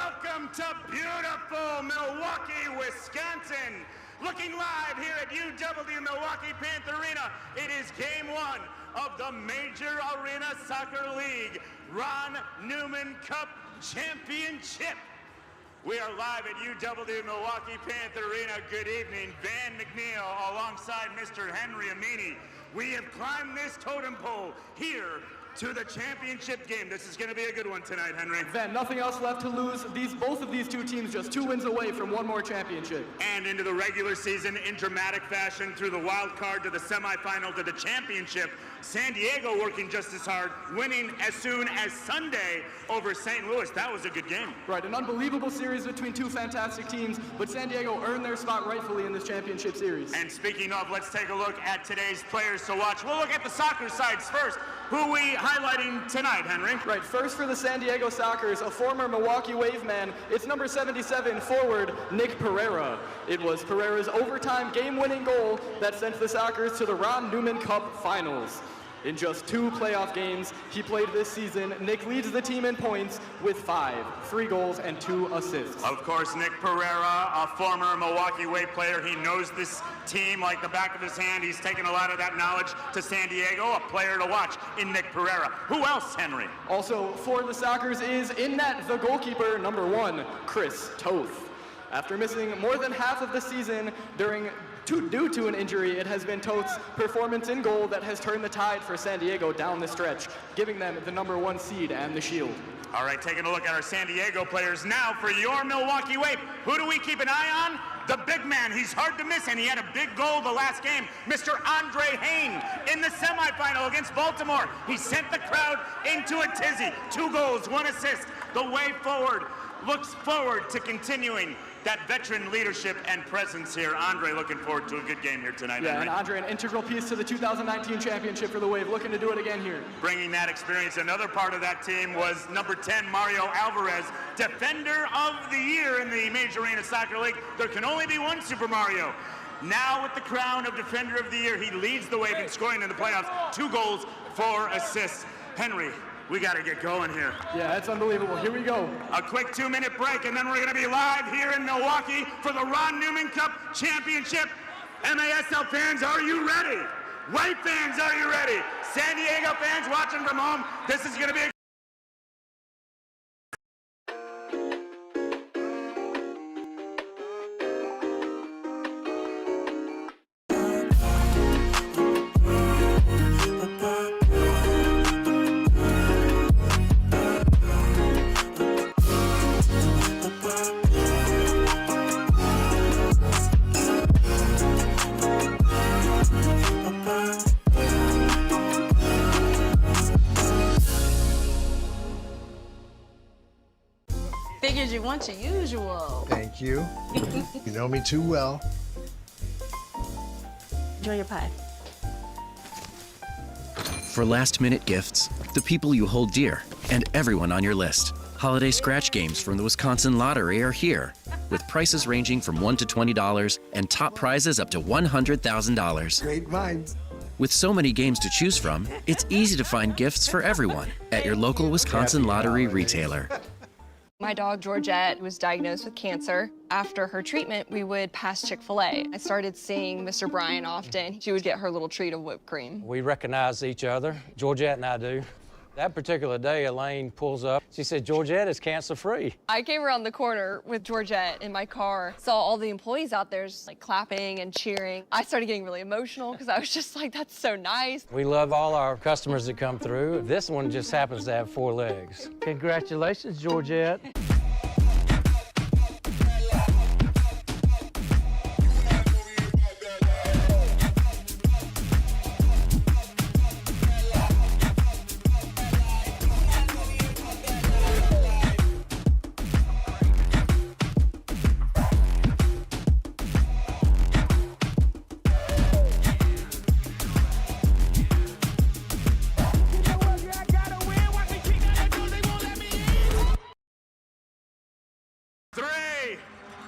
Welcome to beautiful Milwaukee, Wisconsin. Looking live here at UW Milwaukee Panther Arena, it is game one of the Major Arena Soccer League Ron Newman Cup Championship. We are live at UW Milwaukee Panther Arena. Good evening, Van McNeil alongside Mr. Henry Amini. We have climbed this totem pole here to the championship game. This is going to be a good one tonight, Henry. Van, nothing else left to lose. Both of these two teams just 2 wins away from one more championship. And into the regular season in dramatic fashion through the wild card to the semifinal to the championship. San Diego working just as hard, winning as soon as Sunday over St. Louis. That was a good game. Right, an unbelievable series between two fantastic teams, but San Diego earned their spot rightfully in this championship series. And speaking of, let's take a look at today's players to watch. We'll look at the soccer sides first. Who are we highlighting tonight, Henry? Right, first for the San Diego Sockers, a former Milwaukee Wave man. It's number 77, forward Nick Pereira. It was Pereira's overtime game-winning goal that sent the Sockers to the Ron Newman Cup Finals. In just 2 playoff games he played this season, Nick leads the team in points with 3 goals and 2 assists. Of course, Nick Pereira, a former Milwaukee Wave player. He knows this team like the back of his hand. He's taken a lot of that knowledge to San Diego. A player to watch in Nick Pereira. Who else, Henry? Also for the Sockers is in net the goalkeeper, number 1, Chris Toth. After missing more than half of the season due to an injury, it has been Toth's performance in goal that has turned the tide for San Diego down the stretch, giving them the number 1 seed and the shield. All right, taking a look at our San Diego players now for your Milwaukee Wave. Who do we keep an eye on? The big man. He's hard to miss, and he had a big goal the last game. Mr. Andre Hayne in the semifinal against Baltimore. He sent the crowd into a tizzy. 2 goals, 1 assist. The way forward looks forward to continuing that veteran leadership and presence here. Andre looking forward to a good game here tonight. Yeah, Henry. and Andre, an integral piece to the 2019 championship for the Wave, looking to do it again here. Bringing that experience. Another part of that team was number 10, Mario Alvarez, Defender of the Year in the Major Arena Soccer League. There can only be one Super Mario. Now with the crown of Defender of the Year, he leads the Wave in scoring in the playoffs. 2 goals, 4 assists. Henry, we got to get going here. Yeah, that's unbelievable. Here we go. A quick 2-minute break, and then we're going to be live here in Milwaukee for the Ron Newman Cup Championship. MASL fans, are you ready? Wave fans, are you ready? San Diego fans watching from home, this is going to be a Figured you want your usual. Thank you. You know me too well. Enjoy your pie. For last-minute gifts, the people you hold dear, and everyone on your list. Holiday scratch games from the Wisconsin Lottery are here, with prices ranging from $1 to $20 and top prizes up to $100,000. Great minds. With so many games to choose from, it's easy to find gifts for everyone at your local Wisconsin Lottery retailer. My dog, Georgette, was diagnosed with cancer. After her treatment, we would pass Chick-fil-A. I started seeing Mr. Bryan often. She would get her little treat of whipped cream. We recognize each other, Georgette and I do. That particular day, Elaine pulls up. She said, Georgette is cancer-free. I came around the corner with Georgette in my car, saw all the employees out there just like clapping and cheering. I started getting really emotional because I was just like, that's so nice. We love all our customers that come through. This one just happens to have 4 legs. Congratulations, Georgette.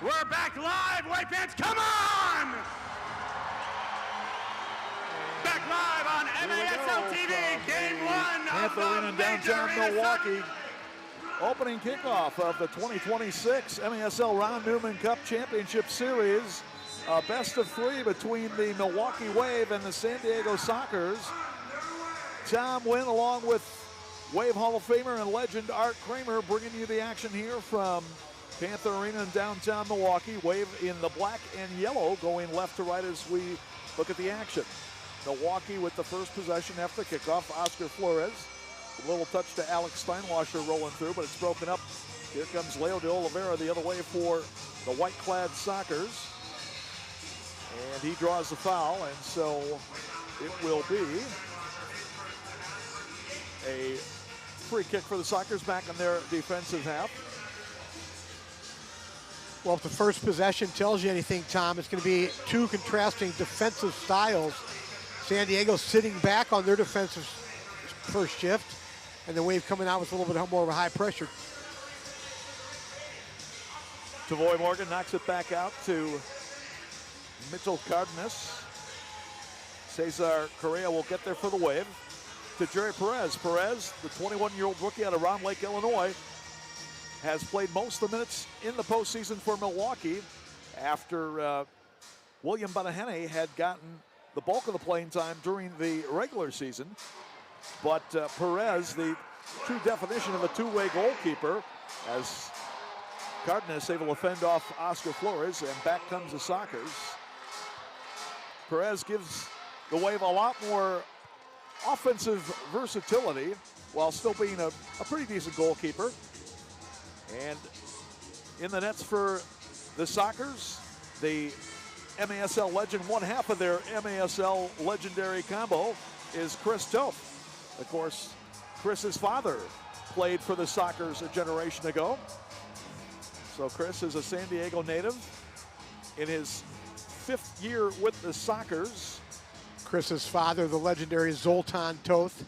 We're back live, Wave fans, come on! Back live on MASL TV, game 1 of the Panther Arena in downtown Milwaukee. Opening kickoff of the 2026 MASL Ron Newman Cup Championship Series. A best of 3 between the Milwaukee Wave and the San Diego Sockers. Tom Wynn along with Wave Hall of Famer and legend Art Kramer bringing you the action here from Panther Arena in downtown Milwaukee. Wave in the black and yellow going left to right as we look at the action. Milwaukee with the first possession after the kickoff. Oscar Flores. A little touch to Alex Steinwasser rolling through, but it's broken up. Here comes Leo de Oliveira the other way for the white-clad Sockers. And he draws the foul, and so it will be a free kick for the Sockers back in their defensive half. Well, if the first possession tells you anything, Tom, it's going to be two contrasting defensive styles. San Diego sitting back on their defensive first shift, and the Wave coming out with a little bit more of a high pressure. Tavoy Morgan knocks it back out to Mitchell Cardenas. Cesar Correa will get there for the Wave. To Jerry Perez. Perez, the 21-year-old rookie out of Round Lake, Illinois, has played most of the minutes in the postseason for Milwaukee after William Badahene had gotten the bulk of the playing time during the regular season. But Perez, the true definition of a two-way goalkeeper, as Cardenas able to fend off Oscar Flores, and back comes the Sockers. Perez gives the Wave a lot more offensive versatility while still being a pretty decent goalkeeper. And in the nets for the Sockers, the MASL legend, one half of their MASL legendary combo is Chris Toth. Of course, Chris's father played for the Sockers a generation ago. So Chris is a San Diego native in his 5th year with the Sockers. Chris's father, the legendary Zoltan Toth.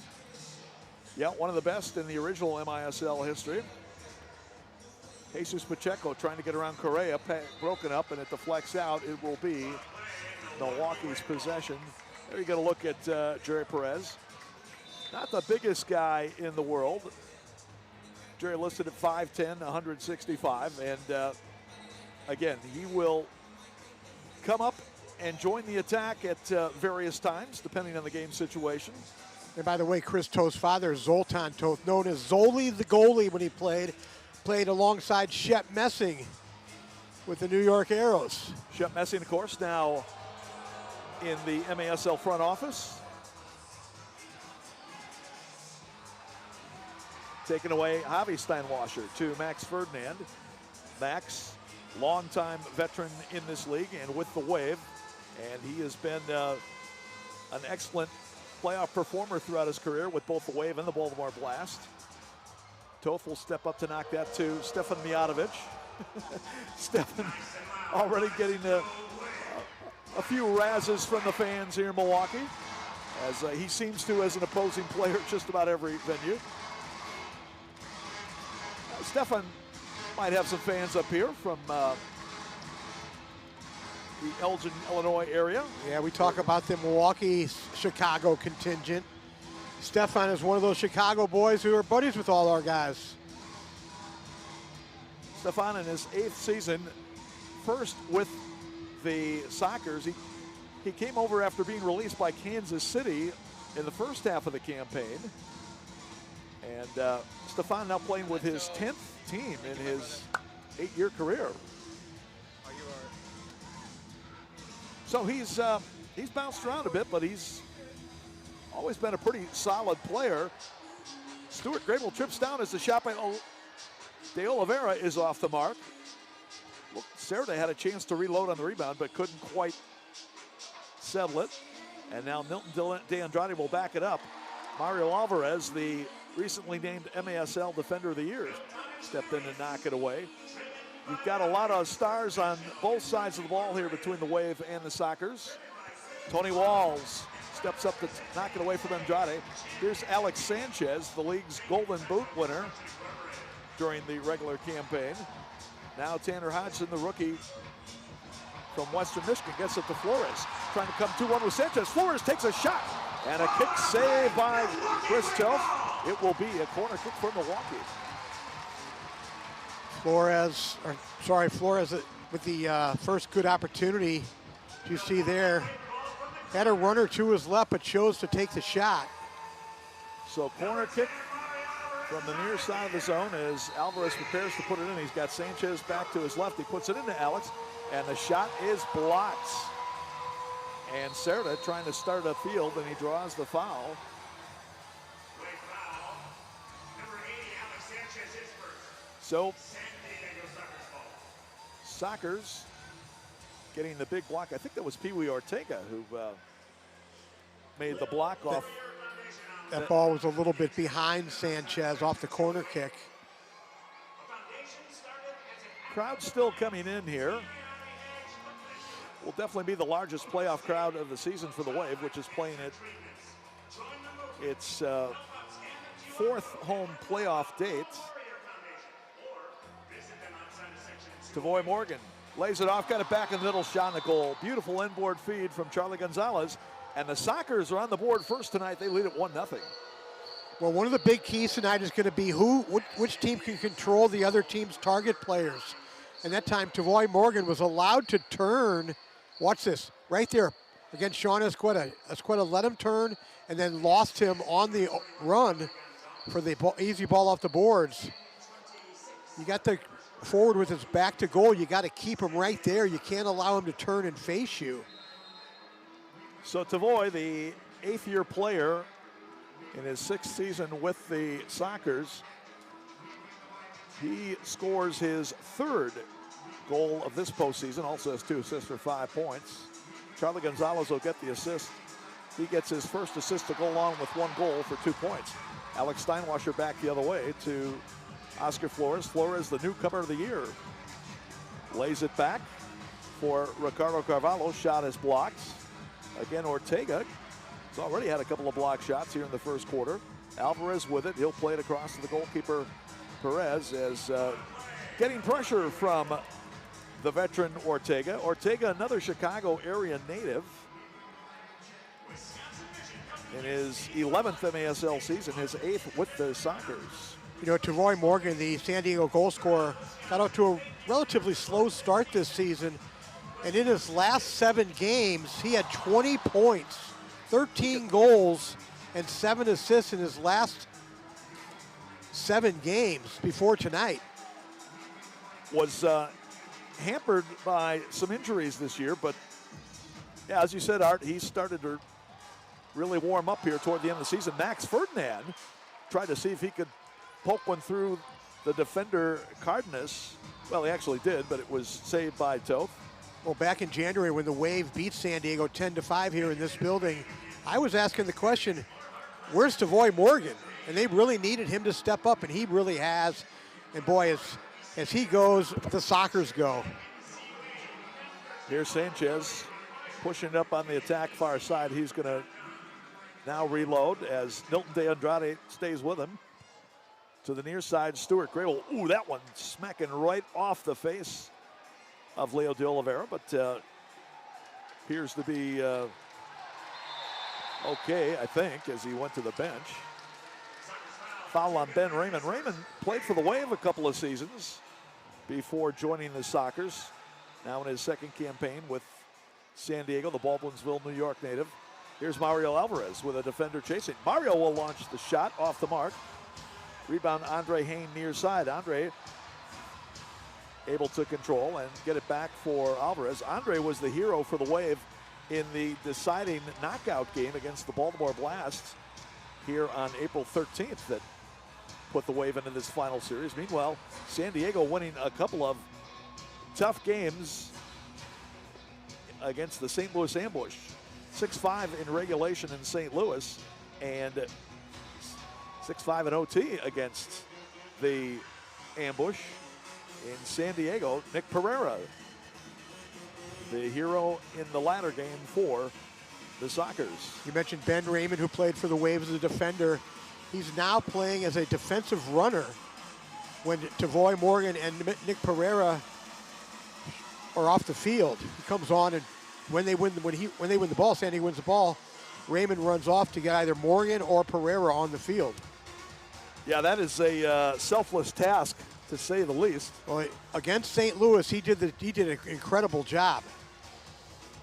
Yeah, one of the best in the original MISL history. Jesus Pacheco trying to get around Correa, broken up, and it deflects out. It will be Milwaukee's possession. There you get a look at Jerry Perez. Not the biggest guy in the world. Jerry listed at 5'10", 165, and again, he will come up and join the attack at various times, depending on the game situation. And by the way, Chris Toth's father, Zoltan Toth, known as Zoli the goalie when he played alongside Shep Messing with the New York Arrows. Shep Messing, of course, now in the MASL front office. Taking away Javi Steinwasser to Max Ferdinand. Max, longtime veteran in this league and with the Wave, and he has been an excellent playoff performer throughout his career with both the Wave and the Baltimore Blast. Toth will step up to knock that to Stefan Mijatovic. Stefan already getting a few razzes from the fans here in Milwaukee, as he seems to as an opposing player at just about every venue. Stefan might have some fans up here from the Elgin, Illinois area. Yeah, we talk about the Milwaukee, Chicago contingent. Stefan is one of those Chicago boys who are buddies with all our guys. Stefan in his 8th season, first with the Sockers. He came over after being released by Kansas City in the first half of the campaign. And Stefan now playing with his 10th team in his 8-year career. So he's bounced around a bit, but he's always been a pretty solid player. Stuart Grable trips down as the shot by De Oliveira is off the mark. Look, Cerda had a chance to reload on the rebound, but couldn't quite settle it. And now Milton De Andrade will back it up. Mario Alvarez, the recently named MASL Defender of the Year, stepped in to knock it away. You've got a lot of stars on both sides of the ball here between the Wave and the Sockers. Tony Walls steps up to knock it away from Andrade. Here's Alex Sanchez, the league's Golden Boot winner during the regular campaign. Now Tanner Hodgson, the rookie from Western Michigan, gets it to Flores. Trying to come 2-1 with Sanchez. Flores takes a shot, and a kick saved by Chris Toth. It will be a corner kick for Milwaukee. Flores with the first good opportunity. You see there, had a runner to his left, but chose to take the shot. So corner kick from the near side of the zone as Alvarez prepares to put it in. He's got Sanchez back to his left. He puts it into Alex, and the shot is blocked. And Cerda trying to start a field, and he draws the foul. So, Sockers getting the big block. I think that was Pee Wee Ortega who made the block off. That ball was a little bit behind Sanchez off the corner kick. Crowd still coming in here. Will definitely be the largest playoff crowd of the season for the Wave, which is playing its fourth home playoff date. Tavoy Morgan lays it off, got it back in the middle, shot in the goal. Beautiful inboard feed from Charlie Gonzalez. And the Sockers are on the board first tonight. They lead at 1-0. Well, one of the big keys tonight is going to be which team can control the other team's target players. And that time, Tavoy Morgan was allowed to turn. Watch this, right there against Sean Esqueda. Esqueda let him turn and then lost him on the run for the easy ball off the boards. You got the forward with his back to goal. You got to keep him right there. You can't allow him to turn and face you. So Tavoy, the 8th-year player in his 6th season with the Sockers, he scores his 3rd goal of this postseason, also has 2 assists for 5 points. Charlie Gonzalez will get the assist. He gets his first assist to go along with 1 goal for 2 points. Alex Steinwasser back the other way to Oscar Flores. Flores, the newcomer of the year, lays it back for Ricardo Carvalho. Shot is blocked. Again, Ortega has already had a couple of block shots here in the first quarter. Alvarez with it. He'll play it across to the goalkeeper, Perez, as getting pressure from the veteran Ortega. Ortega, another Chicago area native. In his 11th MASL season, his 8th with the Sockers. You know, Tavoy Morgan, the San Diego goal scorer, got out to a relatively slow start this season. And in his last 7 games, he had 20 points, 13 goals, and 7 assists in his last 7 games before tonight. Was hampered by some injuries this year, but yeah, as you said, Art, he started to really warm up here toward the end of the season. Max Ferdinand tried to see if he could poke one through the defender Cardenas. Well, he actually did, but it was saved by Toth. Well, back in January when the Wave beat San Diego 10-5 here in this building, I was asking the question, where's Tavoy Morgan? And they really needed him to step up, and he really has. And boy, as he goes, the Sockers go. Here's Sanchez pushing up on the attack far side. He's going to now reload as Nilton De Andrade stays with him. To the near side, Stuart Grable. Ooh, that one smacking right off the face of Leo de Oliveira, but appears to be okay, I think, as he went to the bench. Foul on Ben Raymond. Raymond played for the Wave a couple of seasons before joining the Sockers. Now in his 2nd campaign with San Diego, the Baldwinsville, New York native. Here's Mario Alvarez with a defender chasing. Mario will launch the shot off the mark. Rebound, Andre Hain near side. Andre able to control and get it back for Alvarez. Andre was the hero for the Wave in the deciding knockout game against the Baltimore Blast here on April 13th that put the Wave into this final series. Meanwhile, San Diego winning a couple of tough games against the St. Louis Ambush. 6-5 in regulation in St. Louis and 6-5 in OT against the Ambush. In San Diego, Nick Pereira, the hero in the latter game for the Sockers. You mentioned Ben Raymond, who played for the Wave as a defender. He's now playing as a defensive runner when Tavoy Morgan and Nick Pereira are off the field. He comes on, and when they win the ball, San Diego wins the ball, Raymond runs off to get either Morgan or Pereira on the field. Yeah, that is a selfless task to say the least. Well, against St. Louis, he did an incredible job.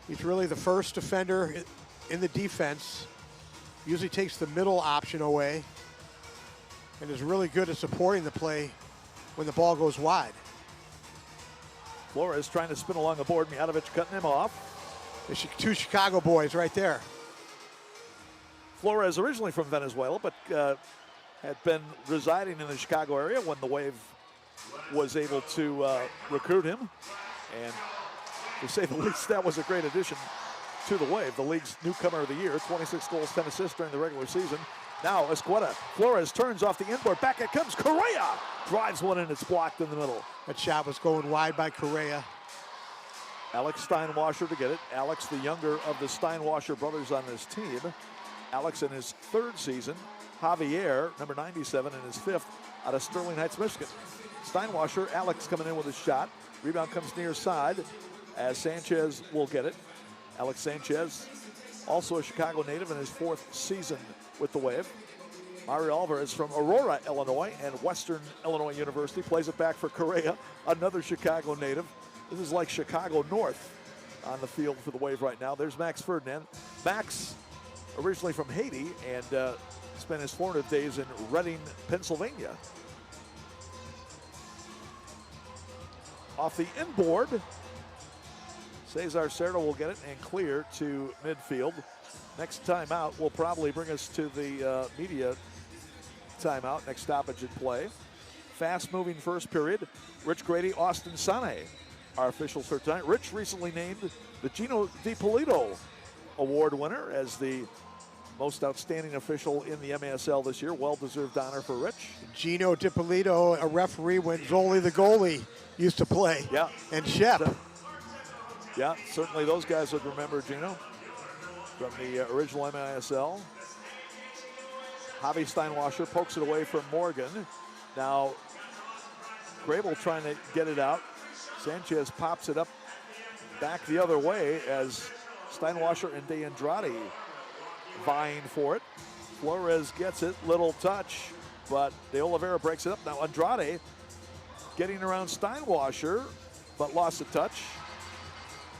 He's really the first defender in the defense. Usually takes the middle option away and is really good at supporting the play when the ball goes wide. Flores trying to spin along the board. Mijatovic cutting him off. The two Chicago boys right there. Flores originally from Venezuela, but had been residing in the Chicago area when the Wave was able to recruit him. And to say the least, that was a great addition to the Wave. The league's newcomer of the year, 26 goals, 10 assists during the regular season. Now Escueta. Flores turns off the inboard. Back it comes. Correa drives one and it's blocked in the middle. That shot was going wide by Correa. Alex Steinwasser to get it. Alex, the younger of the Steinwasser brothers on this team. Alex in his 3rd season. Javier, number 97, in his 5th out of Sterling Heights, Michigan. Steinwasser, Alex coming in with a shot. Rebound comes near side as Sanchez will get it. Alex Sanchez, also a Chicago native in his 4th season with the Wave. Mario Alvarez from Aurora, Illinois, and Western Illinois University plays it back for Correa, another Chicago native. This is like Chicago North on the field for the Wave right now. There's Max Ferdinand. Max, originally from Haiti, and spent his formative days in Reading, Pennsylvania. Off the inboard, Cesar Cerda will get it and clear to midfield. Next timeout will probably bring us to the media timeout, next stoppage in play. Fast-moving first period. Rich Grady, Austin Sane, our officials for tonight. Rich recently named the Gino DiPolito Award winner as the most outstanding official in the MASL this year. Well-deserved honor for Rich. Gino DiPolito, a referee when Zoli the goalie used to play. Yeah. And Shep. Yeah, certainly those guys would remember Gino from the original MASL. Javi Steinwasser pokes it away from Morgan. Now, Grable trying to get it out. Sanchez pops it up back the other way as Steinwasser and De Andrade vying for it. Flores gets it, little touch, but De Oliveira breaks it up. Now Andrade getting around Steinwasser, but lost a touch.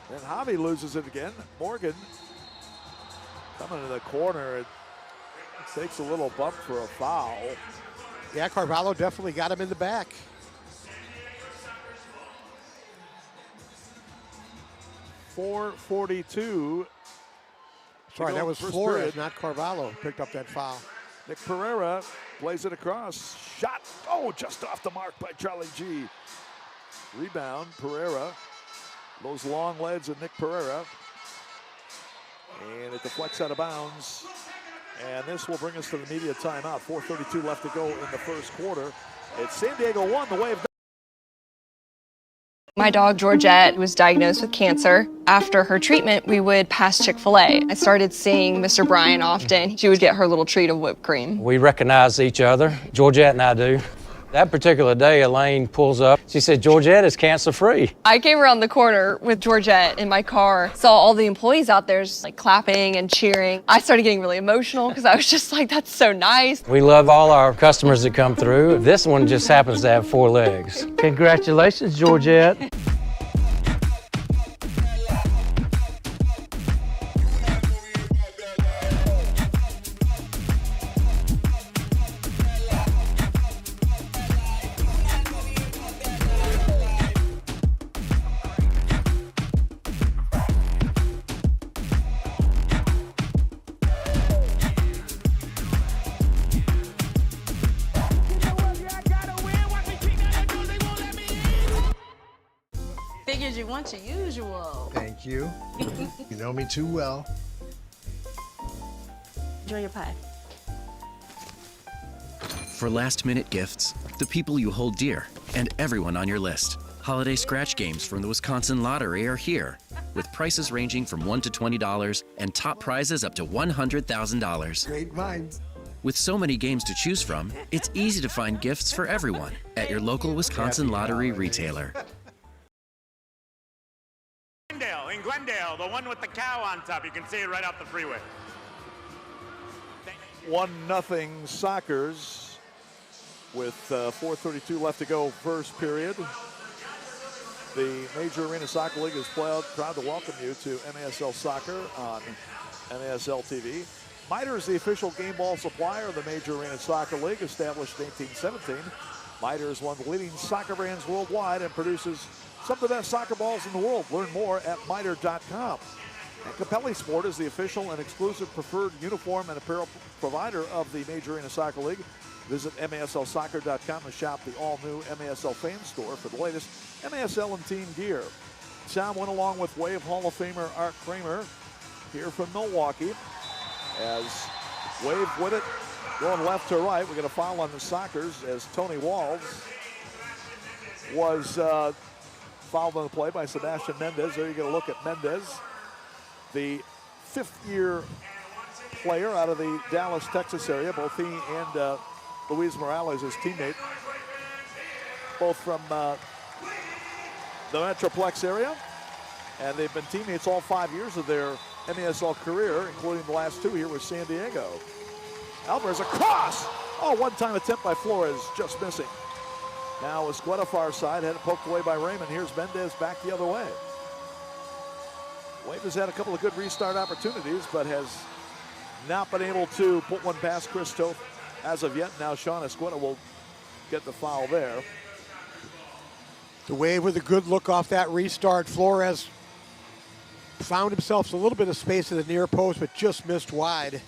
Then Javi loses it again. Morgan coming to the corner. It takes a little bump for a foul. Yeah, Carvalho definitely got him in the back. .442. Sorry, that was Flores, not Carvalho, picked up that foul. Nick Pereira plays it across. Shot, oh, just off the mark by Charlie G. Rebound, Pereira. Those long legs of Nick Pereira. And it deflects out of bounds. And this will bring us to the media timeout. 4:32 left to go in the first quarter. It's San Diego 1, the Wave. My dog Georgette was diagnosed with cancer. After her treatment, we would pass Chick-fil-A. I started seeing Mr. Bryan often. She would get her little treat of whipped cream. We recognize each other, Georgette and I do. That particular day, Elaine pulls up. She said, Georgette is cancer-free. I came around the corner with Georgette in my car, saw all the employees out there just like clapping and cheering. I started getting really emotional because I was just like, that's so nice. We love all our customers that come through. This one just happens to have 4 legs. Congratulations, Georgette. Figured you want your usual. Thank you. You know me too well. Enjoy your pie. For last-minute gifts, the people you hold dear, and everyone on your list. Holiday scratch games from the Wisconsin Lottery are here, with prices ranging from $1 to $20 and top prizes up to $100,000. Great minds. With so many games to choose from, it's easy to find gifts for everyone at your local Wisconsin Lottery retailer. In Glendale, the one with the cow on top. You can see it right off the freeway. 1-0 Sockers. with 4:32 left to go first period. The Major Arena Soccer League is proud to welcome you to MASL Soccer on MASL TV. Mitre is the official game ball supplier of the Major Arena Soccer League, established in 1817. Mitre is one of the leading soccer brands worldwide and produces some of the best soccer balls in the world. Learn more at mitre.com. And Capelli Sport is the official and exclusive preferred uniform and apparel provider of the Major Arena Soccer League. Visit MASLsoccer.com to shop the all-new MASL fan store for the latest MASL and team gear. Tom went along with Wave Hall of Famer Art Kramer here from Milwaukee. As Wave with it, going left to right. We got a foul on the Sockers as Tony Walls was fouled on the play by Sebastian Mendez. There you get a look at Mendez, the fifth-year player out of the Dallas, Texas area. Both he and Luis Morales, his teammate, both from the Metroplex area. And they've been teammates all 5 years of their MASL career, including the last 2 here with San Diego. Alvarez across! Oh, one-time attempt by Flores, just missing. Now Escueta far side, had it poked away by Raymond. Here's Mendez back the other way. Wave has had a couple of good restart opportunities, but has not been able to put one past Chris Toth as of yet. Now Sean Escueta will get the foul there. The Wave with a good look off that restart. Flores found himself a little bit of space at the near post, but just missed wide.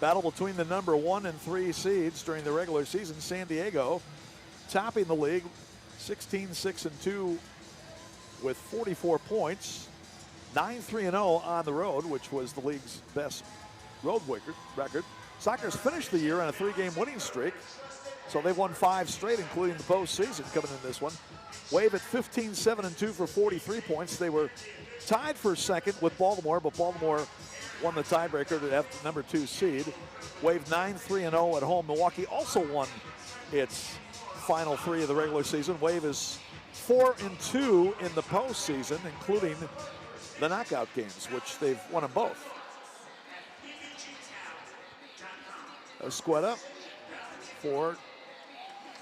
Battle between the number 1 and 3 seeds during the regular season. San Diego topping the league, 16-6-2 with 44 points. 9-3-0 on the road, which was the league's best road record. Sockers finished the year on a 3-game winning streak, so they've won 5 straight, including the postseason coming in this one. Wave at 15-7-2 for 43 points. They were tied for second with Baltimore, but Baltimore won the tiebreaker to have the number 2 seed. Wave 9-3-0 at home. Milwaukee also won its final 3 of the regular season. Wave is 4-2 in the postseason, including the knockout games, which they've won them both. Escueta for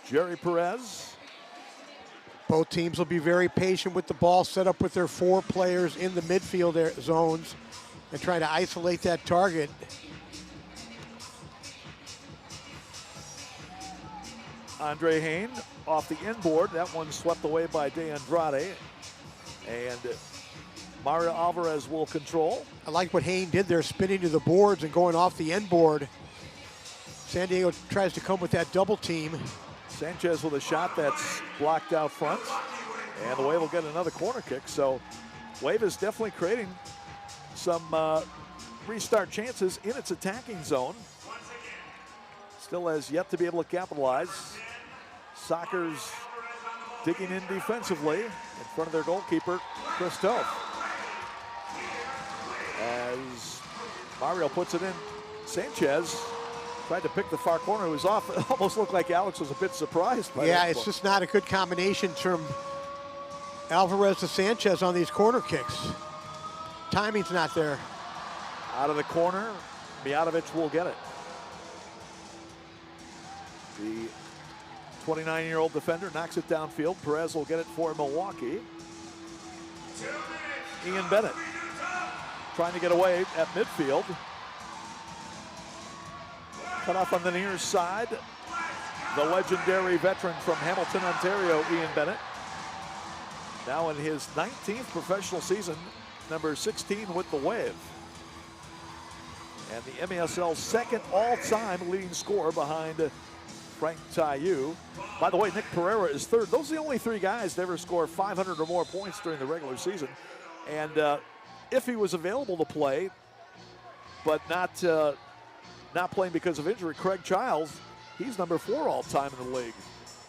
Jerry Perez. Both teams will be very patient with the ball, set up with their 4 players in the midfield zones and try to isolate that target. Andre Hain off the inboard. That one swept away by De Andrade. And Mario Alvarez will control. I like what Hain did there, spinning to the boards and going off the end board. San Diego tries to come with that double team. Sanchez with a shot that's blocked out front. And the Wave will get another corner kick. So Wave is definitely creating some restart chances in its attacking zone. Still has yet to be able to capitalize. Sockers digging in defensively in front of their goalkeeper, Chris Toth. As Mario puts it in, Sanchez tried to pick the far corner. It was off. It almost looked like Alex was a bit surprised by that. Yeah, it's just not a good combination from Alvarez to Sanchez on these corner kicks. Timing's not there. Out of the corner, Mijatovic will get it. The 29-year-old defender knocks it downfield. Perez will get it for Milwaukee. Ian Bennett trying to get away at midfield. Cut off on the near side. The legendary veteran from Hamilton, Ontario, Ian Bennett. Now in his 19th professional season, number 16 with the Wave. And the MASL's second all-time leading scorer behind Frank Taillou. By the way, Nick Pereira is third. Those are the only 3 guys to ever score 500 or more points during the regular season. And if he was available to play, but not playing because of injury, Craig Childs, he's number 4 all-time in the league.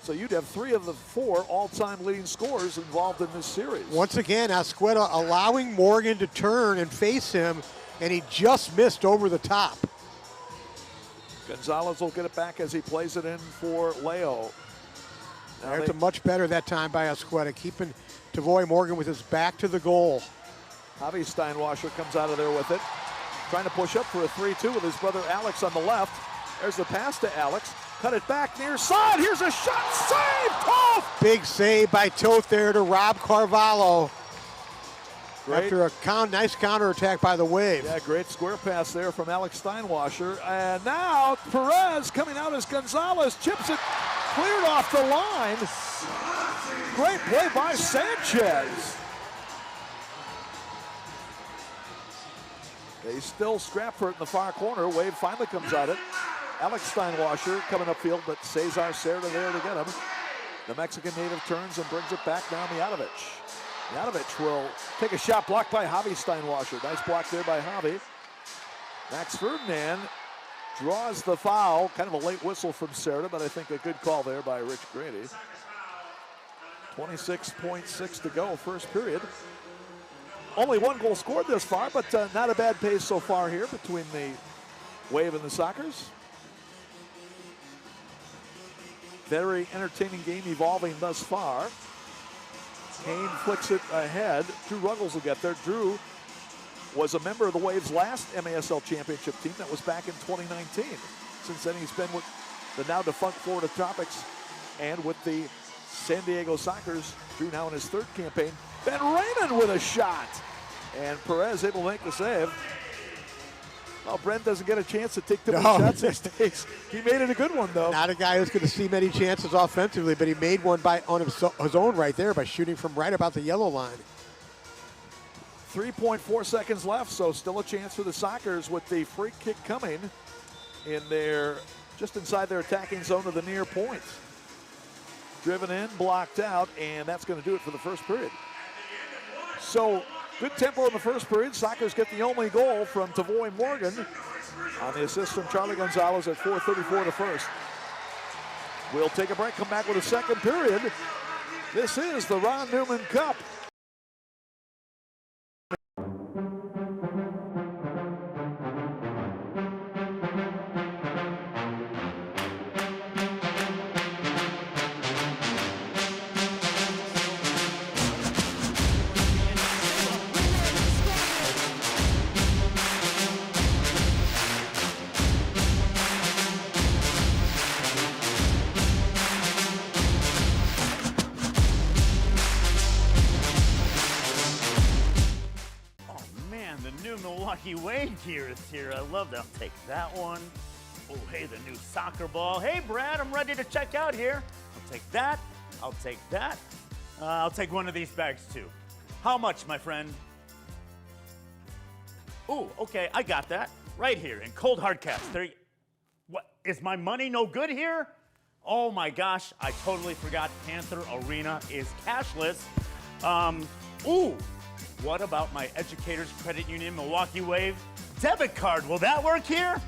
So you'd have 3 of the 4 all-time leading scorers involved in this series. Once again, Escueta allowing Morgan to turn and face him, and he just missed over the top. Gonzalez will get it back as he plays it in for Leo. There's a much better that time by Escueta, keeping Tavoy Morgan with his back to the goal. Javi Steinwasser comes out of there with it. Trying to push up for a 3-2 with his brother Alex on the left. There's the pass to Alex. Cut it back near side. Here's a shot. Save! Toth! Big save by Toth there to Rob Carvalho. Great. After a nice counterattack by the Wave. Yeah, great square pass there from Alex Steinwasser. And now Perez coming out as Gonzalez chips it cleared off the line. Great play by Sanchez. They still scrap for it in the far corner. Wave finally comes at it. Alex Steinwasser coming upfield, but Cesar Cerda there to get him. The Mexican native turns and brings it back down Mijatovic. Mijatovic will take a shot blocked by Javi Steinwasser. Nice block there by Javi. Max Ferdinand draws the foul. Kind of a late whistle from Cerda, but I think a good call there by Rich Grady. 26.6 to go, first period. Only one goal scored this far, but not a bad pace so far here between the Wave and the Sockers. Very entertaining game evolving thus far. Kane flicks it ahead. Drew Ruggles will get there. Drew was a member of the Wave's last MASL championship team. That was back in 2019. Since then, he's been with the now defunct Florida Tropics and with the San Diego Sockers. Drew now in his third campaign. Ben Raymond with a shot. And Perez able to make the save. Well, Brent doesn't get a chance to take too many shots these days. He made it a good one, though. Not a guy who's going to see many chances offensively, but he made one on his own right there by shooting from right about the yellow line. 3.4 seconds left, so still a chance for the Sockers with the free kick coming in their, just inside their attacking zone of the near point. Driven in, blocked out, and that's going to do it for the first period. So, good tempo in the first period. Sockers get the only goal from Tavoy Morgan on the assist from Charlie Gonzalez at 4:34 to first. We'll take a break, come back with a second period. This is the Ron Newman Cup. Milwaukee Wave gear is here. I love that. I'll take that one. Oh, hey, the new soccer ball. Hey, Brad, I'm ready to check out here. I'll take that. I'll take that. I'll take one of these bags, too. How much, my friend? Oh, okay, I got that. Right here in cold hard cash. There you, what, is my money no good here? Oh, my gosh, I totally forgot Panther Arena is cashless. Ooh. What about my Educators Credit Union Milwaukee Wave debit card? Will that work here?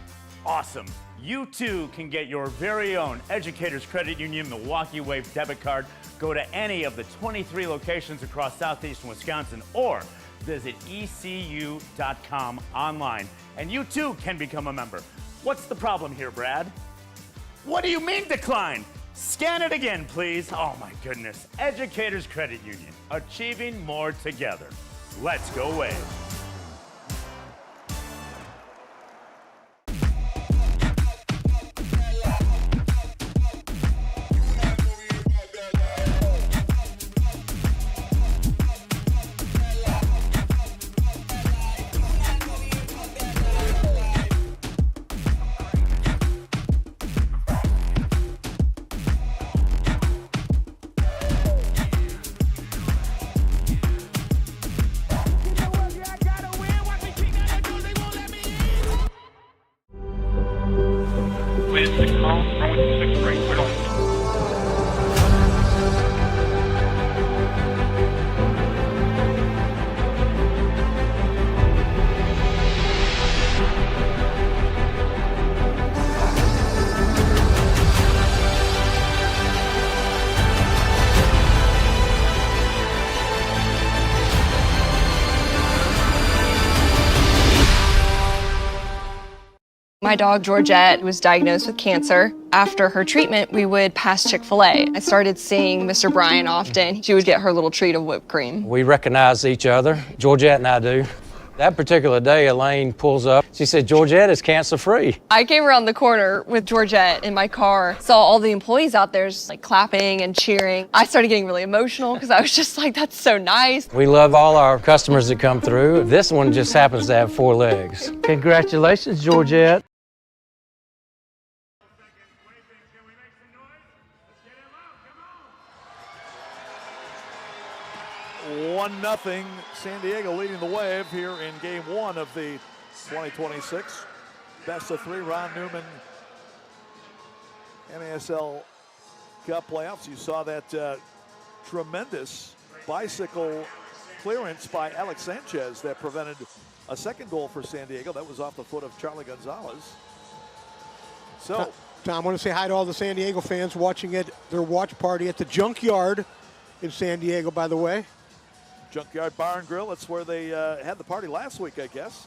Awesome. You too can get your very own Educators Credit Union Milwaukee Wave debit card. Go to any of the 23 locations across southeastern Wisconsin or visit ecu.com online. And you too can become a member. What's the problem here, Brad? What do you mean decline? Scan it again, please. Oh my goodness. Educators Credit Union, achieving more together. Let's go Wave. My dog, Georgette, was diagnosed with cancer. After her treatment, we would pass Chick-fil-A. I started seeing Mr. Brian often. She would get her little treat of whipped cream. We recognize each other. Georgette and I do. That particular day, Elaine pulls up. She said, Georgette is cancer-free. I came around the corner with Georgette in my car, saw all the employees out there just like clapping and cheering. I started getting really emotional because I was just like, that's so nice. We love all our customers that come through. This one just happens to have 4 legs. Congratulations, Georgette. 1-0, San Diego leading the Wave here in game 1 of the 2026 best of 3 Ron Newman NASL Cup playoffs. You saw that tremendous bicycle clearance by Alex Sanchez that prevented a second goal for San Diego. That was off the foot of Charlie Gonzalez. So, Tom, I want to say hi to all the San Diego fans watching their watch party at the Junkyard in San Diego, by the way. Junkyard Bar and Grill, that's where they had the party last week, I guess.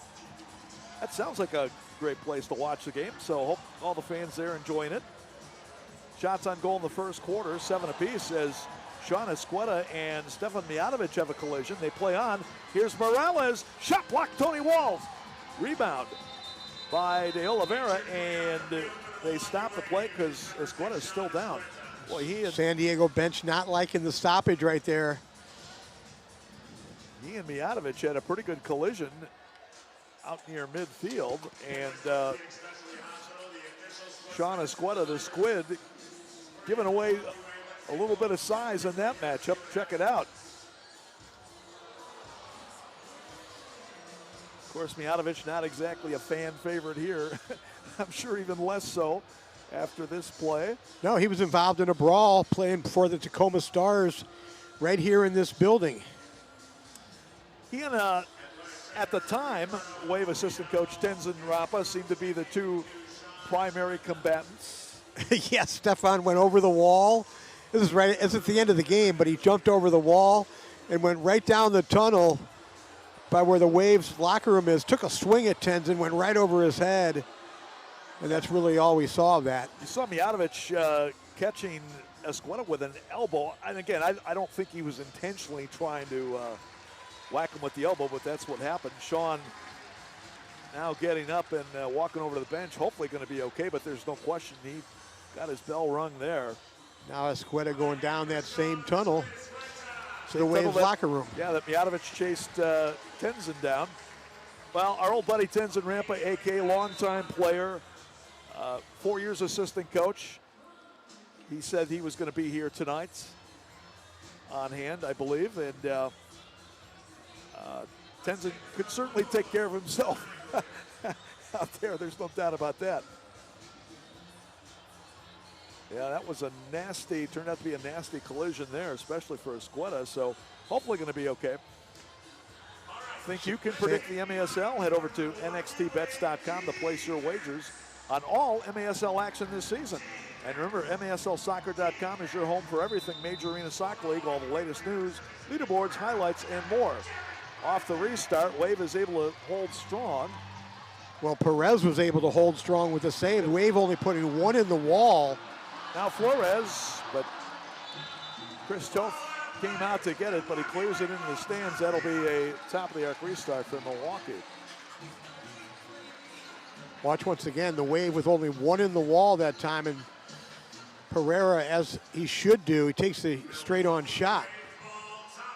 That sounds like a great place to watch the game, so hope all the fans there enjoying it. Shots on goal in the first quarter, 7 apiece, as Sean Escueta and Stefan Mijatovic have a collision. They play on. Here's Morales, shot block, Tony Walls. Rebound by De Oliveira, and they stop the play because Escueta is still down. Boy, San Diego bench not liking the stoppage right there. He and Mijatovic had a pretty good collision out near midfield, and Sean Escueta, the Squid, giving away a little bit of size in that matchup. Check it out. Of course, Mijatovic not exactly a fan favorite here. I'm sure even less so after this play. No, he was involved in a brawl playing for the Tacoma Stars right here in this building. He and, at the time, Wave assistant coach Tenzin Rapa seemed to be the 2 primary combatants. Yes, Stefan went over the wall. This is right, it's at the end of the game, but he jumped over the wall and went right down the tunnel by where the Wave's locker room is, took a swing at Tenzin, went right over his head, and that's really all we saw of that. You saw Mijatovic catching Escueta with an elbow, and again, I don't think he was intentionally trying to whack him with the elbow, but that's what happened. Sean now getting up and walking over to the bench, hopefully going to be okay, but there's no question he got his bell rung there. Now Escueta going down that same tunnel to the Waves locker room. Yeah, that Mijatovic chased Tenzin down. Well, our old buddy Tenzin Rampa, AK, longtime player, 4 years assistant coach. He said he was going to be here tonight on hand, I believe, and Tenzin could certainly take care of himself out there. There's no doubt about that. Yeah, that was a nasty, turned out to be a nasty collision there, especially for Escueta, so hopefully going to be okay. Think you can predict the MASL? Head over to nxtbets.com to place your wagers on all MASL action this season. And remember, MASLsoccer.com is your home for everything Major Arena Soccer League, all the latest news, leaderboards, highlights, and more. Off the restart, Wave is able to hold strong. Well, Perez was able to hold strong with the save. Wave only putting 1 in the wall. Now Flores, but Chris Toth came out to get it, but he clears it into the stands. That'll be a top-of-the-arc restart for Milwaukee. Watch once again, the Wave with only 1 in the wall that time, and Pereira, as he should do, he takes the straight-on shot.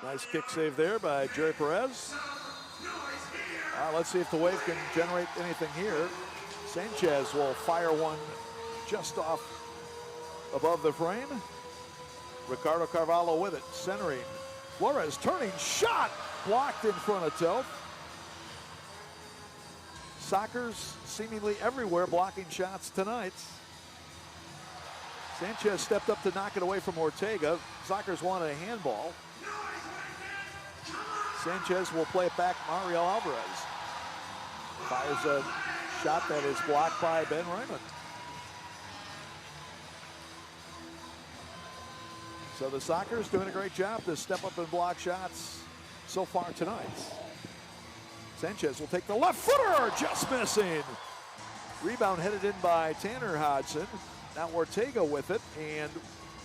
Nice kick save there by Jerry Perez. Let's see if the Wave can generate anything here. Sanchez will fire one just off above the frame. Ricardo Carvalho with it, centering. Flores turning shot, blocked in front of Toth. Soccer's seemingly everywhere blocking shots tonight. Sanchez stepped up to knock it away from Ortega. Soccer's wanted a handball. Sanchez will play it back. Mario Alvarez fires a shot that is blocked by Ben Raymond. So the Soccer's doing a great job to step up and block shots so far tonight. Sanchez will take the left footer, just missing. Rebound headed in by Tanner Hodgson. Now Ortega with it, and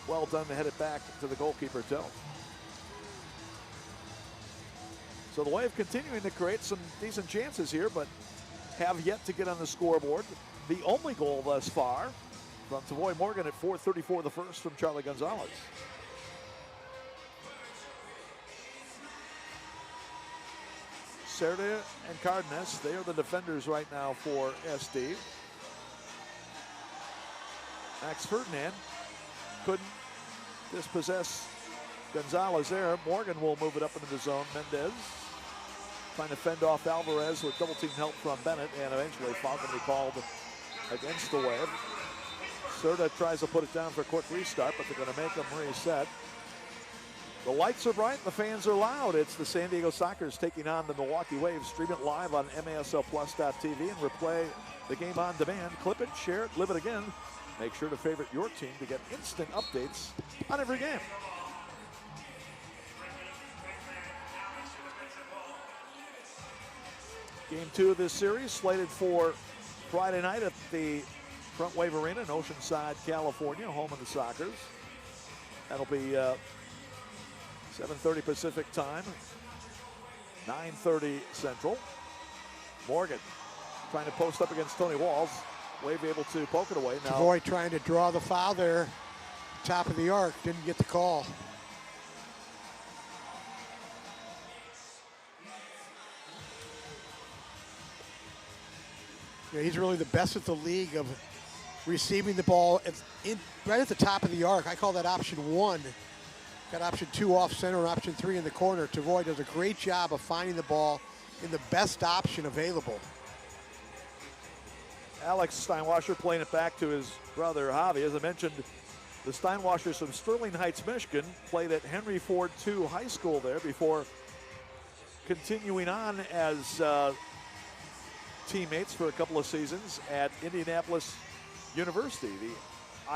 well done to head it back to the goalkeeper, Toth. So the Wave continuing to create some decent chances here, but have yet to get on the scoreboard. The only goal thus far from Tavoy Morgan at 4:34 the first from Charlie Gonzalez. Cerda and Cardenas, they are the defenders right now for SD. Max Ferdinand couldn't dispossess Gonzalez there. Morgan will move it up into the zone. Mendez trying to fend off Alvarez with double team help from Bennett, and eventually foul going to be called against the Wave. Cerda tries to put it down for a quick restart, but they're going to make them reset. The lights are bright, the fans are loud. It's the San Diego Sockers taking on the Milwaukee Wave. Stream it live on MASLplus.tv and replay the game on demand. Clip it, share it, live it again. Make sure to favorite your team to get instant updates on every game. Game 2 of this series slated for Friday night at the Front Wave Arena in Oceanside, California, home of the Sockers. That'll be 7:30 Pacific time, 9:30 Central. Morgan trying to post up against Tony Walls. Wave able to poke it away. Now Savoy trying to draw the foul there, top of the arc, didn't get the call. Yeah, he's really the best at the league of receiving the ball right at the top of the arc. I call that option 1. Got option 2 off center and option 3 in the corner. Tavoy does a great job of finding the ball in the best option available. Alex Steinwasser playing it back to his brother Javi. As I mentioned, the Steinwassers from Sterling Heights, Michigan, played at Henry Ford II High School there before continuing on as teammates for a couple of seasons at Indianapolis University, the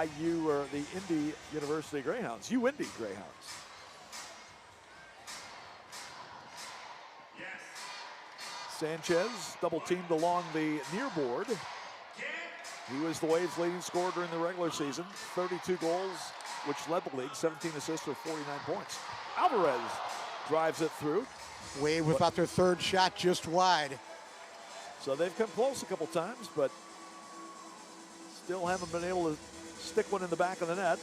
IU or the Indy University Greyhounds, UIndy Greyhounds. Sanchez double teamed along the near board. He was the Wave's leading scorer during the regular season, 32 goals, which led the league, 17 assists for 49 points. Alvarez drives it through. Wave without their third shot, just wide. So they've come close a couple times, but still haven't been able to stick one in the back of the net.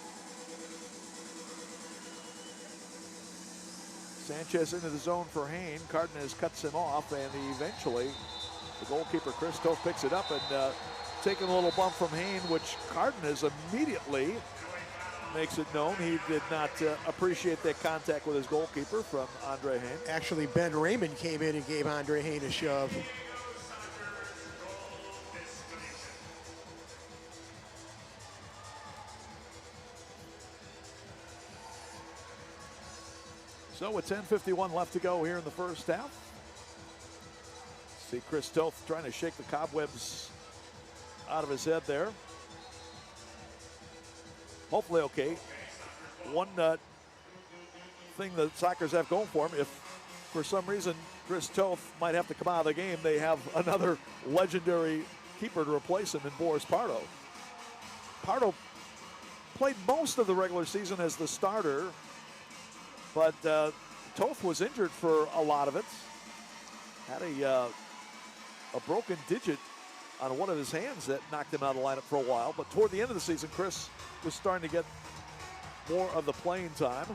Sanchez into the zone for Hain. Cardenas cuts him off, and eventually the goalkeeper, Chris Toth, picks it up and taking a little bump from Hain, which Cardenas immediately makes it known he did not appreciate that contact with his goalkeeper from Andre Hain. Actually, Ben Raymond came in and gave Andre Hain a shove. So with 10:51 left to go here in the first half. See Chris Toth trying to shake the cobwebs out of his head there. Hopefully okay. One thing the Sockers have going for them, if for some reason Chris Toth might have to come out of the game, they have another legendary keeper to replace him in Boris Pardo. Pardo played most of the regular season as the starter, but Toth was injured for a lot of it. Had a broken digit on one of his hands that knocked him out of the lineup for a while. But toward the end of the season, Chris was starting to get more of the playing time.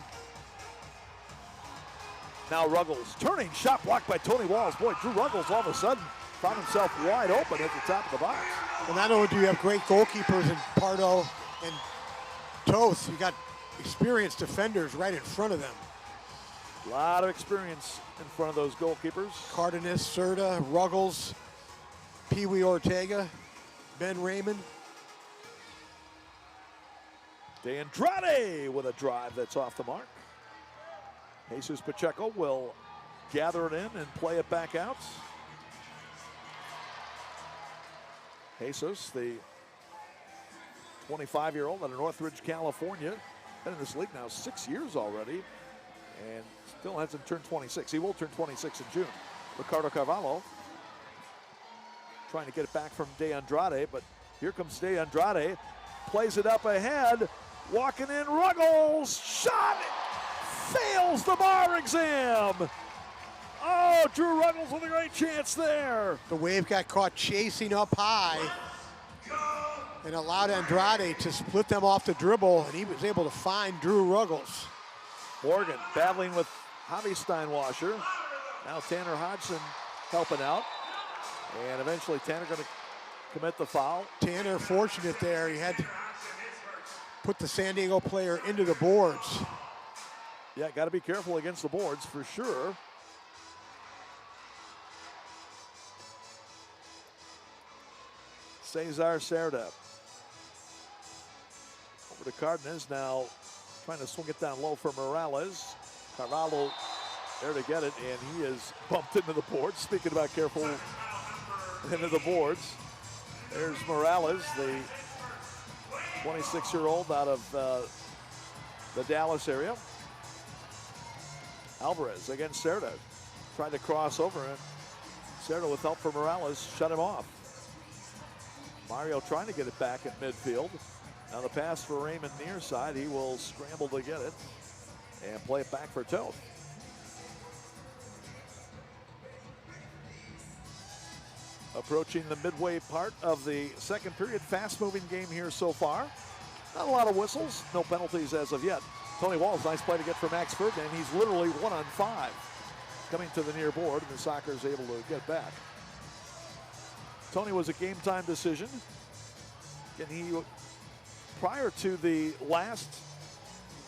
Now Ruggles, turning shot blocked by Tony Walls. Boy, Drew Ruggles all of a sudden found himself wide open at the top of the box. Well, not only do you have great goalkeepers in Pardo and Toth, you got experienced defenders right in front of them. A lot of experience in front of those goalkeepers. Cardenas, Cerda, Ruggles, Pee Wee Ortega, Ben Raymond. De Andrade with a drive that's off the mark. Jesus Pacheco will gather it in and play it back out. Jesus, the 25-year-old out of Northridge, California. Been in this league now 6 years already and still hasn't turned 26. He will turn 26 in June. Ricardo Carvalho trying to get it back from De Andrade, but here comes De Andrade. Plays it up ahead. Walking in, Ruggles. Shot! Fails the bar exam. Oh, Drew Ruggles with a great chance there. The Wave got caught chasing up high and allowed Andrade to split them off the dribble, and he was able to find Drew Ruggles. Morgan battling with Javi Steinwasser. Now Tanner Hodgson helping out. And eventually Tanner going to commit the foul. Tanner fortunate there. He had to put the San Diego player into the boards. Yeah, got to be careful against the boards for sure. Cesar Cerda. Over to Cardenas now, trying to swing it down low for Morales. Carvalho there to get it, and he is bumped into the boards. Speaking about careful into the boards. There's Morales, the 26-year-old out of the Dallas area. Alvarez against Cerda. Tried to cross over, and Cerda, with help from Morales, shut him off. Mario trying to get it back at midfield. Now the pass for Raymond near side. He will scramble to get it and play it back for Toth. Approaching the midway part of the second period. Fast-moving game here so far. Not a lot of whistles, no penalties as of yet. Tony Walls, nice play to get for Max Ferdinand. He's literally 1-on-5. Coming to the near board, and the Sockers able to get back. Tony was a game-time decision. And he, prior to the last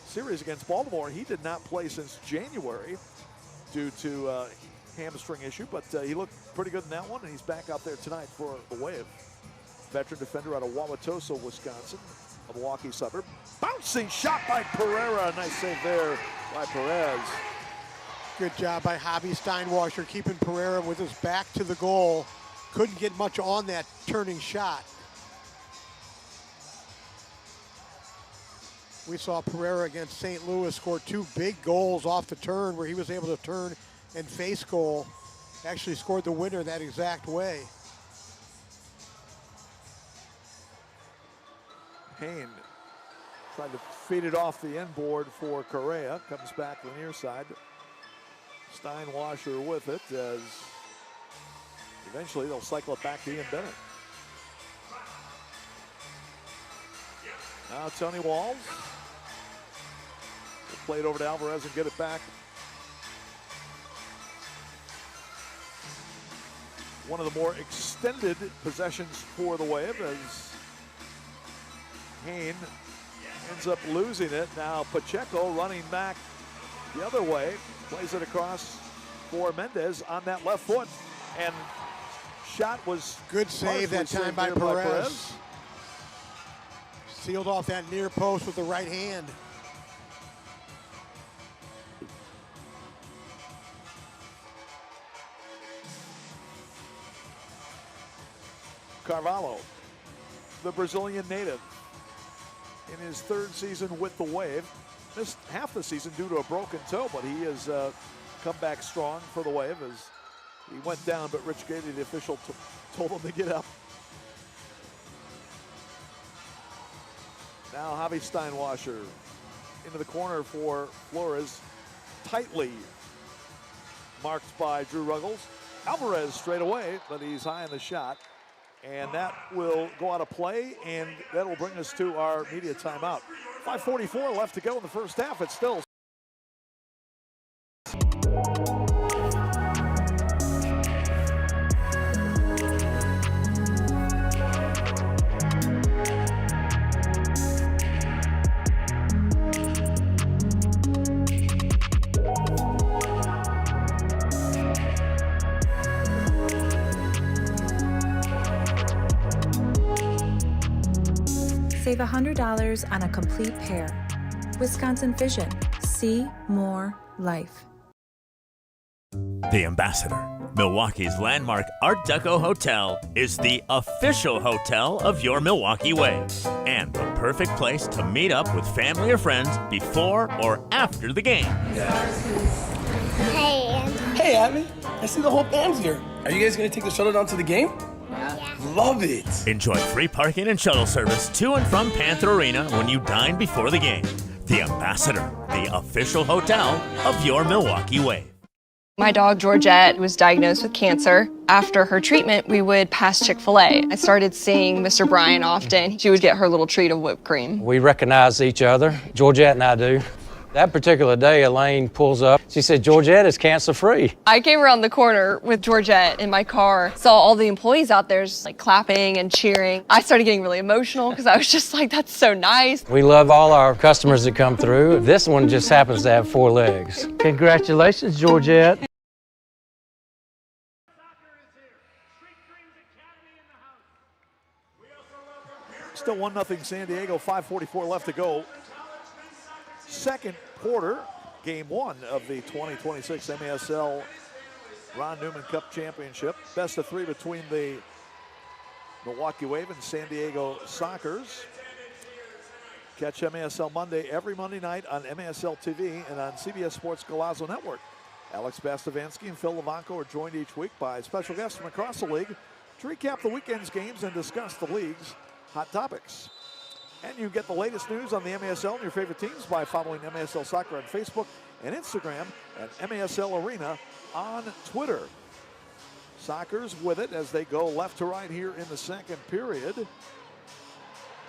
series against Baltimore, he did not play since January due to hamstring issue, but he looked pretty good in that one, and he's back out there tonight for the Wave. Veteran defender out of Wauwatosa, Wisconsin, a Milwaukee suburb. Bouncing shot by Pereira. Nice save there by Perez. Good job by Javi Steinwasser keeping Pereira with his back to the goal. Couldn't get much on that turning shot. We saw Pereira against St. Louis score 2 big goals off the turn where he was able to turn and face goal. Actually scored the winner that exact way. Payne tried to feed it off the end board for Correa. Comes back to the near side. Steinwasser with it as eventually they'll cycle it back to Ian Bennett. Now Tony Walls will play it over to Alvarez and get it back. One of the more extended possessions for the Wave as Hayne ends up losing it. Now Pacheco running back the other way, plays it across for Mendez on that left foot, and shot was good save that time by Perez. Sealed off that near post with the right hand. Carvalho, the Brazilian native, in his 3rd season with the Wave. Missed half the season due to a broken toe, but he has come back strong for the Wave as he went down, but Rich Gady, the official, told him to get up. Now Javi Steinwasser into the corner for Flores, tightly marked by Drew Ruggles. Alvarez straight away, but he's high in the shot. And that will go out of play, and that will bring us to our media timeout. 5:44 left to go in the first half. It's still Save $100 on a complete pair. Wisconsin Vision. See more life. The Ambassador, Milwaukee's landmark Art Deco hotel, is the official hotel of your Milwaukee Wave and the perfect place to meet up with family or friends before or after the game. Hey, Abby. I see the whole band's here. Are you guys going to take the shuttle down to the game? Yeah. Love it. Enjoy free parking and shuttle service to and from Panther Arena when you dine before the game. The Ambassador, the official hotel of your Milwaukee Wave. My dog Georgette was diagnosed with cancer. After her treatment, we would pass Chick-fil-A. I started seeing Mr. Brian often. She would get her little treat of whipped cream. We recognize each other, Georgette and I do. That particular day, Elaine pulls up. She said, Georgette is cancer-free. I came around the corner with Georgette in my car, saw all the employees out there just like clapping and cheering. I started getting really emotional because I was just like, that's so nice. We love all our customers that come through. This one just happens to have 4 legs. Congratulations, Georgette. Still 1-0 San Diego, 5:44 left to go. Second quarter, game 1 of the 2026 MASL Ron Newman Cup Championship. Best of 3 between the Milwaukee Wave and San Diego Sockers. Catch MASL Monday every Monday night on MASL TV and on CBS Sports Golazo Network. Alex Bastavansky and Phil Levanko are joined each week by special guests from across the league to recap the weekend's games and discuss the league's hot topics. And you get the latest news on the MASL and your favorite teams by following MASL Soccer on Facebook and Instagram and MASL Arena on Twitter. Sockers with it as they go left to right here in the second period.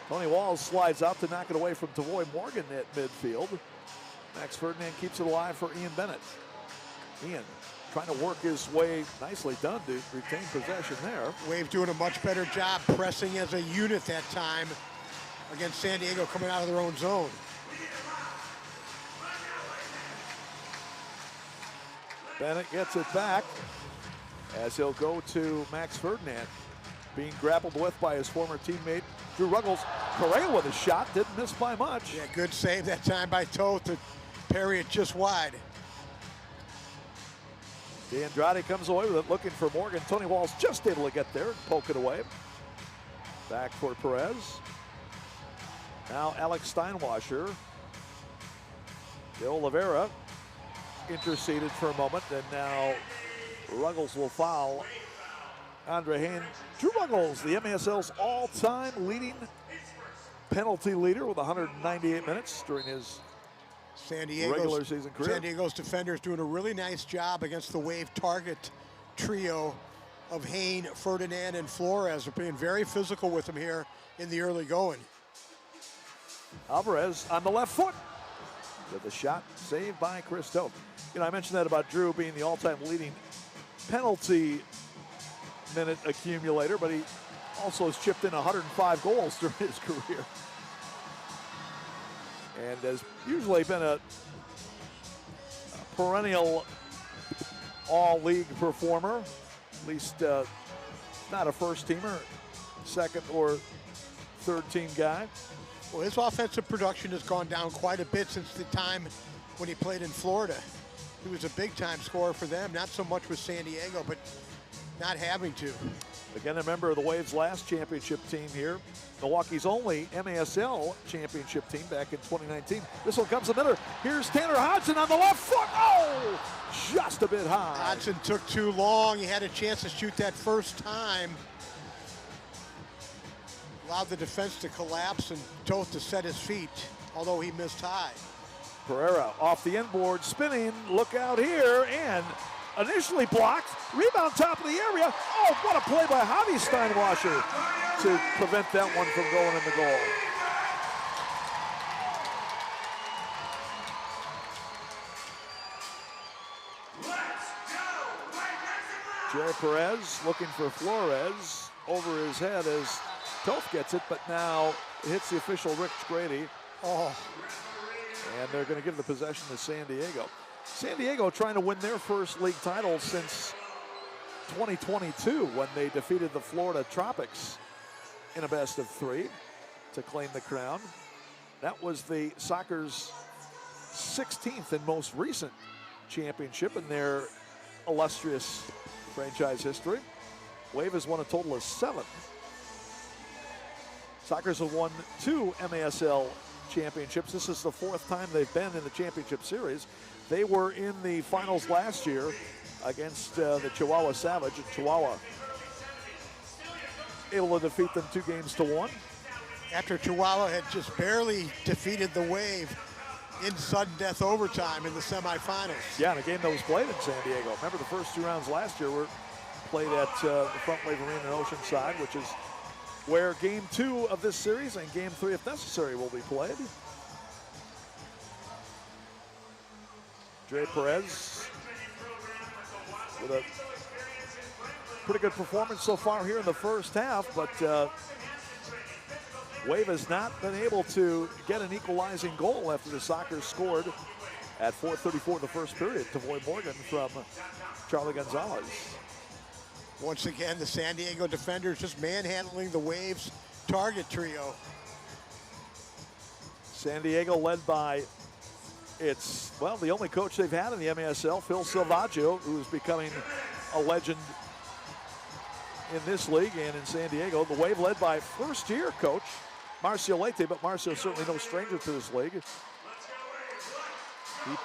Tony Walls slides out to knock it away from Tavoy Morgan at midfield. Max Ferdinand keeps it alive for Ian Bennett. Ian trying to work his way, nicely done to retain possession there. Wave doing a much better job pressing as a unit that time against San Diego coming out of their own zone. Bennett gets it back as he'll go to Max Ferdinand. Being grappled with by his former teammate, Drew Ruggles. Correa with a shot, didn't miss by much. Yeah, good save that time by Toth to parry it just wide. DeAndrade comes away with it, looking for Morgan. Tony Walls just able to get there and poke it away. Back for Perez. Now Alex Steinwasser. De Oliveira interceded for a moment, and now Ruggles will foul Andre Hain. Drew Ruggles, the MASL's all-time leading penalty leader with 198 minutes during his regular season career. San Diego's defenders doing a really nice job against the Wave target trio of Hain, Ferdinand, and Flores. Are being very physical with him here in the early going. Alvarez on the left foot with a shot saved by Chris Toth. You know, I mentioned that about Drew being the all-time leading penalty minute accumulator, but he also has chipped in 105 goals during his career. And has usually been a perennial all-league performer, at least not a first-teamer, second or third-team guy. Well, his offensive production has gone down quite a bit since the time when he played in Florida. He was a big-time scorer for them, not so much with San Diego, but not having to. Again, a member of the Waves' last championship team here. Milwaukee's only MASL championship team back in 2019. This one comes in the middle. Here's Tanner Hodgson on the left foot. Oh, just a bit high. Hodgson took too long. He had a chance to shoot that first time. Allowed the defense to collapse and Toth to set his feet, although he missed high. Pereira off the inboard, spinning. Look out here, and initially blocked. Rebound top of the area. Oh, what a play by Javi Steinwasser to prevent that one from going in the goal. Jerry Perez looking for Flores over his head as Toth gets it, but now it hits the official Rich Grady. Oh. And they're going to give the possession to San Diego. San Diego trying to win their first league title since 2022 when they defeated the Florida Tropics in a best of 3 to claim the crown. That was the Soccer's 16th and most recent championship in their illustrious franchise history. Wave has won a total of 7. Sockers have won 2 MASL championships. This is the 4th time they've been in the championship series. They were in the finals last year against the Chihuahua Savage. And Chihuahua able to defeat them 2-1. After Chihuahua had just barely defeated the Wave in sudden death overtime in the semifinals. Yeah, and a game that was played in San Diego. Remember the first 2 rounds last year were played at the Front Wave Arena in Oceanside, which is where game 2 of this series and game 3, if necessary, will be played. Dre Perez with a pretty good performance so far here in the first half, but Wave has not been able to get an equalizing goal after the Sockers scored at 4:34 in the first period. Tavoy Morgan from Charlie Gonzalez. Once again, the San Diego defenders just manhandling the Waves target trio. San Diego led by the only coach they've had in the MASL, Phil Silvaggio, who is becoming a legend in this league and in San Diego. The Wave led by first-year coach Marcio Leite, but Marcio certainly no stranger to this league. He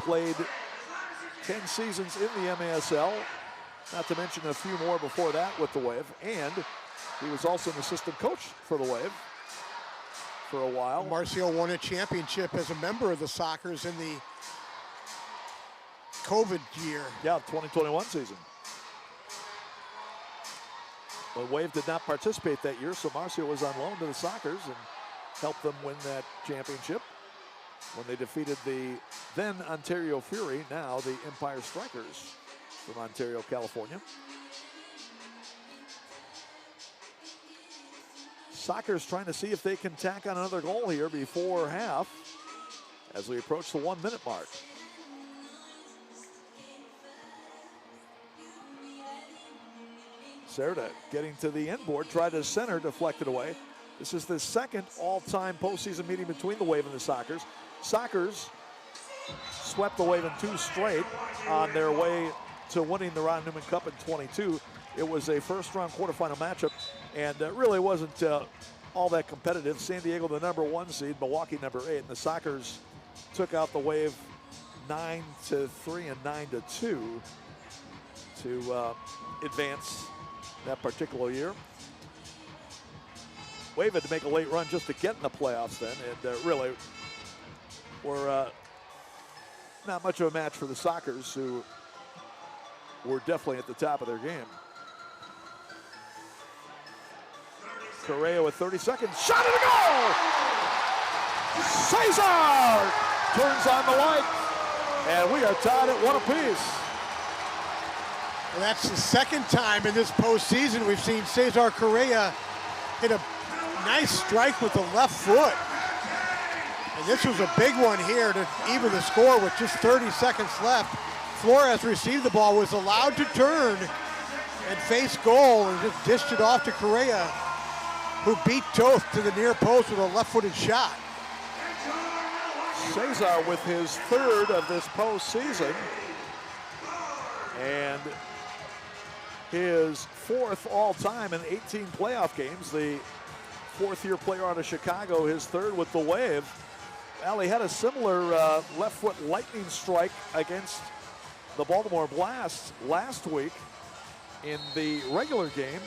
played 10 seasons in the MASL, not to mention a few more before that with the Wave, and he was also an assistant coach for the Wave for a while. Marcio won a championship as a member of the Sockers in the COVID year. Yeah, 2021 season. The Wave did not participate that year, so Marcio was on loan to the Sockers and helped them win that championship when they defeated the then Ontario Fury, now the Empire Strikers from Ontario, California. Sockers trying to see if they can tack on another goal here before half as we approach the 1 minute mark. Cerda getting to the end board, tried to center, deflected away. This is the second all-time postseason meeting between the Wave and the Sockers. Sockers swept the Wave in 2 straight on their way to winning the Ron Newman Cup in 22. It was a first-round quarterfinal matchup, and it really wasn't all that competitive. San Diego, the number 1 seed, Milwaukee, number 8, and the Sockers took out the Wave 9-3 and 9-2 to advance that particular year. Wave had to make a late run just to get in the playoffs then, and really were not much of a match for the Sockers, who were definitely at the top of their game. Correa with 30 seconds, shot at the goal! Cesar turns on the light, and we are tied at 1 apiece. Well, that's the second time in this postseason we've seen Cesar Correa hit a nice strike with the left foot. And this was a big one here to even the score with just 30 seconds left. Flores received the ball, was allowed to turn and face goal, and just dished it off to Correa, who beat Toth to the near post with a left-footed shot. Cesar with his 3rd of this postseason, and his 4th all-time in 18 playoff games. The 4th-year player out of Chicago, his 3rd with the Wave. Well, he had a similar left foot lightning strike against the Baltimore Blast last week in the regular game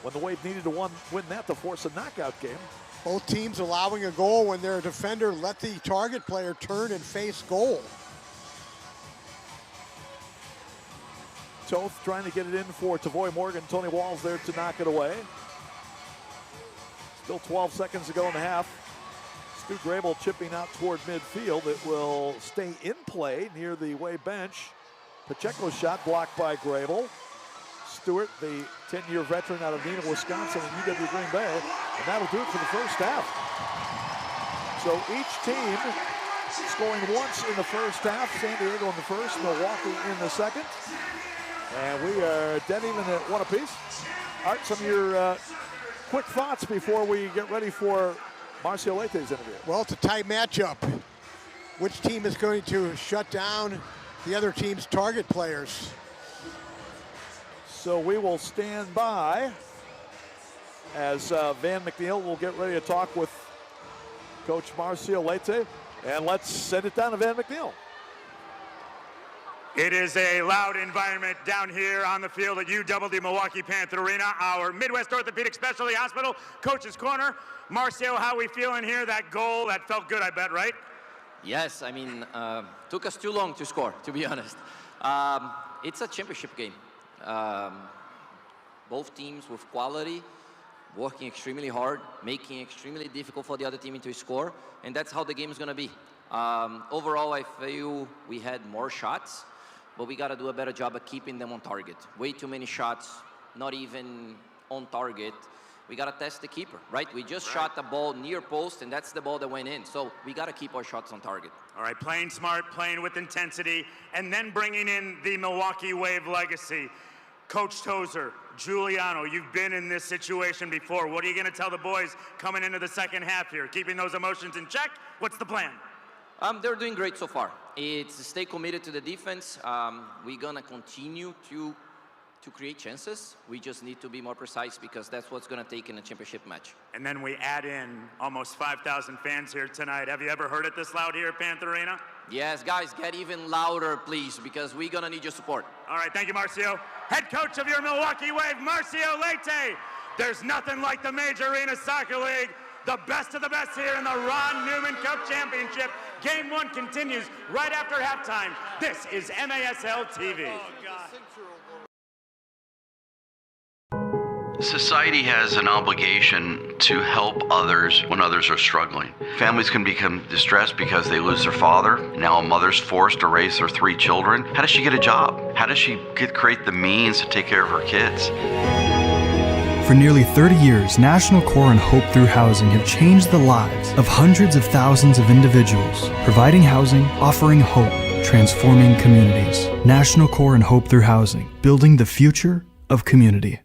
when the Wave needed to win that to force a knockout game. Both teams allowing a goal when their defender let the target player turn and face goal. Toth trying to get it in for Tavoy Morgan. Tony Walls there to knock it away. Still 12 seconds to go in the half. Stu Grable chipping out toward midfield. It will stay in play near the Wave bench. Pacheco's shot blocked by Grable. Stewart, the 10-year veteran out of Neenah, Wisconsin, and UW Green Bay. And that'll do it for the first half. So each team scoring once in the first half. San Diego in the first, Milwaukee in the second. And we are dead even at 1 apiece. Art, some of your quick thoughts before we get ready for Marcio Leite's interview. Well, it's a tight matchup. Which team is going to shut down the other team's target players? So we will stand by as Van McNeil will get ready to talk with Coach Marcio Leite. And let's send it down to Van McNeil. It is a loud environment down here on the field at UW Milwaukee Panther Arena, our Midwest Orthopedic Specialty Hospital, Coach's Corner. Marcio, how we feeling here? That goal, that felt good, I bet, right? Yes, I mean, took us too long to score, to be honest. It's a championship game. Both teams with quality, working extremely hard, making it extremely difficult for the other team to score, and that's how the game is going to be. Overall, I feel we had more shots, but we got to do a better job of keeping them on target. Way too many shots, not even on target. We got to test the keeper, right? We just shot the ball near post, and that's the ball that went in. So we got to keep our shots on target. All right, playing smart, playing with intensity, and then bringing in the Milwaukee Wave legacy. Coach Tozer, Giuliano, you've been in this situation before. What are you going to tell the boys coming into the second half here? Keeping those emotions in check? What's the plan? They're doing great so far. It's stay committed to the defense. We're going to continue to create chances. We just need to be more precise because that's what's going to take in a championship match. And then we add in almost 5,000 fans here tonight. Have you ever heard it this loud here at Panther Arena? Yes, guys, get even louder, please, because we're going to need your support. All right, thank you, Marcio. Head coach of your Milwaukee Wave, Marcio Leite. There's nothing like the Major Arena Soccer League. The best of the best here in the Ron Newman Cup Championship. Game 1 continues right after halftime. This is MASL TV. Society has an obligation to help others when others are struggling. Families can become distressed because they lose their father. Now a mother's forced to raise their 3 children. How does she get a job? How does she create the means to take care of her kids? For nearly 30 years, National Core and Hope Through Housing have changed the lives of hundreds of thousands of individuals, providing housing, offering hope, transforming communities. National Core and Hope Through Housing, building the future of community.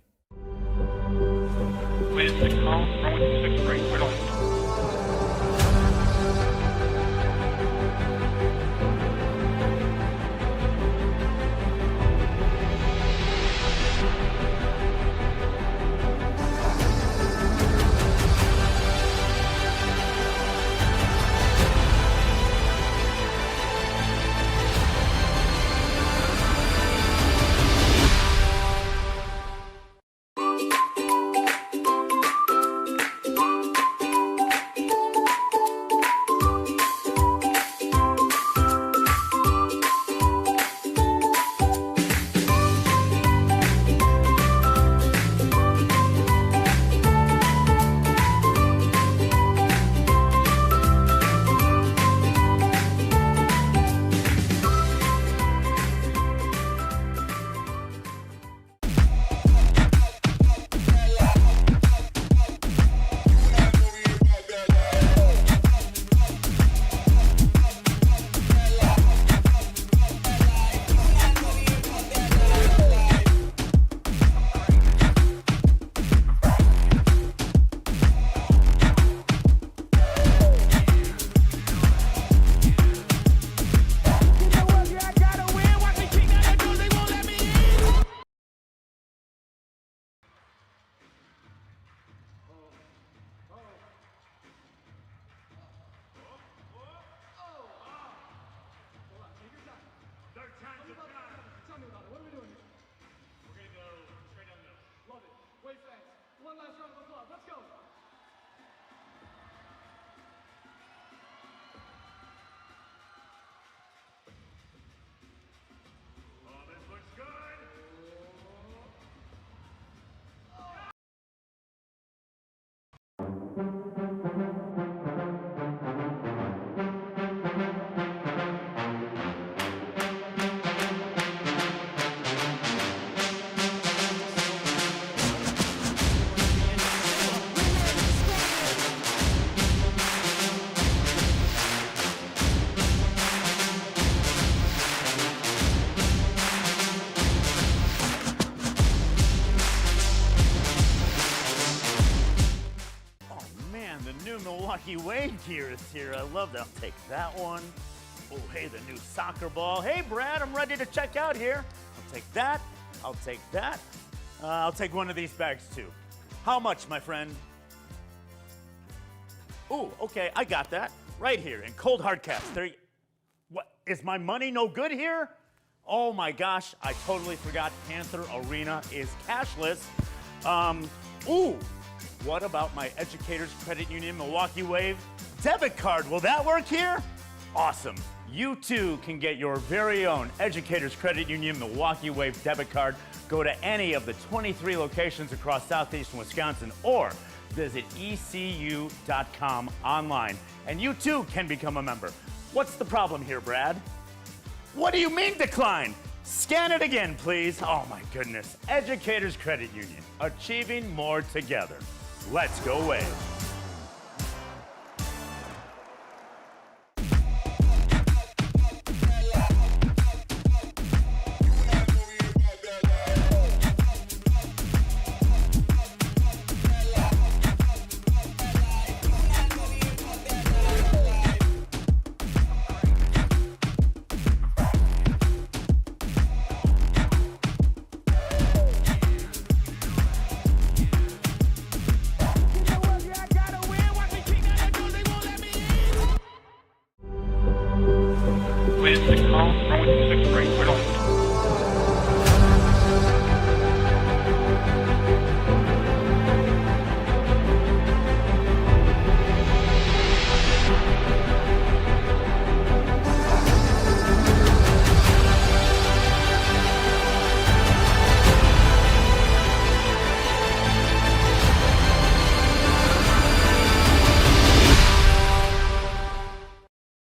Milwaukee Wave gear is here. I love that. I'll take that one. Oh, hey, the new soccer ball. Hey, Brad, I'm ready to check out here. I'll take that. I'll take that. I'll take one of these bags, too. How much, my friend? Ooh, okay, I got that. Right here in cold hard cash. There you go. What, is my money no good here? Oh, my gosh, I totally forgot Panther Arena is cashless. Ooh. What about my Educators Credit Union Milwaukee Wave debit card? Will that work here? awesome. You too can get your very own Educators Credit Union Milwaukee Wave debit card. Go to any of the 23 locations across southeastern Wisconsin or visit ecu.com online, and you too can become a member. What's the problem here, Brad? What do you mean decline? Scan it again, please. Oh my goodness. Educators Credit Union, achieving more together. Let's go Wave.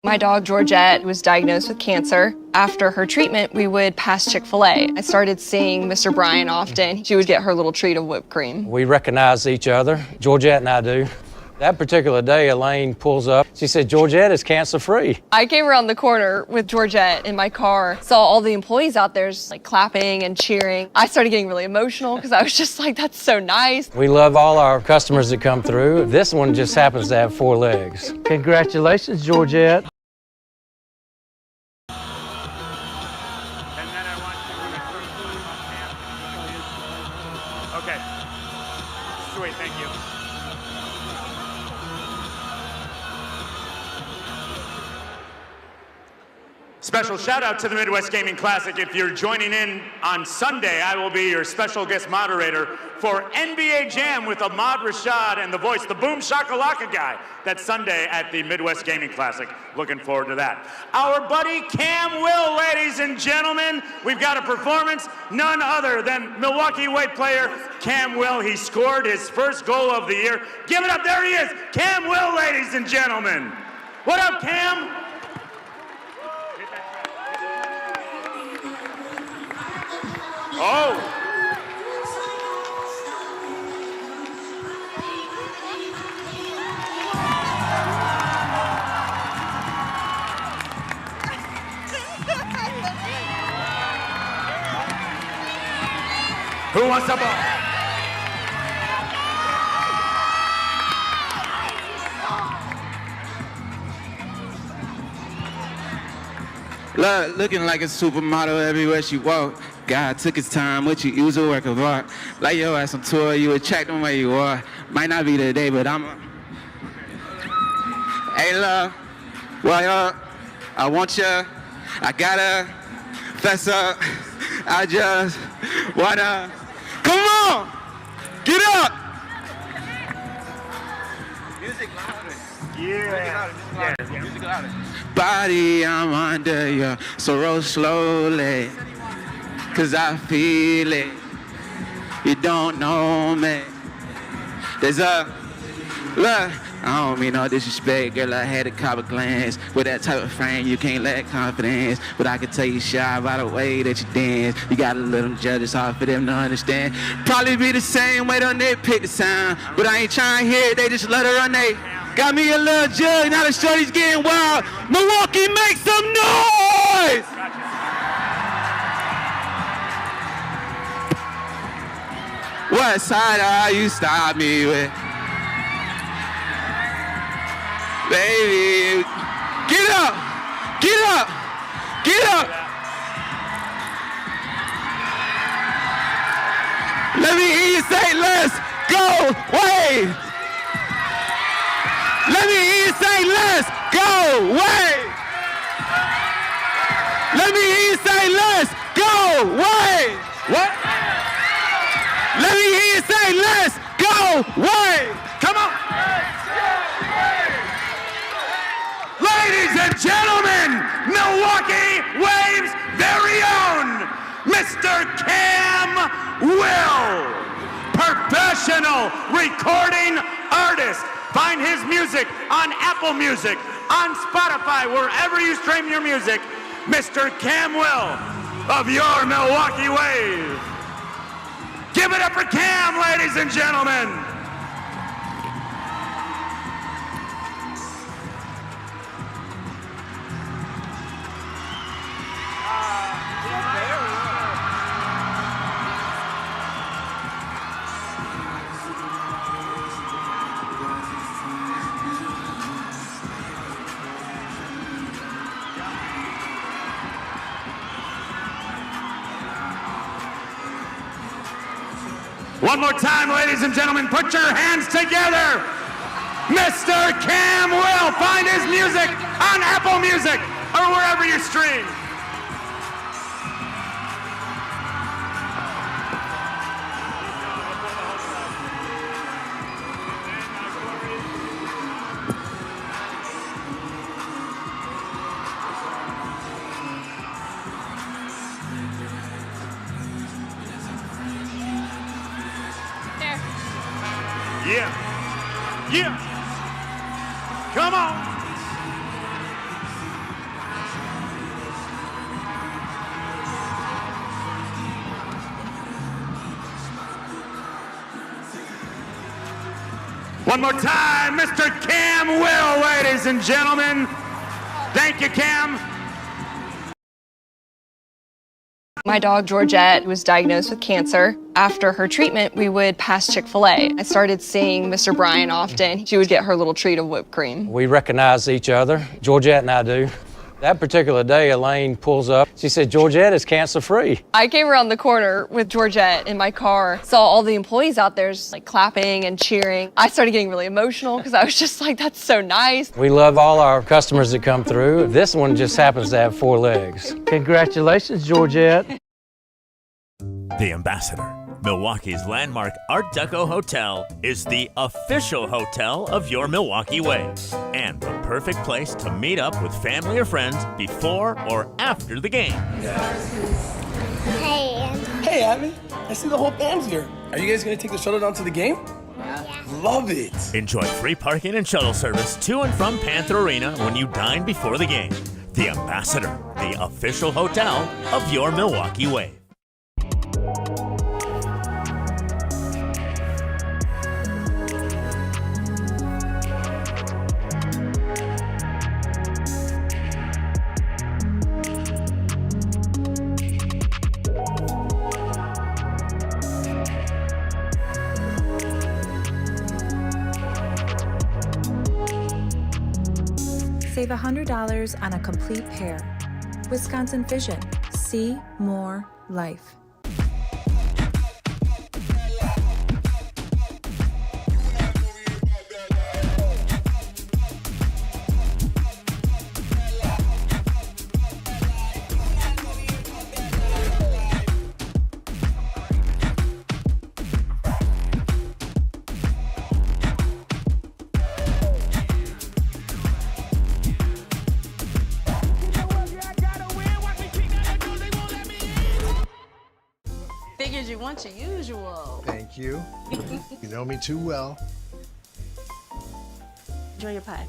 My dog, Georgette, was diagnosed with cancer. After her treatment, we would pass Chick-fil-A. I started seeing Mr. Brian often. She would get her little treat of whipped cream. We recognize each other, Georgette and I do. That particular day, Elaine pulls up. She said, Georgette is cancer-free. I came around the corner with Georgette in my car, saw all the employees out there just like clapping and cheering. I started getting really emotional because I was just like, that's so nice. We love all our customers that come through. This one just happens to have 4 legs. Congratulations, Georgette. Okay. Sweet, thank you. Special shout out to the Midwest Gaming Classic. If you're joining in on Sunday, I will be your special guest moderator for NBA Jam with Ahmad Rashad and the voice, the Boom Shakalaka guy. That's Sunday at the Midwest Gaming Classic. Looking forward to that. Our buddy Cam Will, ladies and gentlemen. We've got a performance, none other than Milwaukee Wave player Cam Will. He scored his first goal of the year. Give it up, there he is. Cam Will, ladies and gentlemen. What up, Cam? Oh! Who wants the ball? Looking like a supermodel everywhere she walk. God took his time, what you use a work of art. Like your ass on tour, you attract them where you are. Might not be today, but I'm a... Hey love, what up? I want ya, I gotta fess up. I just wanna... Come on! Get up! Music louder. Yeah. Music louder. Body, I'm under you, so roll slowly. Cause I feel it. You don't know me. There's a look. I don't mean no disrespect, girl. I had a cop a glance. With that type of frame, you can't lack confidence. But I can tell you shy by the way that you dance. You gotta let them judge, it's hard for them to understand. Probably be the same way they nitpick the sound. But I ain't trying to hear it, they just let her run they. Got me a little judge, now the shorty's getting wild. Milwaukee, make some noise! What side are you stop me with? Baby, get up, get up, get up. Let me hear you say, let's go, Wave. Let me hear you say, let's go, Wave. Let me hear you say, let's go, Wave. What? Let me hear you say, let's go, Wave. Come on. Ladies and gentlemen. gentlemen, Milwaukee Wave's very own Mr. Cam Will, professional recording artist. Find his music on Apple Music, on Spotify, wherever you stream your music. Mr. Cam Will of your Milwaukee Wave. Give it up for Cam, ladies and gentlemen. One more time, ladies and gentlemen, put your hands together. Mr. Cam Will, find his music on Apple Music or wherever you stream. Yeah. Yeah. Come on. One more time, Mr. Cam Will, ladies and gentlemen. Thank you, Cam. My dog, Georgette, was diagnosed with cancer. After her treatment, we would pass Chick-fil-A. I started seeing Mr. Brian often. She would get her little treat of whipped cream. We recognize each other, Georgette and I do. That particular day, Elaine pulls up. She said, Georgette is cancer-free. I came around the corner with Georgette in my car, saw all the employees out there just like clapping and cheering. I started getting really emotional because I was just like, that's so nice. We love all our customers that come through. This one just happens to have 4 legs. Congratulations, Georgette. The Ambassador, Milwaukee's landmark Art Deco hotel, is the official hotel of your Milwaukee Wave and the perfect place to meet up with family or friends before or after the game. Hey, Abby. I see the whole band's here. Are you guys going to take the shuttle down to the game? Yeah. Love it. Enjoy free parking and shuttle service to and from Panther Arena when you dine before the game. The Ambassador, the official hotel of your Milwaukee Wave. Save $100 on a complete pair. Wisconsin Vision. See more life. Figured you want your usual. Thank you. You know me too well. Enjoy your pie.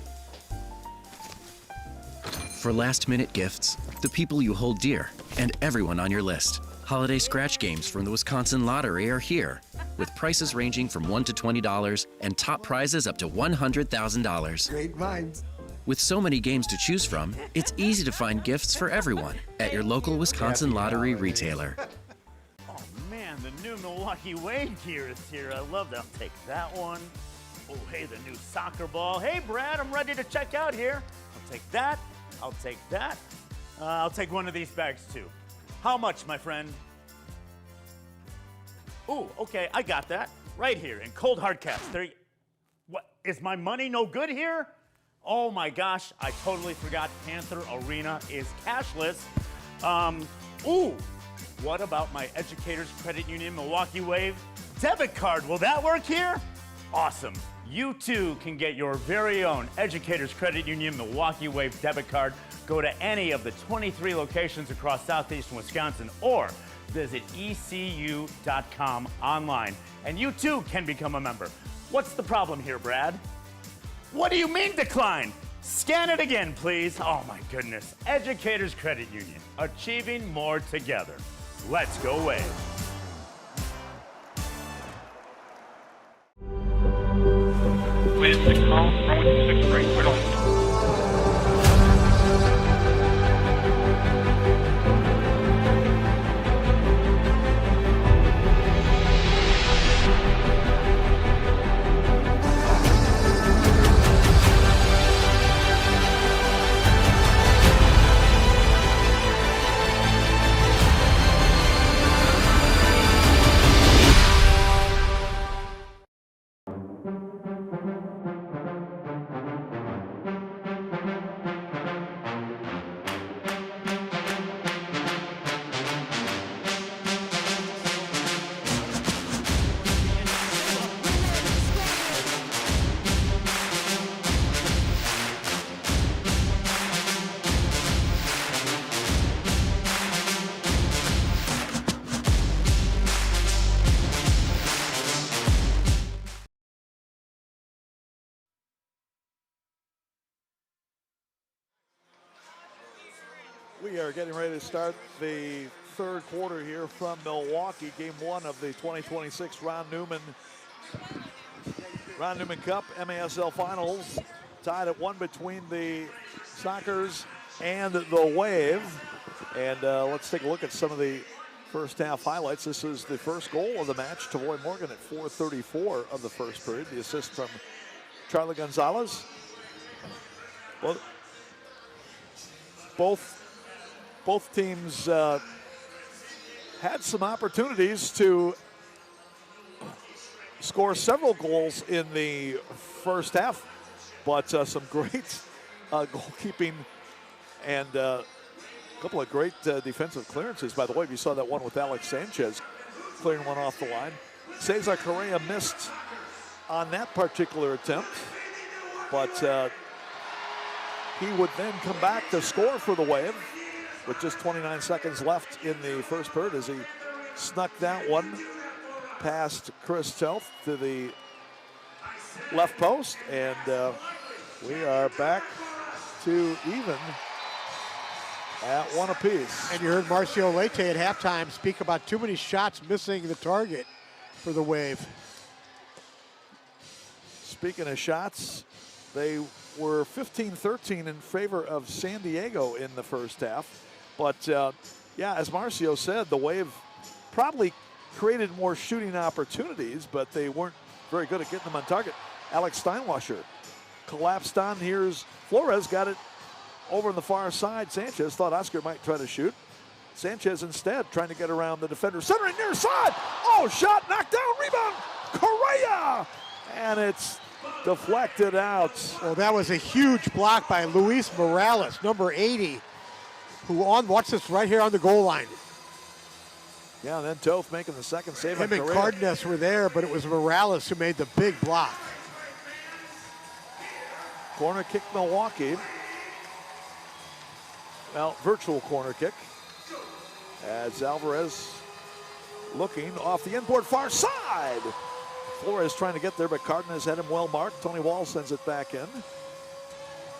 For last-minute gifts, the people you hold dear, and everyone on your list. Holiday scratch games from the Wisconsin Lottery are here, with prices ranging from $1 to $20 and top prizes up to $100,000. Great minds. With so many games to choose from, it's easy to find gifts for everyone at your local Wisconsin Lottery retailer. Oh man, the new Milwaukee Wave gear is here. I love that. I'll take that one. Oh, hey, the new soccer ball. Hey, Brad, I'm ready to check out here. I'll take that. I'll take that. I'll take one of these bags too. How much, my friend? Ooh, okay, I got that. Right here in cold hard cash. There. What, is my money no good here? Oh my gosh, I totally forgot Panther Arena is cashless. Ooh, what about my Educators Credit Union Milwaukee Wave debit card? Will that work here? Awesome. You too can get your very own Educators Credit Union Milwaukee Wave debit card. Go to any of the 23 locations across southeastern Wisconsin or visit ecu.com online. And you too can become a member. What's the problem here, Brad? What do you mean decline? Scan it again, please. Oh my goodness. Educators Credit Union, achieving more together. Let's go Wave. Wait, 6 call, runway 26 right, we're on. We are getting ready to start the third quarter here from Milwaukee. Game 1 of the 2026 Ron Newman Cup MASL Finals. Tied at 1 between the Sockers and the Wave. And let's take a look at some of the first half highlights. This is the first goal of the match. Tavoy Morgan at 4:34 of the first period. The assist from Charlie Gonzalez. Both teams had some opportunities to score several goals in the first half, but some great goalkeeping and a couple of great defensive clearances. By the way, you saw that one with Alex Sanchez clearing one off the line. Cesar Correa missed on that particular attempt, but he would then come back to score for the Wave with just 29 seconds left in the first period as he snuck that one past Chris Telf to the left post. And we are back to even at 1 apiece. And you heard Marcio Leite at halftime speak about too many shots missing the target for the Wave. Speaking of shots, they were 15-13 in favor of San Diego in the first half. But, yeah, as Marcio said, the Wave probably created more shooting opportunities, but they weren't very good at getting them on target. Alex Steinwasser collapsed on. Here's Flores, got it over on the far side. Sanchez thought Oscar might try to shoot. Sanchez instead trying to get around the defender. Centering near side. Oh, shot, knocked down, rebound. Correa! And it's deflected out. Well, that was a huge block by Luis Morales, number 80. Watch this right here on the goal line. Yeah, and then Toth making the second save. Him and Cardenas were there, but it was Morales who made the big block. Corner kick Milwaukee. Well, virtual corner kick. As Alvarez looking off the inboard far side. Flores trying to get there, but Cardenas had him well marked. Tony Walls sends it back in.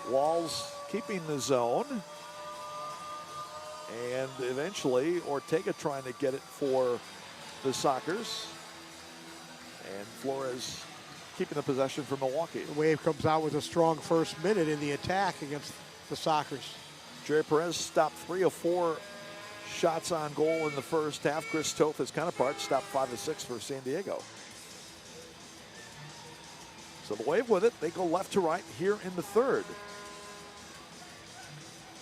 Walls keeping the zone. And eventually, Ortega trying to get it for the Sockers. And Flores keeping the possession for Milwaukee. The Wave comes out with a strong first minute in the attack against the Sockers. Jerry Perez stopped 3 of 4 shots on goal in the first half. Chris Toth, his counterpart, stopped 5 of 6 for San Diego. So the Wave with it. They go left to right here in the third.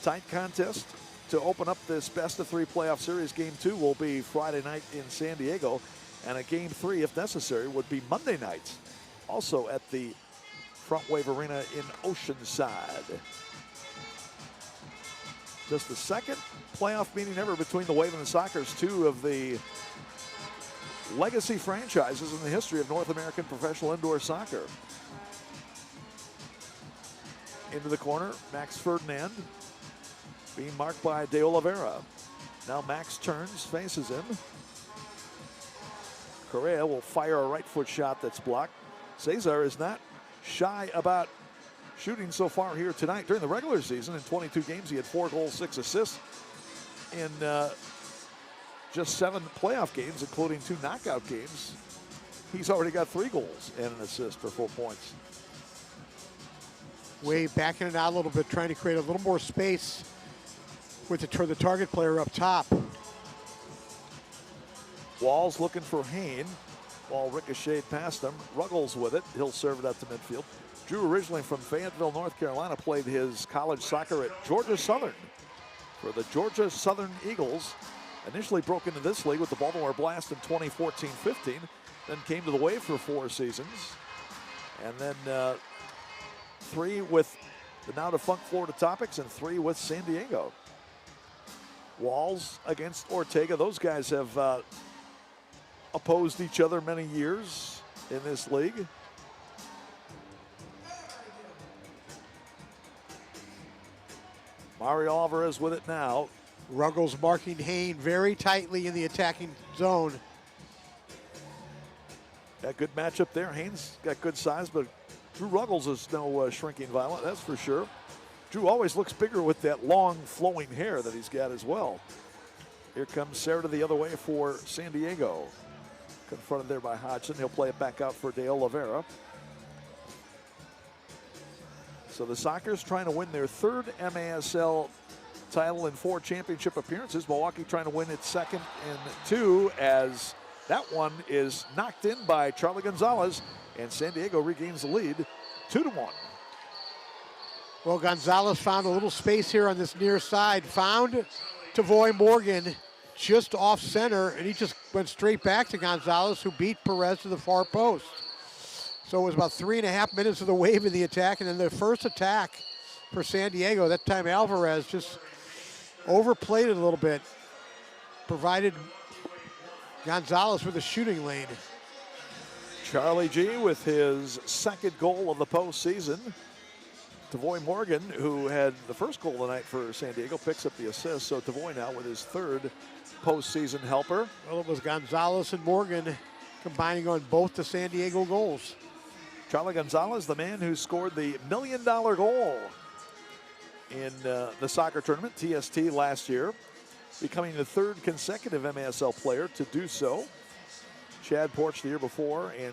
Tight contest to open up this best-of-3 playoff series. Game 2 will be Friday night in San Diego, and a Game 3, if necessary, would be Monday night, also at the Front Wave Arena in Oceanside. Just the second playoff meeting ever between the Wave and the Sockers. 2 of the legacy franchises in the history of North American professional indoor soccer. Into the corner, Max Ferdinand being marked by De Oliveira. Now Max turns, faces him. Correa will fire a right foot shot that's blocked. Cesar is not shy about shooting so far here tonight. During the regular season, in 22 games, he had 4 goals, 6 assists. In just 7 playoff games, including 2 knockout games, he's already got 3 goals and an assist for 4 points. Wave backing it out a little bit, trying to create a little more space with the target player up top. Walls looking for Hain. Ball ricocheted past him. Ruggles with it. He'll serve it up to midfield. Drew, originally from Fayetteville, North Carolina, played his college soccer at Georgia Southern for the Georgia Southern Eagles. Initially broke into this league with the Baltimore Blast in 2014-15. Then came to the Wave for 4 seasons. And then 3 with the now defunct Florida Topics and 3 with San Diego. Walls against Ortega. Those guys have opposed each other many years in this league. Mario Alvarez with it now. Ruggles marking Hain very tightly in the attacking zone. Got good matchup there. Hain's got good size, but Drew Ruggles is no shrinking violet, that's for sure. Drew always looks bigger with that long flowing hair that he's got as well. Here comes Serra the other way for San Diego. Confronted there by Hodgson. He'll play it back out for De Oliveira. So the Sockers trying to win their 3rd MASL title in 4 championship appearances. Milwaukee trying to win its 2nd in 2, as that one is knocked in by Charlie Gonzalez, and San Diego regains the lead 2-1. Well, Gonzalez found a little space here on this near side. Found Tavoy Morgan just off center, and he just went straight back to Gonzalez, who beat Perez to the far post. So it was about 3.5 minutes of the Wave in the attack, and then the first attack for San Diego, that time Alvarez just overplayed it a little bit, provided Gonzalez with a shooting lane. Charlie G with his 2nd goal of the postseason. Tavoy Morgan, who had the first goal of the night for San Diego, picks up the assist. So Tavoy now with his 3rd postseason helper. Well, it was Gonzalez and Morgan combining on both the San Diego goals. Charlie Gonzalez, the man who scored the $1 million goal in the soccer tournament, TST, last year, becoming the 3rd consecutive MASL player to do so. Chad Porch the year before, and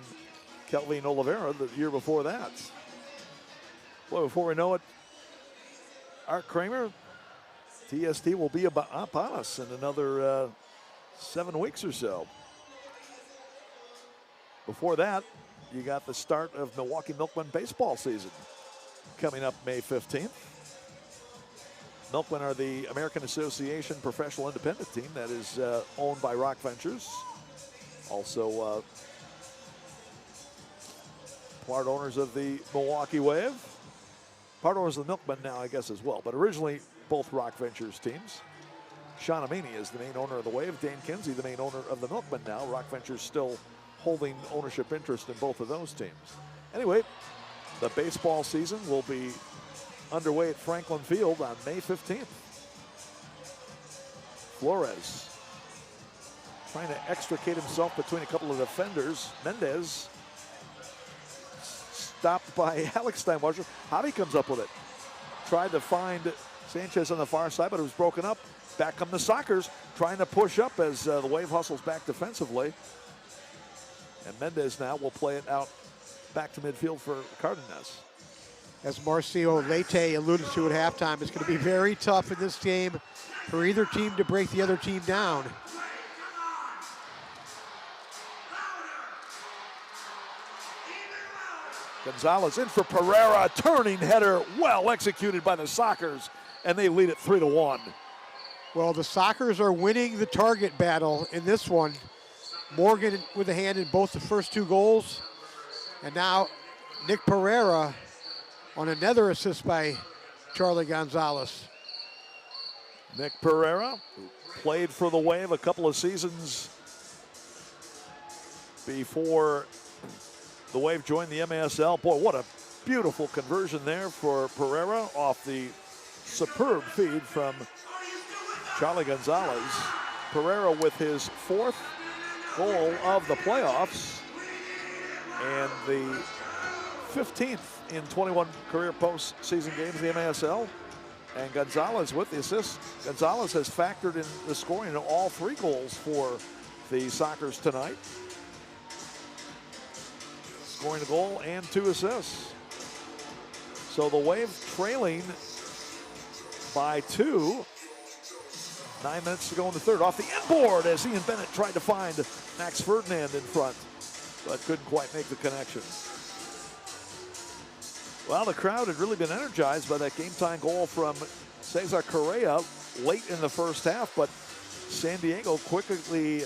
Kelvin Oliveira the year before that. Well, before we know it, Art Kramer, TST will be upon us in another 7 weeks or so. Before that, you got the start of Milwaukee Milkmen baseball season coming up May 15th. Milkmen are the American Association professional independent team that is owned by Rock Ventures. Also part owners of the Milwaukee Wave. Part owners of the Milkmen now, I guess, as well. But originally, both Rock Ventures teams. Sean Amini is the main owner of the Wave. Dane Kinsey, the main owner of the Milkmen now. Rock Ventures still holding ownership interest in both of those teams. Anyway, the baseball season will be underway at Franklin Field on May 15th. Flores trying to extricate himself between a couple of defenders. Mendez stopped by Alex Steinwasser. Javi comes up with it. Tried to find Sanchez on the far side, but it was broken up. Back come the Sockers, trying to push up as the Wave hustles back defensively. And Mendez now will play it out back to midfield for Cardenas. As Marcio Leite alluded to at halftime, it's going to be very tough in this game for either team to break the other team down. Gonzalez in for Pereira, turning header, well executed by the Sockers, and they lead it 3-1. Well, the Sockers are winning the target battle in this one. Morgan with a hand in both the first 2 goals, and now Nick Pereira on another assist by Charlie Gonzalez. Nick Pereira, who played for the Wave a couple of seasons before the Wave joined the MASL. Boy, what a beautiful conversion there for Pereira off the superb feed from Charlie Gonzalez. Pereira with his 4th goal of the playoffs and the 15th in 21 career postseason games in the MASL. And Gonzalez with the assist. Gonzalez has factored in the scoring in all 3 goals for the Sockers tonight. Scoring a goal and 2 assists. So the Wave trailing by 2. 9 minutes to go in the third. Off the inboard as Ian Bennett tried to find Max Ferdinand in front, but couldn't quite make the connection. Well, the crowd had really been energized by that game-time goal from Cesar Correa late in the first half, but San Diego quickly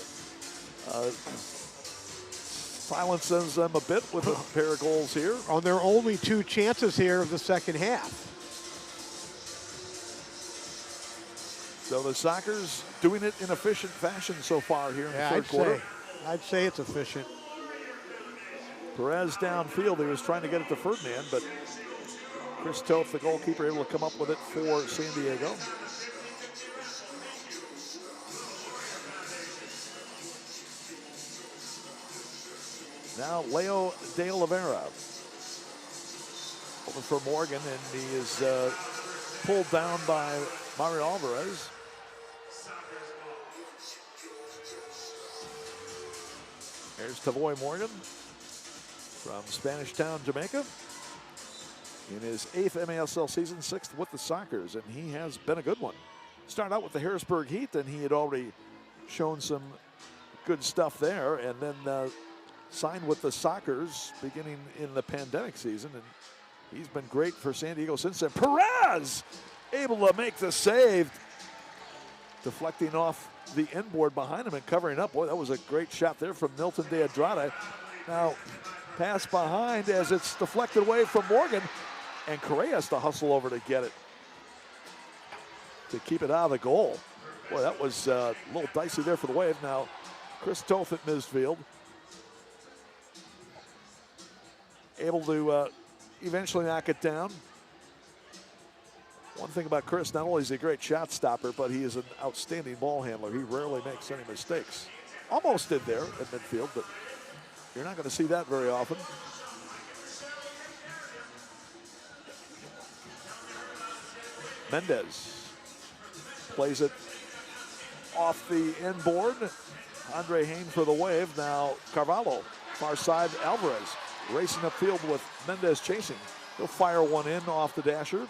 silences them a bit with a pair of goals here. On their only 2 chances here of the second half. So the Sockers doing it in efficient fashion so far here in the third quarter. I'd say it's efficient. Perez downfield, he was trying to get it to Ferdinand, but Chris Toth, the goalkeeper, able to come up with it for San Diego. Now Leo De Oliveira over for Morgan, and he is pulled down by Mario Alvarez. Here's Tavoy Morgan from Spanish Town, Jamaica. In his 8th MASL season, 6th with the Sockers, and he has been a good one. Started out with the Harrisburg Heat, and he had already shown some good stuff there, and then signed with the Sockers beginning in the pandemic season, and he's been great for San Diego since then. Perez able to make the save, deflecting off the inboard behind him and covering up. Boy, that was a great shot there from Milton de Andrade. Now, pass behind as it's deflected away from Morgan, and Correa has to hustle over to get it, to keep it out of the goal. Boy, that was a little dicey there for the Wave. Now, Chris Toth at midfield, able to eventually knock it down. One thing about Chris, not only is he a great shot stopper, but he is an outstanding ball handler. He rarely makes any mistakes. Almost did there at midfield, but you're not going to see that very often. Mendez plays it off the inboard. Andre Hain for the Wave. Now Carvalho, far side, Alvarez racing upfield with Mendez chasing. He'll fire one in off the dasher.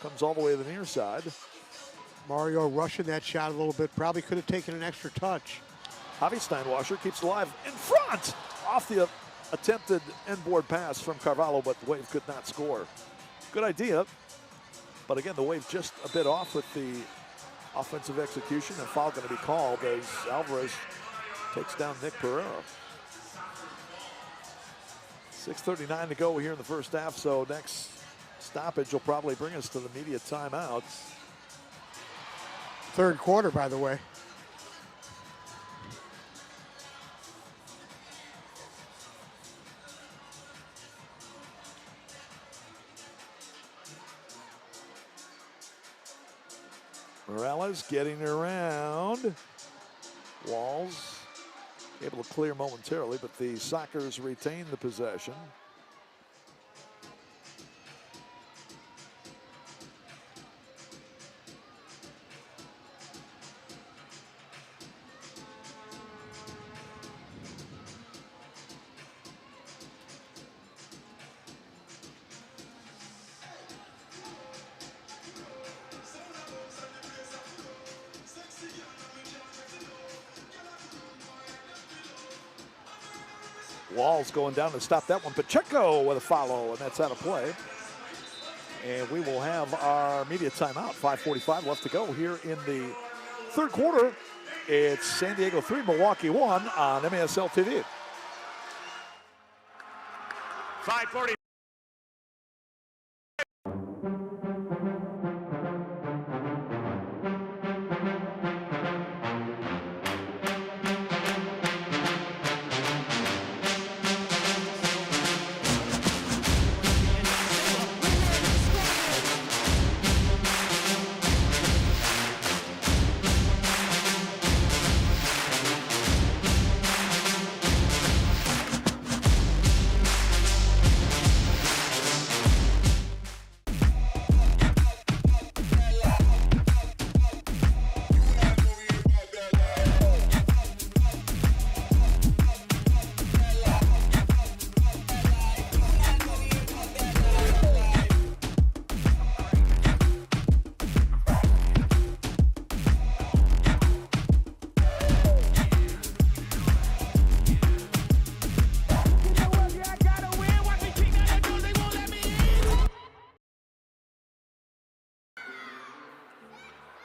Comes all the way to the near side. Mario rushing that shot a little bit. Probably could have taken an extra touch. Javi Steinwasser keeps it alive in front. Off the attempted inboard pass from Carvalho, but the Wave could not score. Good idea. But again, the Wave just a bit off with the offensive execution. And foul going to be called as Alvarez takes down Nick Pereira. 6:39 to go here in the first half, so next stoppage will probably bring us to the media timeout. Third quarter, by the way. Morales getting around. Walls able to clear momentarily, but the Sockers retain the possession. Walls going down to stop that one. Pacheco with a follow, and that's out of play. And we will have our media timeout. 5:45 left to go here in the third quarter. It's San Diego 3, Milwaukee 1 on MASL TV. 5:40.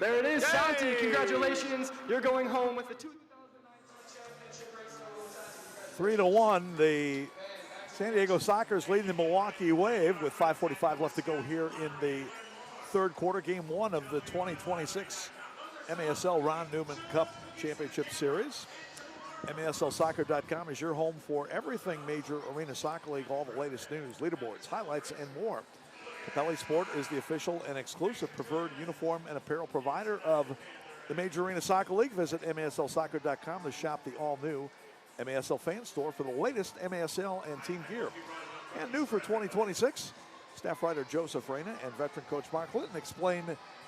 There it is, Santi. Congratulations. You're going home with the 3-1. The San Diego Sockers leading the Milwaukee Wave with 5:45 left to go here in the third quarter. Game 1 of the 2026 MASL Ron Newman Cup Championship Series. MASLsoccer.com is your home for everything Major Arena Soccer League, all the latest news, leaderboards, highlights, and more. Capelli Sport is the official and exclusive preferred uniform and apparel provider of the Major Arena Soccer League. Visit MASLsoccer.com to shop the all-new MASL Fan Store for the latest MASL and team gear. And new for 2026, staff writer Joseph Reyna and veteran coach Mark Litton explain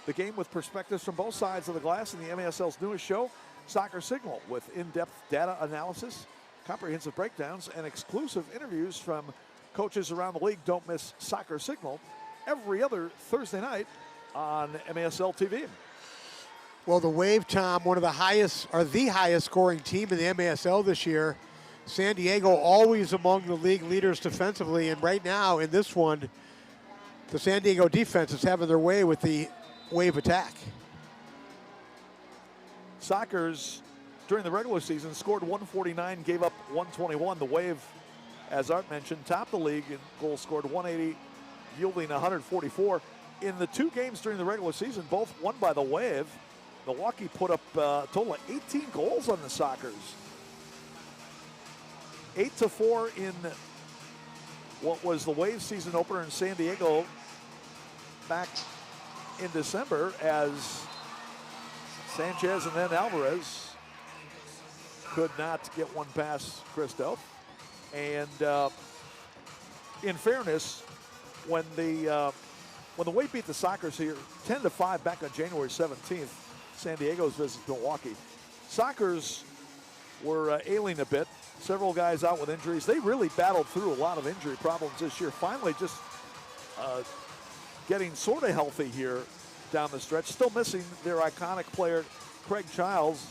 the game with perspectives from both sides of the glass in the MASL's newest show, Soccer Signal, with in-depth data analysis, comprehensive breakdowns, and exclusive interviews from coaches around the league. Don't miss Soccer Signal every other Thursday night on MASL TV. Well, the Wave, Tom, one of the highest, or the highest scoring team in the MASL this year. San Diego always among the league leaders defensively, and right now in this one, the San Diego defense is having their way with the Wave attack. Sockers, during the regular season, scored 149, gave up 121. The Wave, as Art mentioned, topped the league in goals scored, 180, yielding 144. In the two games during the regular season, both won by the Wave. Milwaukee put up a total of 18 goals on the Sockers. 8-4 in what was the Wave season opener in San Diego back in December, as Sanchez and then Alvarez could not get one past Christo. And in fairness, when the Wave beat the Sockers here 10-5 back on January 17th, San Diego's visit to Milwaukee, Sockers were ailing a bit. Several guys out with injuries. They really battled through a lot of injury problems this year. Finally just getting sort of healthy here down the stretch. Still missing their iconic player, Craig Childs,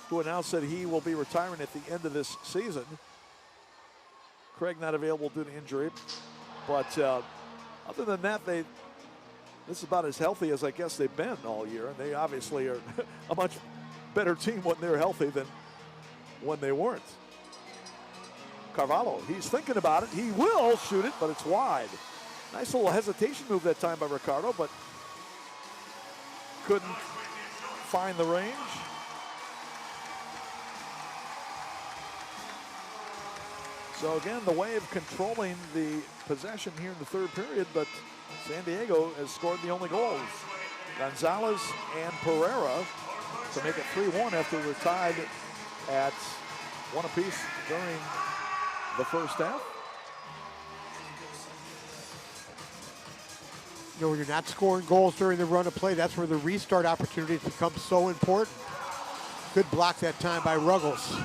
who announced that he will be retiring at the end of this season. Craig not available due to injury. But other than that, this is about as healthy as I guess they've been all year. And they obviously are a much better team when they're healthy than when they weren't. Carvalho, he's thinking about it. He will shoot it, but it's wide. Nice little hesitation move that time by Ricardo, but couldn't find the range. So again, the Wave controlling the possession here in the third period, but San Diego has scored the only goals. Gonzalez and Pereira to make it 3-1 after we're tied at one apiece during the first half. You know, when you're not scoring goals during the run of play, that's where the restart opportunities become so important. Good block that time by Ruggles.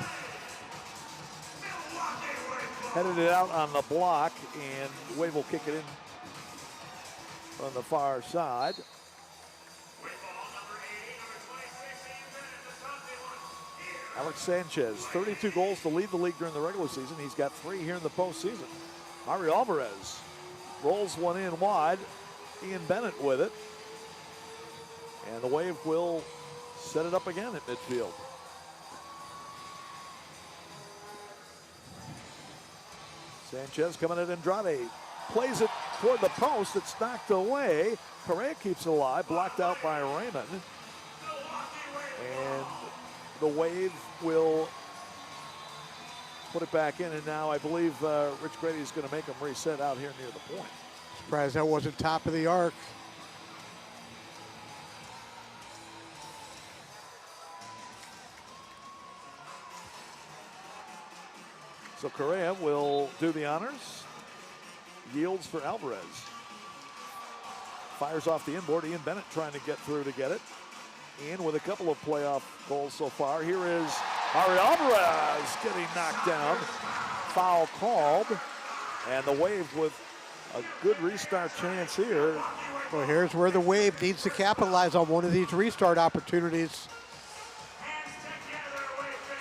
Headed it out on the block, and Wave will kick it in on the far side. Alex Sanchez, 32 goals to lead the league during the regular season. He's got 3 here in the postseason. Mario Alvarez rolls one in wide. Ian Bennett with it. And the Wave will set it up again at midfield. Sanchez coming at Andrade. Plays it toward the post. It's knocked away. Correa keeps it alive. Blocked out by Raymond. And the Wave will put it back in. And now I believe Rich Grady is going to make them reset out here near the point. Surprised that wasn't top of the arc. So Correa will do the honors. Yields for Alvarez. Fires off the inboard. Ian Bennett trying to get through to get it. Ian with a couple of playoff goals so far. Here is Mario Alvarez getting knocked down. Foul called. And the Wave with a good restart chance here. Well, here's where the Wave needs to capitalize on one of these restart opportunities.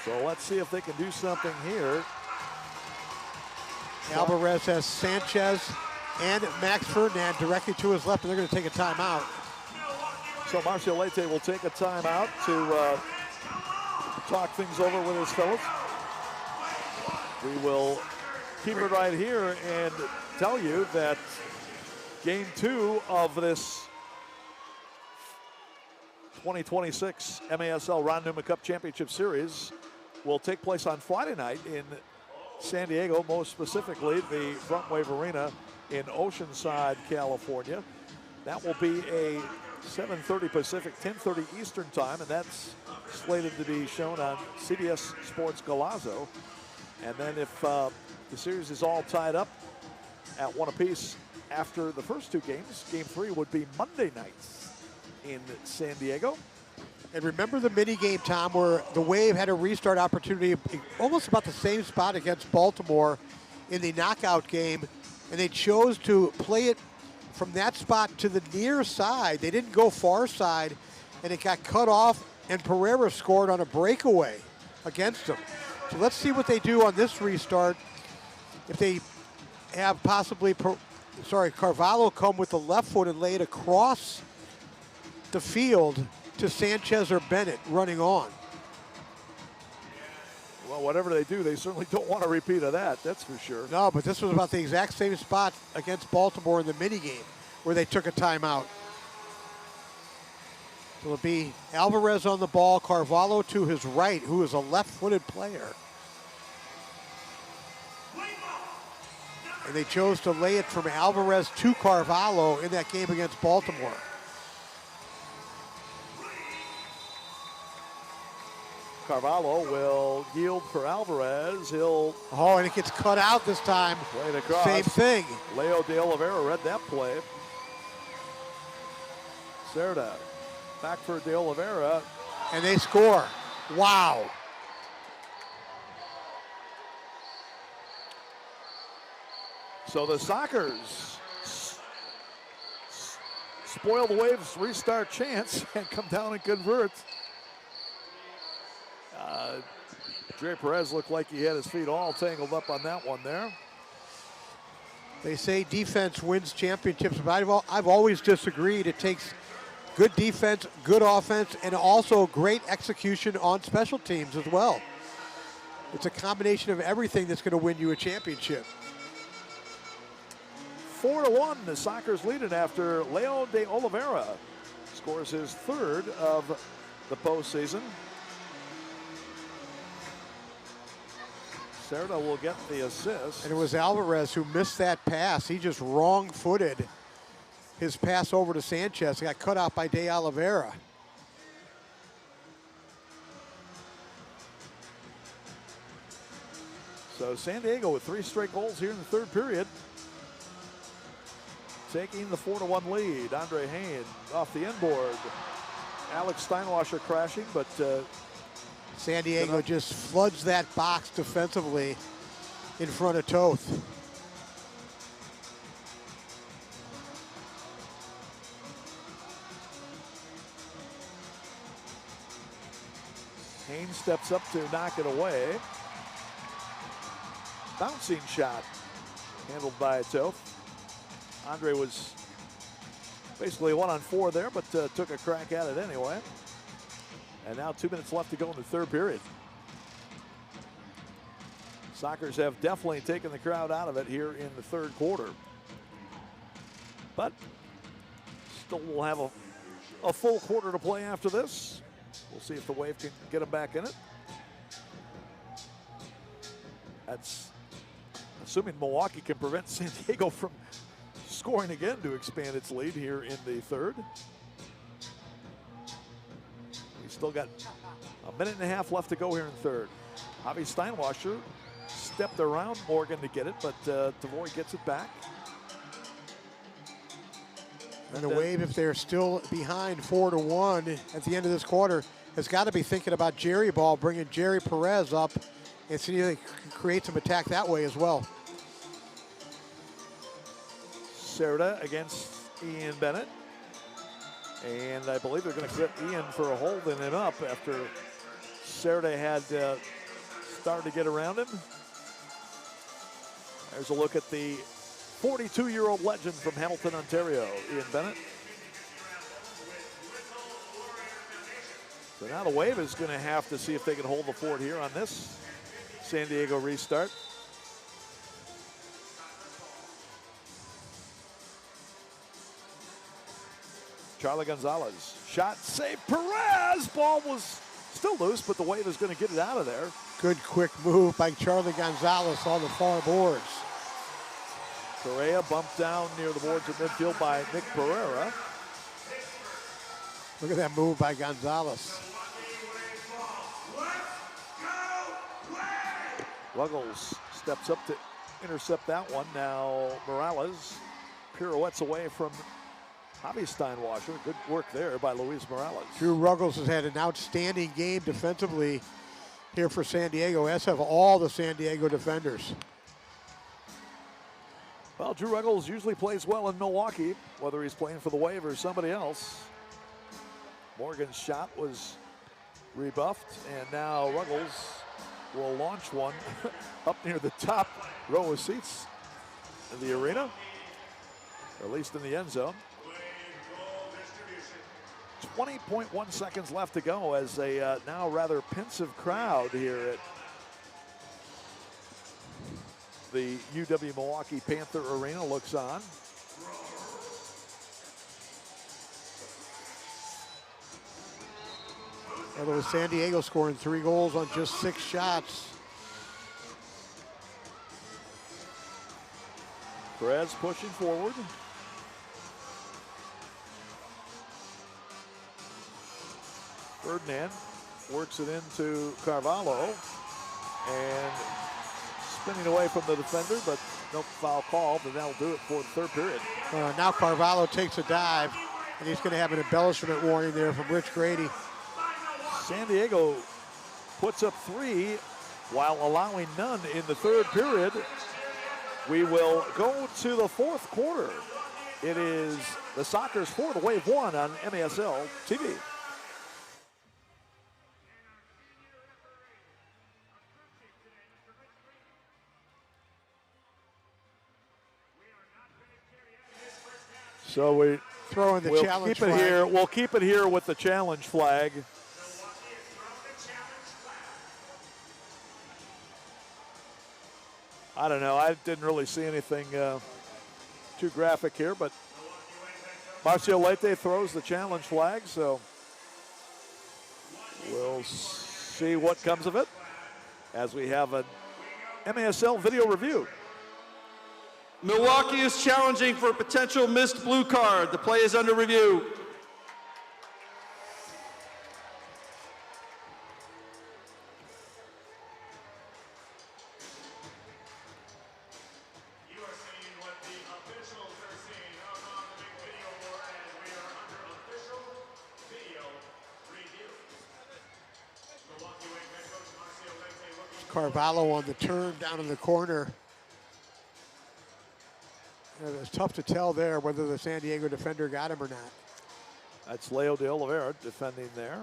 So let's see if they can do something here. Alvarez has Sanchez and Max Ferdinand directly to his left, and they're going to take a timeout. So Marcio Leite will take a timeout to talk things over with his fellows. We will keep it right here and tell you that game 2 of this 2026 MASL Ron Newman Cup Championship Series will take place on Friday night in San Diego, most specifically the Front Wave Arena in Oceanside, California. That will be a 7:30 Pacific, 10:30 Eastern time, and that's slated to be shown on CBS Sports Golazo. And then if the series is all tied up at 1 apiece after the first 2 games, game 3 would be Monday nights in San Diego. And remember the mini game, Tom, where the Wave had a restart opportunity almost about the same spot against Baltimore in the knockout game, and they chose to play it from that spot to the near side. They didn't go far side, and it got cut off, and Pereira scored on a breakaway against them. So let's see what they do on this restart. If they have possibly, Carvalho come with the left foot and lay it across the field to Sanchez or Bennett running on. Well, whatever they do, they certainly don't want a repeat of that, that's for sure. No, but this was about the exact same spot against Baltimore in the mini game where they took a timeout. So it'll be Alvarez on the ball, Carvalho to his right, who is a left-footed player. And they chose to lay it from Alvarez to Carvalho in that game against Baltimore. Carvalho will yield for Alvarez. And it gets cut out this time. Played across. Same thing. Leo de Oliveira read that play. Cerda back for de Oliveira. And they score. Wow. So the Sockers spoil the Waves' restart chance and come down and convert. Dre Perez looked like he had his feet all tangled up on that one there. They say defense wins championships, but I've always disagreed. It takes good defense, good offense, and also great execution on special teams as well. It's a combination of everything that's going to win you a championship. 4-1, the Sockers lead it after Leo de Oliveira scores his 3rd of the postseason. Cerda will get the assist. And it was Alvarez who missed that pass. He just wrong-footed his pass over to Sanchez. He got cut out by de Oliveira. So San Diego with 3 straight goals here in the 3rd period. Taking the 4-1 lead. Andre Hain off the inboard. Alex Steinwasser crashing, but San Diego just floods that box defensively in front of Toth. Hain steps up to knock it away. Bouncing shot handled by Toth. Andre was basically 1-on-4 there, but took a crack at it anyway. And now 2 minutes left to go in the 3rd period. Sockers have definitely taken the crowd out of it here in the 3rd quarter. But still we'll have a full quarter to play after this. We'll see if the Wave can get them back in it. That's assuming Milwaukee can prevent San Diego from scoring again to expand its lead here in the 3rd. We still got a minute and a half left to go here in the 3rd. Javi Steinwasser stepped around Morgan to get it, but Tavoy gets it back. And the Wave, if they're still behind 4-1 at the end of this quarter, has got to be thinking about Jerry ball, bringing Jerry Perez up and see if they can create some attack that way as well. Cerda against Ian Bennett. And I believe they're going to get Ian for a holding him up after Cerda had started to get around him. There's a look at the 42-year-old legend from Hamilton, Ontario, Ian Bennett. So now the Wave is going to have to see if they can hold the fort here on this San Diego restart. Charlie Gonzalez, shot, save, Perez, ball was still loose, but the Wave is going to get it out of there. Good quick move by Charlie Gonzalez on the far boards. Correa bumped down near the boards at midfield by Nick Pereira. Look at that move by Gonzalez. Ruggles steps up to intercept that one. Now Morales pirouettes away from Javi Steinwasser. Good work there by Luis Morales. Drew Ruggles has had an outstanding game defensively here for San Diego, as have all the San Diego defenders. Well, Drew Ruggles usually plays well in Milwaukee, whether he's playing for the Wave or somebody else. Morgan's shot was rebuffed, and now Ruggles will launch one up near the top row of seats in the arena, or at least in the end zone. 20.1 seconds left to go as a now rather pensive crowd here at the UW Milwaukee Panther Arena looks on. Although with San Diego scoring 3 goals on just 6 shots. Perez pushing forward. Ferdinand works it into Carvalho and spinning away from the defender, but no foul call, but that'll do it for the third period. Now Carvalho takes a dive, and he's going to have an embellishment warning there from Rich Grady. San Diego puts up 3 while allowing none in the third period. We will go to the fourth quarter. It is the Sockers 4, the Wave 1 on MASL TV. So we throw in the challenge keep it flag. here. We'll keep it here with the challenge flag. I don't know. I didn't really see anything too graphic here, but Marcio Leite throws the challenge flag, so we'll see what comes of it as we have an MASL video review. Milwaukee is challenging for a potential missed blue card. The play is under review. Carvalho on the turn down in the corner. It's tough to tell there whether the San Diego defender got him or not. That's Leo de Oliveira defending there.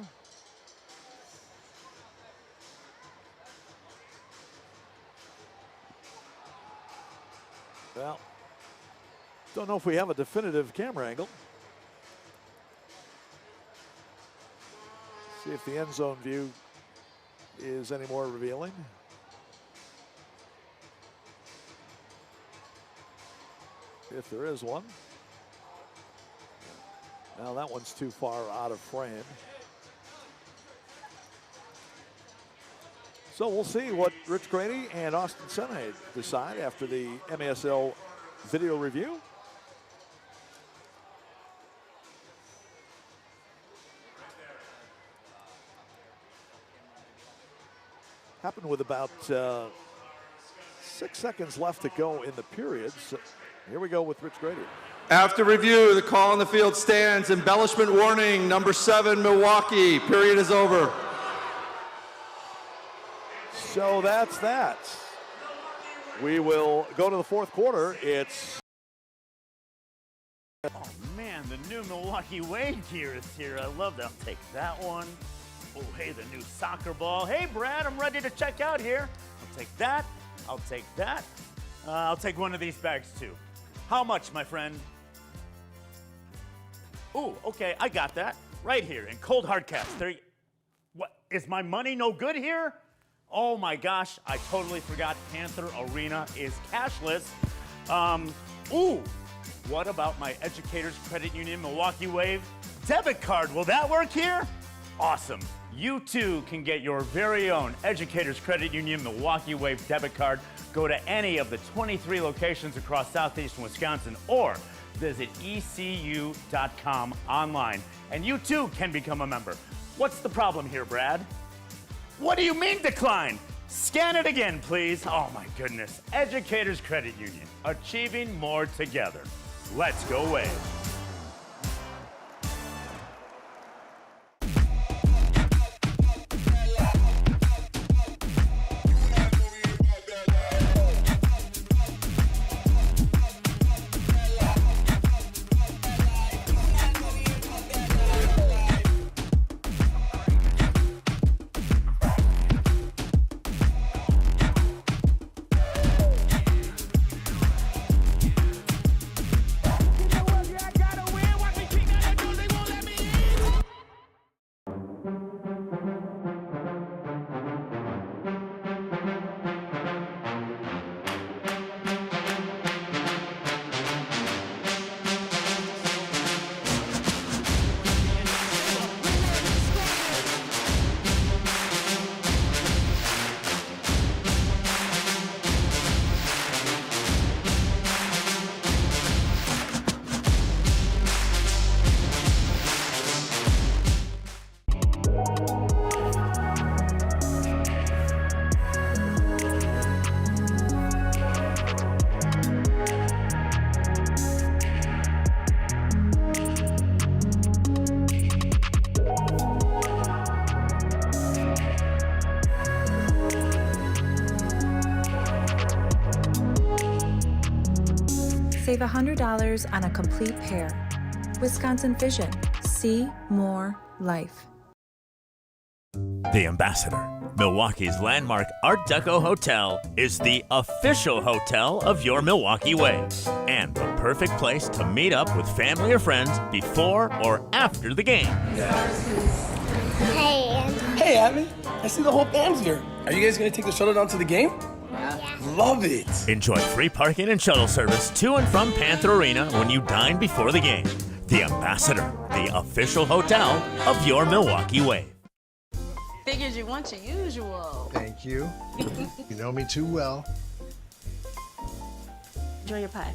Well, don't know if we have a definitive camera angle. See if the end zone view is any more revealing. If there is one. Now that one's too far out of frame. So we'll see what Rich Grady and Austin Sene decide after the MASL video review. Happened with about 6 seconds left to go in the period. So here we go with Rich Grady. After review, the call on the field stands. Embellishment warning, number 7, Milwaukee. Period is over. So that's that. We will go to the fourth quarter. It's... Oh man, the new Milwaukee Wave gear is here. I love that. I'll take that one. Oh, hey, the new soccer ball. Hey, Brad, I'm ready to check out here. I'll take that. I'll take that. I'll take one of these bags too. How much, my friend? Ooh, okay, I got that. Right here in cold hard caps. is my money no good here? Oh my gosh, I totally forgot Panther Arena is cashless. Ooh, what about my Educators Credit Union Milwaukee Wave debit card? Will that work here? Awesome. You too can get your very own Educators Credit Union Milwaukee Wave debit card. Go to any of the 23 locations across southeastern Wisconsin or visit ecu.com online. And you too can become a member. What's the problem here, Brad? What do you mean decline? Scan it again, please. Oh my goodness. Educators Credit Union, achieving more together. Let's go Wave. Save $100 on a complete pair. Wisconsin Vision. See more life. The Ambassador, Milwaukee's landmark Art Deco hotel, is the official hotel of your Milwaukee Wave and the perfect place to meet up with family or friends before or after the game. Hey, Abby. I see the whole band's here. Are you guys going to take the shuttle down to the game? Yeah. Love it. Enjoy free parking and shuttle service to and from Panther Arena when you dine before the game. The Ambassador, the official hotel of your Milwaukee Wave. Figured you want your usual. Thank you. You know me too well. Enjoy your pie.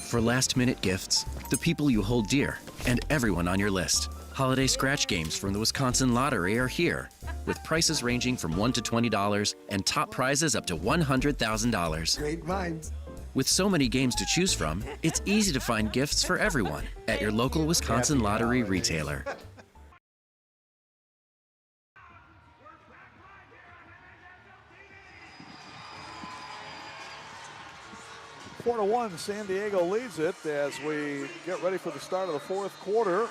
For last-minute gifts, the people you hold dear, and everyone on your list. Holiday scratch games from the Wisconsin Lottery are here, with prices ranging from $1 to $20 and top prizes up to $100,000. Great minds. With so many games to choose from, it's easy to find gifts for everyone at your local Wisconsin Lottery retailer. Four to 1, San Diego leads it as we get ready for the start of the fourth quarter.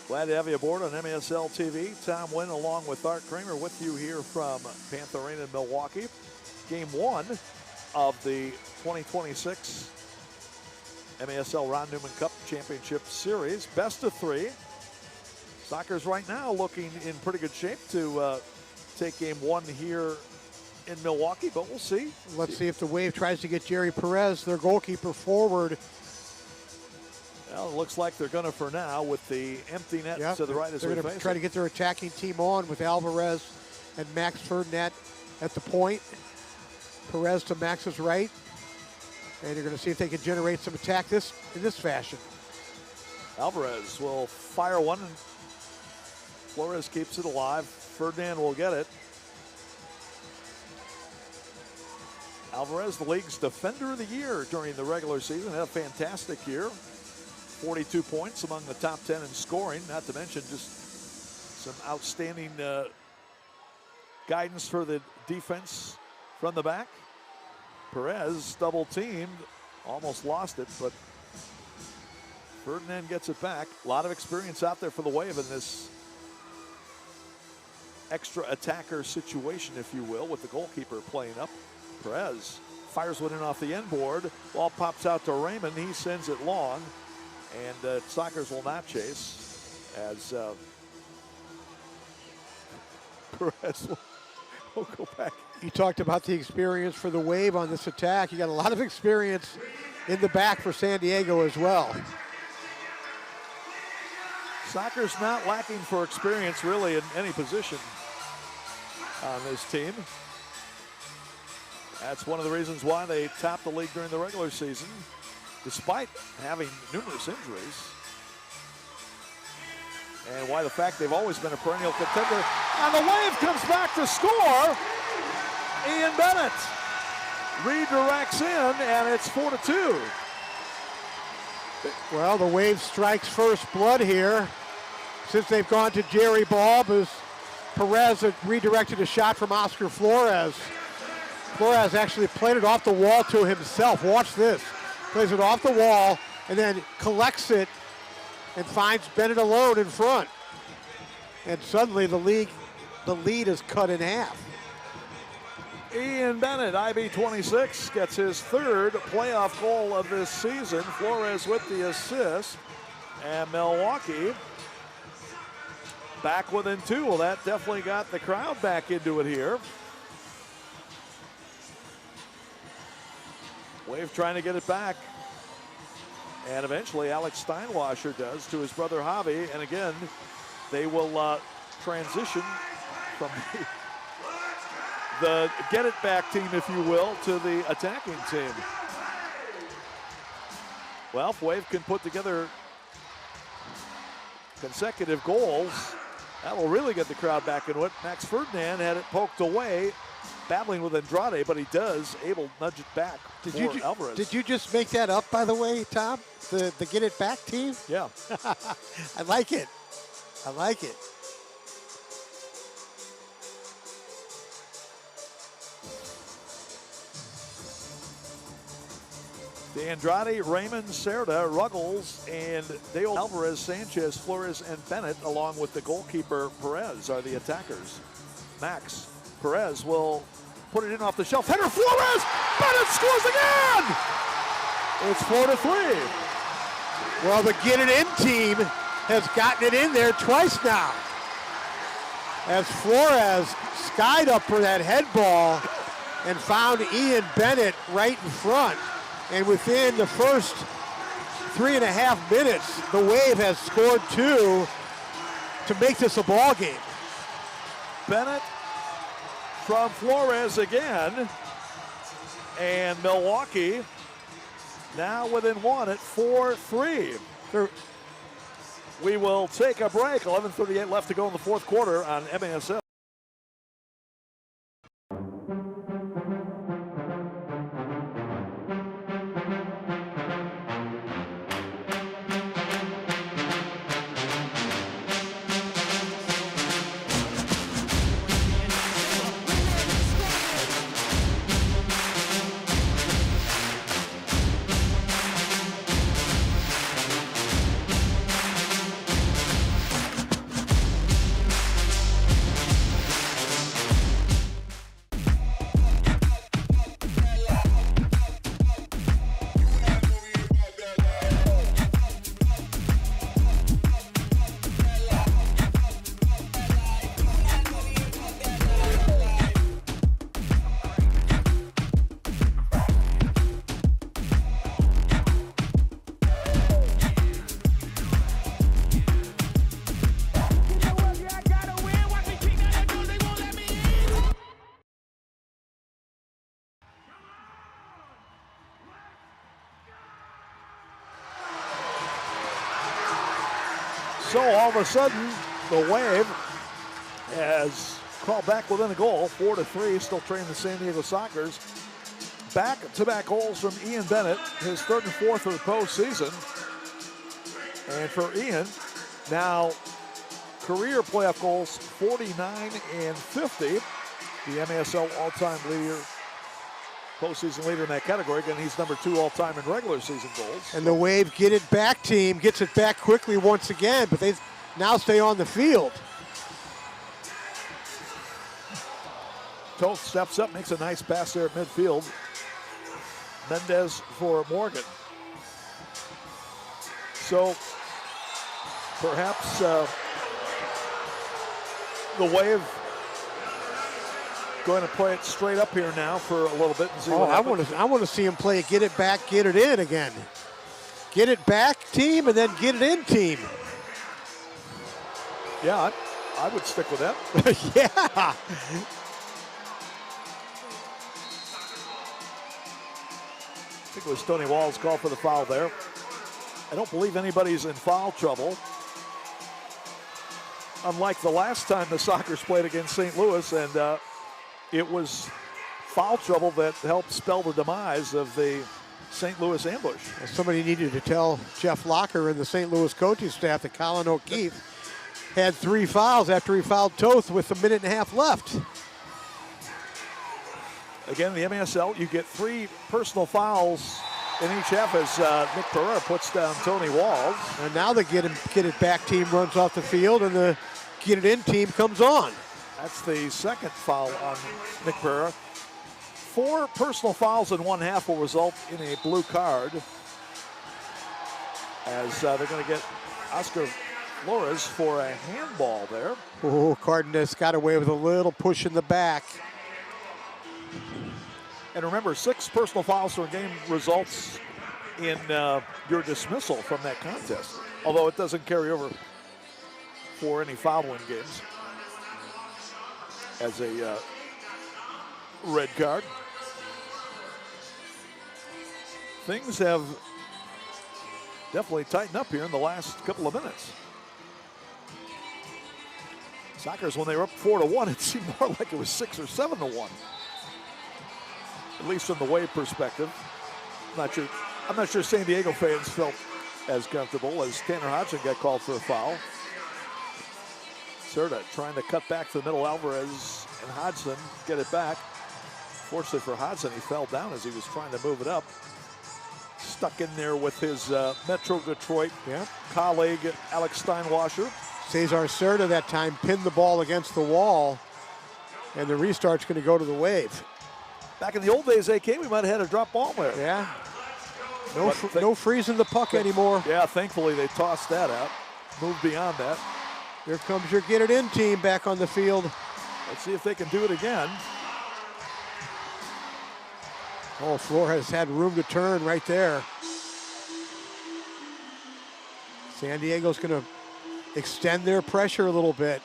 Glad to have you aboard on MASL TV. Tom Wynn along with Art Kramer with you here from Panther Arena in Milwaukee. Game 1 of the 2026 MASL Ron Newman Cup Championship Series. Best of 3. Soccer's right now looking in pretty good shape to take game 1 here in Milwaukee, but we'll see. Let's see if the Wave tries to get Jerry Perez, their goalkeeper, forward. Well, it looks like they're going to for now with the empty net to the right as we face. They're going to try to get their attacking team on with Alvarez and Max Ferdinand at the point. Perez to Max's right. And you're going to see if they can generate some attack in this fashion. Alvarez will fire one, and Flores keeps it alive. Ferdinand will get it. Alvarez, the league's defender of the year during the regular season, had a fantastic year. 42 points among the top 10 in scoring, not to mention just some outstanding guidance for the defense from the back. Perez double teamed, almost lost it, but Ferdinand gets it back. A lot of experience out there for the Wave in this extra attacker situation, if you will, with the goalkeeper playing up. Perez fires one in off the end board. Ball pops out to Raymond. He sends it long, and Sockers will not chase. as Perez will go back. You talked about the experience for the Wave on this attack. You got a lot of experience in the back for San Diego as well. Soccer's not lacking for experience really in any position on this team. That's one of the reasons why they topped the league during the regular season, despite having numerous injuries. And why the fact they've always been a perennial contender. And the Wave comes back to score. Ian Bennett redirects in, and it's 4-2. Well, the Wave strikes first blood here since they've gone to Jerry Bob, as Perez had redirected a shot from Oscar Flores. Flores actually played it off the wall to himself. Watch this. Plays it off the wall and then collects it and finds Bennett alone in front. And suddenly the lead is cut in half. Ian Bennett, IB 26, gets his third playoff goal of this season. Flores with the assist. And Milwaukee back within two. Well, that definitely got the crowd back into it here. Wave trying to get it back. And eventually Alex Steinwasser does to his brother Javi. And again, they will transition from the get it back team, if you will, to the attacking team. Well, if Wave can put together consecutive goals, that will really get the crowd back into it. Max Ferdinand had it poked away, battling with Andrade, but he does able to nudge it back for Alvarez. Did you just make that up, by the way, Tom? The get it back team? Yeah. I like it. I like it. DeAndrade, Raymond, Cerda, Ruggles, and Dale Alvarez, Sanchez, Flores, and Bennett, along with the goalkeeper Perez, are the attackers. Max Perez will put it in off the shelf. Header, Flores! Bennett scores again! It's 4-3. Well, the get it in team has gotten it in there twice now. As Flores skied up for that head ball and found Ian Bennett right in front. And within the first 3.5 minutes, the Wave has scored 2 to make this a ball game. Bennett from Flores again. And Milwaukee now within 1 at 4-3. We will take a break. 11:38 left to go in the fourth quarter on MASL. So all of a sudden, the Wave has crawled back within a goal, 4-3, still trailing the San Diego Sockers. Back-to-back goals from Ian Bennett, his third and fourth of the postseason. And for Ian, now career playoff goals, 49 and 50. The MASL all-time leader, postseason leader in that category. Again, he's number 2 all-time in regular season goals. And the Wave get it back team gets it back quickly once again, but they now stay on the field. Toth steps up, makes a nice pass there at midfield. Mendez for Morgan. So Perhaps the Wave going to play it straight up here now for a little bit and see what happens. I want to see him play it, get it back, get it in again. Get it back, team, and then get it in, team. Yeah, I would stick with that. Yeah. I think it was Tony Wall's call for the foul there. I don't believe anybody's in foul trouble. Unlike the last time the Sockers played against St. Louis, and it was foul trouble that helped spell the demise of the St. Louis ambush. Well, somebody needed to tell Jeff Locker and the St. Louis coaching staff that Colin O'Keefe had 3 fouls after he fouled Toth with a minute and a half left. Again, the MSL, you get 3 personal fouls in each half as Nick Pereira puts down Tony Walls. And now the get it back team runs off the field and the get it in team comes on. That's the second foul on Nick Pereira. 4 personal fouls in one half will result in a blue card, as they're going to get Oscar Flores for a handball there. Oh, Cardenas got away with a little push in the back. And remember, 6 personal fouls per game results in your dismissal from that contest, although it doesn't carry over for any foul-in games as a red card. Things have definitely tightened up here in the last couple of minutes. Sockers, when they were up 4-1, it seemed more like it was 6 or 7-1. At least from the Wave perspective. I'm not sure San Diego fans felt as comfortable as Tanner Hodgson got called for a foul. Serta trying to cut back to the middle. Alvarez and Hodgson get it back. Fortunately for Hodgson, he fell down as he was trying to move it up. Stuck in there with his Metro Detroit colleague, Alex Steinwasser. Cesar Serta that time pinned the ball against the wall, and the restart's going to go to the Wave. Back in the old days, AK, we might have had a drop ball there. Yeah. No freezing the puck anymore. Yeah, thankfully they tossed that out. Moved beyond that. Here comes your get it in team back on the field. Let's see if they can do it again. Oh, Flores had room to turn right there. San Diego's going to extend their pressure a little bit.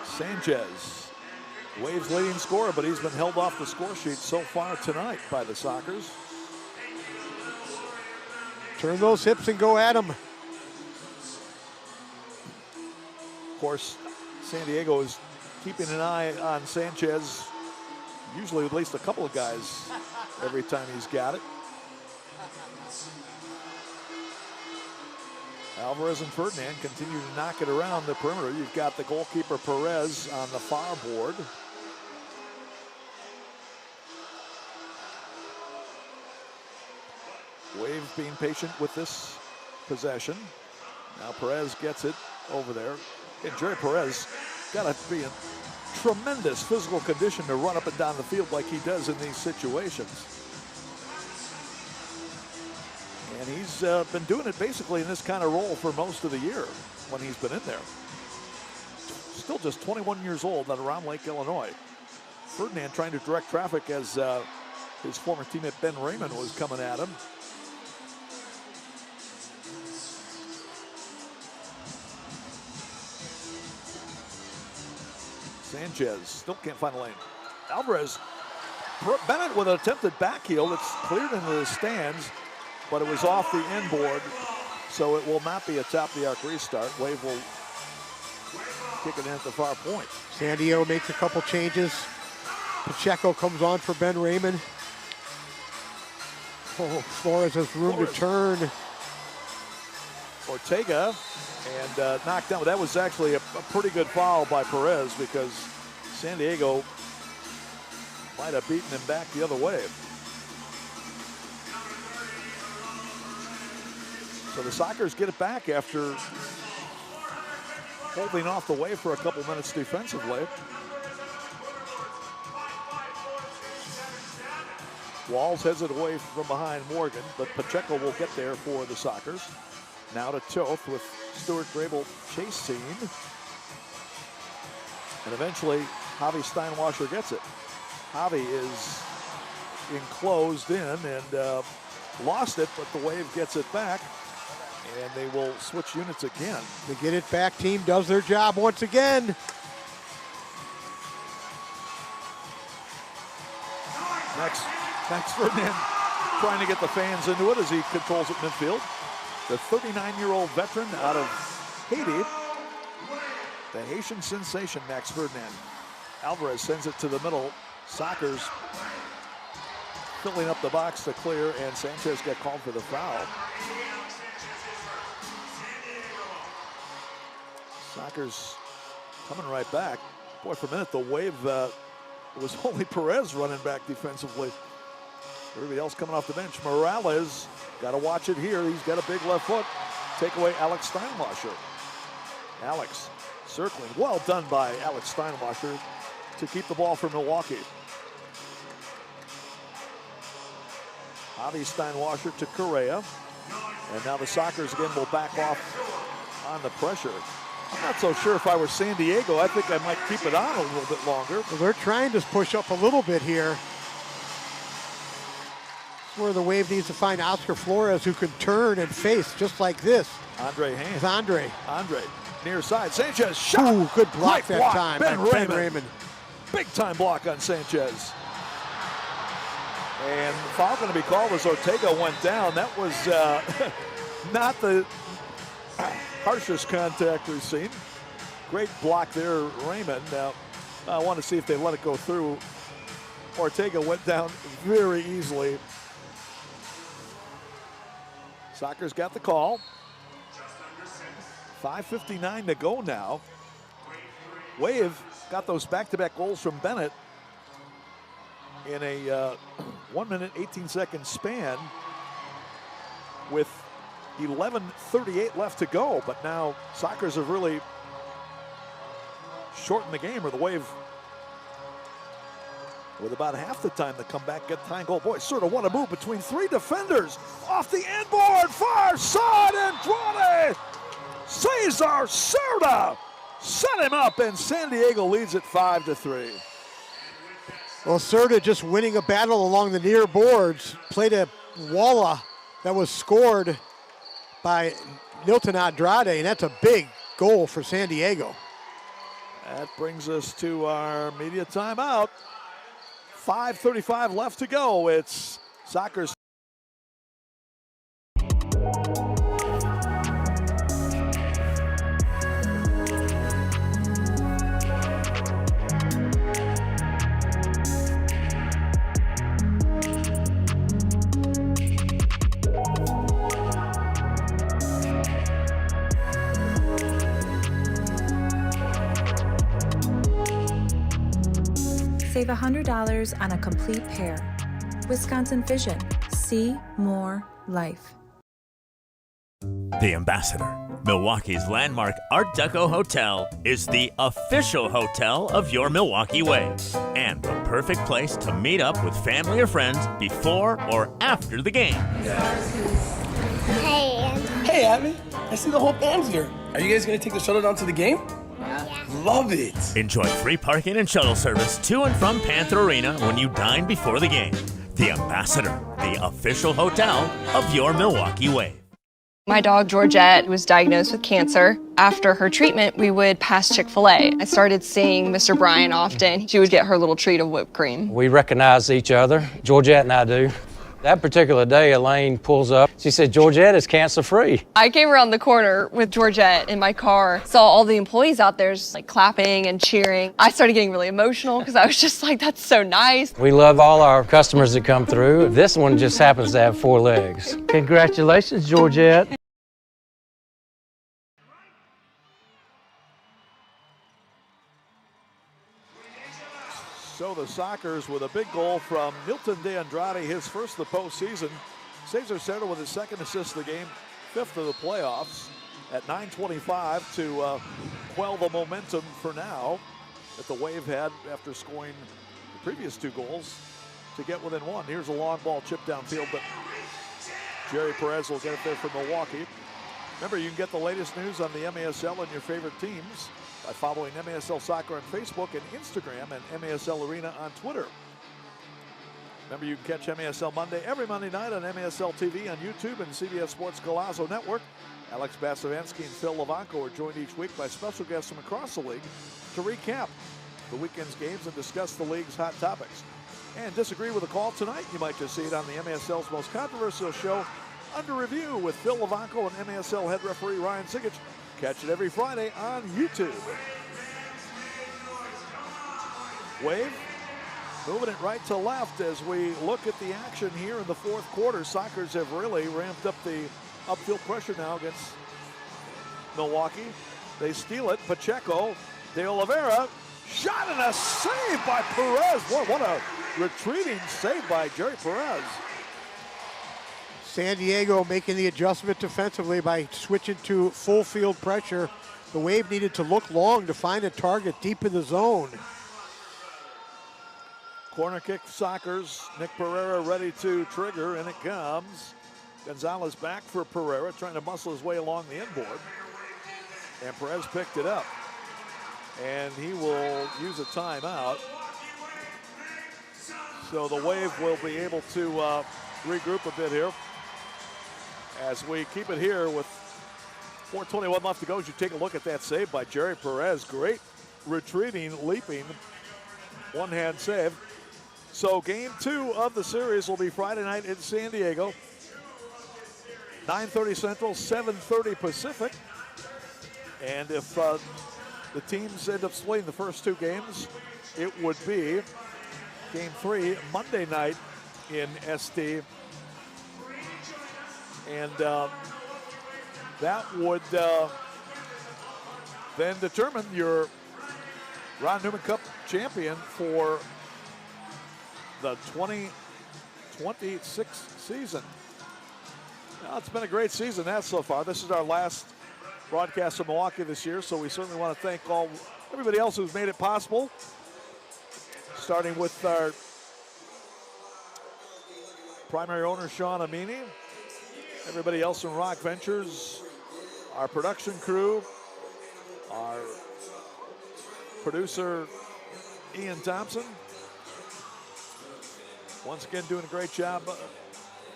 Sanchez, Wave's leading scorer, but he's been held off the score sheet so far tonight by the Sockers. Turn those hips and go at him. Of course, San Diego is keeping an eye on Sanchez, usually at least a couple of guys every time he's got it. Alvarez and Ferdinand continue to knock it around the perimeter. You've got the goalkeeper Perez on the far board. Wave being patient with this possession. Now Perez gets it over there. And Jerry Perez got to be in tremendous physical condition to run up and down the field like he does in these situations. And he's been doing it basically in this kind of role for most of the year when he's been in there. Still just 21 years old out of Round Lake, Illinois. Ferdinand trying to direct traffic as his former teammate Ben Raymond was coming at him. Sanchez still can't find a lane. Alvarez, Bennett with an attempted back heel that's cleared into the stands, but it was off the inboard, so it will not be a top of the arc restart. Wave will kick it in at the far point. San Diego makes a couple changes. Pacheco comes on for Ben Raymond. Oh, Flores has room to turn. Ortega and knocked down. That was actually a pretty good foul by Perez because San Diego might have beaten him back the other way. So the Sockers get it back after holding off the Wave for a couple minutes defensively. Walls heads it away from behind Morgan, but Pacheco will get there for the Sockers. Now to Toth with Stuart Grable chasing. And eventually, Javi Steinwasser gets it. Javi is enclosed in and lost it, but the Wave gets it back. And they will switch units again. The get it back team does their job once again. Max Ferdinand trying to get the fans into it as he controls at midfield. The 39-year-old veteran out of Haiti, the Haitian sensation, Max Ferdinand. Alvarez sends it to the middle. Sockers filling up the box to clear, and Sanchez got called for the foul. Sockers coming right back. Boy, for a minute, the Wave, it was only Perez running back defensively. Everybody else coming off the bench. Morales, got to watch it here. He's got a big left foot. Take away Alex Steinwasser. Alex circling. Well done by Alex Steinwasser to keep the ball for Milwaukee. Javi Steinwasser to Correa. And now the Sockers again will back off on the pressure. I'm not so sure if I were San Diego. I think I might keep it on a little bit longer. Well, they're trying to push up a little bit here. Where the Wave needs to find Oscar Flores, who can turn and face just like this. Andre Haynes. It's Andre. Andre, near side. Sanchez shot. Ooh, good block Great that block. time. Ben Raymond. Big time block on Sanchez. And the foul going to be called as Ortega went down. That was not the harshest contact we've seen. Great block there, Raymond. Now, I want to see if they let it go through. Ortega went down very easily. Sockers got the call. 5:59 to go now. Wave got those back-to-back goals from Bennett in a 1 minute, 18-second span with 11:38 left to go. But now Sockers have really shortened the game, or the Wave with about half the time to come back, get tying goal. Boy, sort of want to move between three defenders. Off the inboard, far side, Andrade! Cesar Cerda set him up, and San Diego leads it 5-3. Well, Cerda just winning a battle along the near boards. Played a walla that was scored by Nilton Andrade, and that's a big goal for San Diego. That brings us to our media timeout. 5:35 left to go. It's Sockers. Save $100 on a complete pair. Wisconsin Vision. See more life. The Ambassador, Milwaukee's landmark Art Deco hotel, is the official hotel of your Milwaukee Wave and the perfect place to meet up with family or friends before or after the game. Hey, Abby. I see the whole band's here. Are you guys going to take the shuttle down to the game? Yeah. Love it. Enjoy free parking and shuttle service to and from Panther Arena when you dine before the game. The Ambassador, the official hotel of your Milwaukee Wave. My dog Georgette was diagnosed with cancer. After her treatment, we would pass Chick-fil-A. I started seeing Mr. Bryan often. She would get her little treat of whipped cream. We recognize each other, Georgette and I do. That particular day, Elaine pulls up. She said, Georgette is cancer-free. I came around the corner with Georgette in my car, saw all the employees out there just like clapping and cheering. I started getting really emotional because I was just like, that's so nice. We love all our customers that come through. This one just happens to have 4 legs. Congratulations, Georgette. So the Sockers with a big goal from Nilton De Andrade, his first of the postseason. Cesar Cerda with his second assist of the game, 5th of the playoffs at 9:25 to quell the momentum for now that the Wave had after scoring the previous 2 goals to get within one. Here's a long ball chip downfield, but Jerry Perez will get it there for Milwaukee. Remember, you can get the latest news on the MASL and your favorite teams by following MASL Soccer on Facebook and Instagram and MASL Arena on Twitter. Remember, you can catch MASL Monday every Monday night on MASL TV on YouTube and CBS Sports Golazo Network. Alex Basavansky and Phil Levanko are joined each week by special guests from across the league to recap the weekend's games and discuss the league's hot topics. And disagree with a call tonight? You might just see it on the MASL's most controversial show, Under Review, with Phil Levanko and MASL head referee Ryan Sigich. Catch it every Friday on YouTube. Wave moving it right to left as we look at the action here in the fourth quarter. Sockers have really ramped up the upfield pressure now against Milwaukee. They steal it. Pacheco, De Oliveira, shot and a save by Perez. What a retreating save by Jerry Perez. San Diego making the adjustment defensively by switching to full field pressure. The Wave needed to look long to find a target deep in the zone. Corner kick Sockers. Nick Pereira ready to trigger, and it comes. Gonzalez back for Pereira, trying to muscle his way along the inboard. And Perez picked it up. And he will use a timeout. So the Wave will be able to regroup a bit here. As we keep it here with 4:21 left to go, as you take a look at that save by Jerry Perez. Great retreating, leaping, one-hand save. So game 2 of the series will be Friday night in San Diego. 9:30 Central, 7:30 Pacific. And if the teams end up splitting the first 2 games, it would be game 3 Monday night in SD. And that would then determine your Ron Newman Cup champion for the 2026 season. Now, it's been a great season, so far. This is our last broadcast from Milwaukee this year, so we certainly want to thank everybody else who's made it possible, starting with our primary owner, Sean Amini, everybody else in Rock Ventures, our production crew, our producer, Ian Thompson. Once again, doing a great job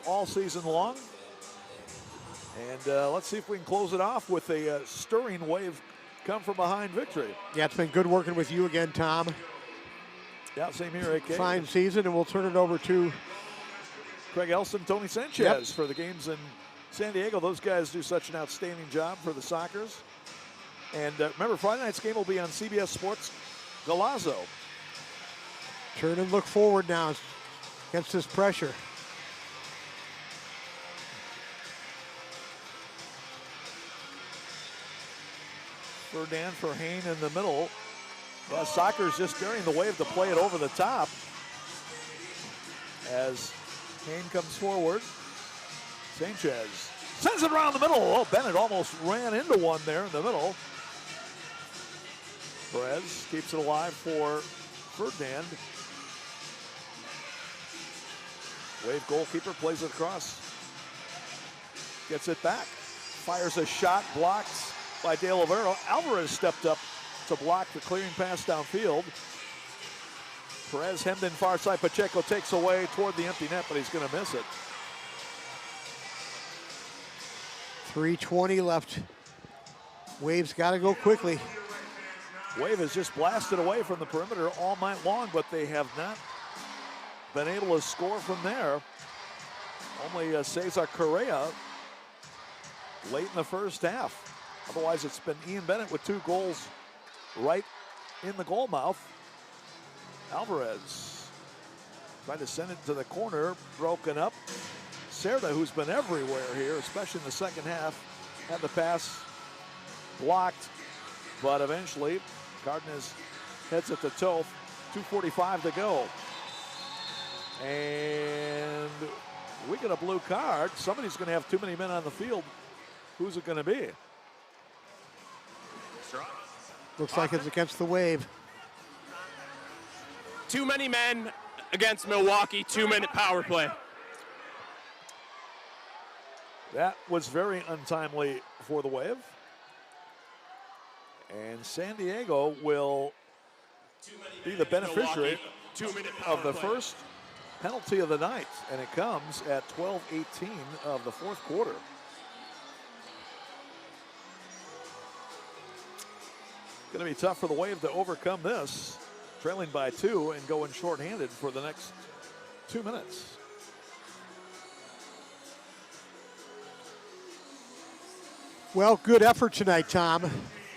all season long. And let's see if we can close it off with a stirring Wave come from behind victory. Yeah, it's been good working with you again, Tom. Yeah, same here, AK. Fine season, and we'll turn it over to Craig Elson, Tony Sanchez for the games in San Diego. Those guys do such an outstanding job for the Sockers. And remember, Friday night's game will be on CBS Sports Golazo. Turn and look forward now against this pressure. Ferdinand for Hain in the middle. Yeah, Sockers just daring the Wave to play it over the top. As Hain comes forward. Sanchez sends it around the middle. Oh, Bennett almost ran into one there in the middle. Perez keeps it alive for Ferdinand. Wave goalkeeper plays it across. Gets it back. Fires a shot, blocked by De Oliveira. Alvarez stepped up to block the clearing pass downfield. Perez hemmed in far side. Pacheco takes away toward the empty net, but he's going to miss it. 3:20 left. Wave's got to go quickly. Wave has just blasted away from the perimeter all night long, but they have not been able to score from there. Only Cesar Correa late in the first half. Otherwise, it's been Ian Bennett with 2 goals right in the goal mouth. Alvarez trying to send it to the corner, broken up. Cerda, who's been everywhere here, especially in the second half, had the pass blocked, but eventually Cardenas heads at the toe. 2:45 to go. And we get a blue card. Somebody's going to have too many men on the field. Who's it going to be? Looks like it's against the Wave. Too many men against Milwaukee, 2-minute power play. That was very untimely for the Wave. And San Diego will be the beneficiary of the first penalty of the night, and it comes at 12:18 of the fourth quarter. Going to be tough for the Wave to overcome this, trailing by 2 and going shorthanded for the next 2 minutes. Well, good effort tonight, Tom.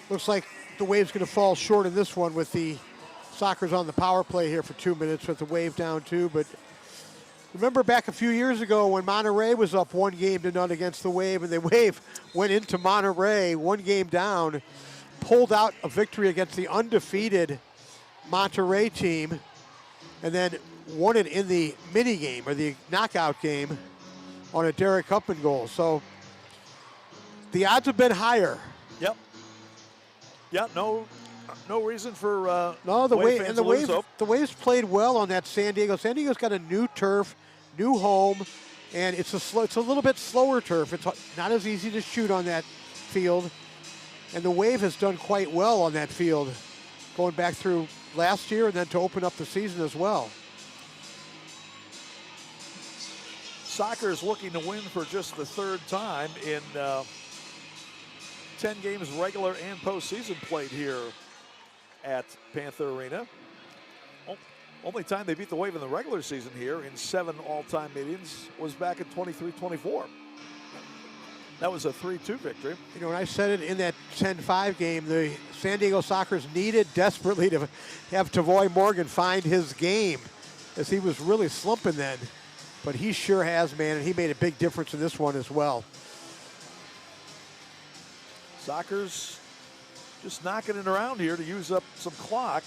Looks like the Wave's going to fall short in this one with the Sockers on the power play here for 2 minutes with the Wave down 2. But remember back a few years ago when Monterey was up 1-0 against the Wave, and the Wave went into Monterey 1 game down, pulled out a victory against the undefeated Monterey team, and then won it in the mini game or the knockout game on a Derek Huppman goal. So the odds have been higher. Yep. Yeah, no reason for no, the Wave Wave fans and the to lose Wave. hope. The Waves played well on that San Diego. San Diego's got a new turf, new home, and it's a little bit slower turf. It's not as easy to shoot on that field, and the Wave has done quite well on that field, going back through last year and then to open up the season as well. Soccer is looking to win for just the third time in 10 games regular and postseason played here at Panther Arena. Only time they beat the Wave in the regular season here in 7 all-time meetings was back in 23-24. That was a 3-2 victory. You know, when I said it in that 10-5 game, the San Diego Sockers needed desperately to have Tavoy Morgan find his game, as he was really slumping then. But he sure has, man, and he made a big difference in this one as well. Sockers just knocking it around here to use up some clock.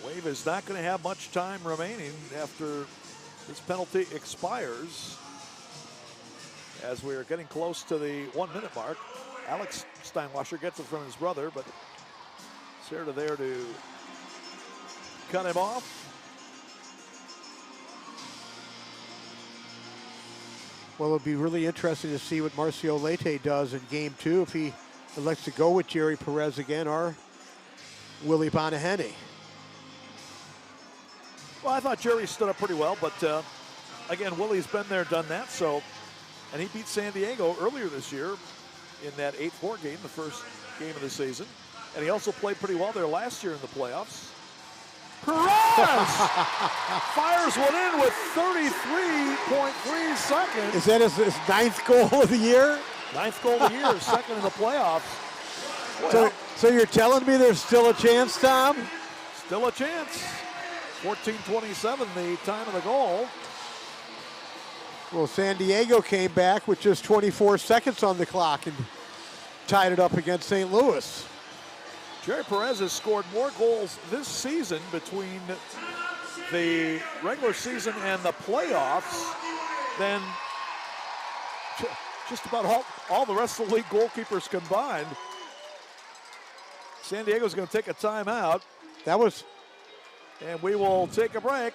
Wave is not going to have much time remaining after this penalty expires, as we are getting close to the 1-minute mark. Alex Steinwasser gets it from his brother, but Serta there to cut him off. Well, it'll be really interesting to see what Marcio Leite does in game 2, if he elects to go with Jerry Perez again or Willie Bonahenne. Well, I thought Jerry stood up pretty well, but again, Willie's been there, done that. So, and he beat San Diego earlier this year in that 8-4 game, the first game of the season. And he also played pretty well there last year in the playoffs. Perez fires one in with 33.3 seconds. Is that his 9th goal of the year? 9th goal of the year, second in the playoffs. So you're telling me there's still a chance, Tom? Still a chance. 14:27, the time of the goal. Well, San Diego came back with just 24 seconds on the clock and tied it up against St. Louis. Jerry Perez has scored more goals this season between the regular season and the playoffs than just about all the rest of the league goalkeepers combined. San Diego's going to take a timeout. And we will take a break.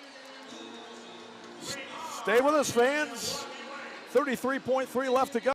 Stay with us, fans. 33.3 left to go.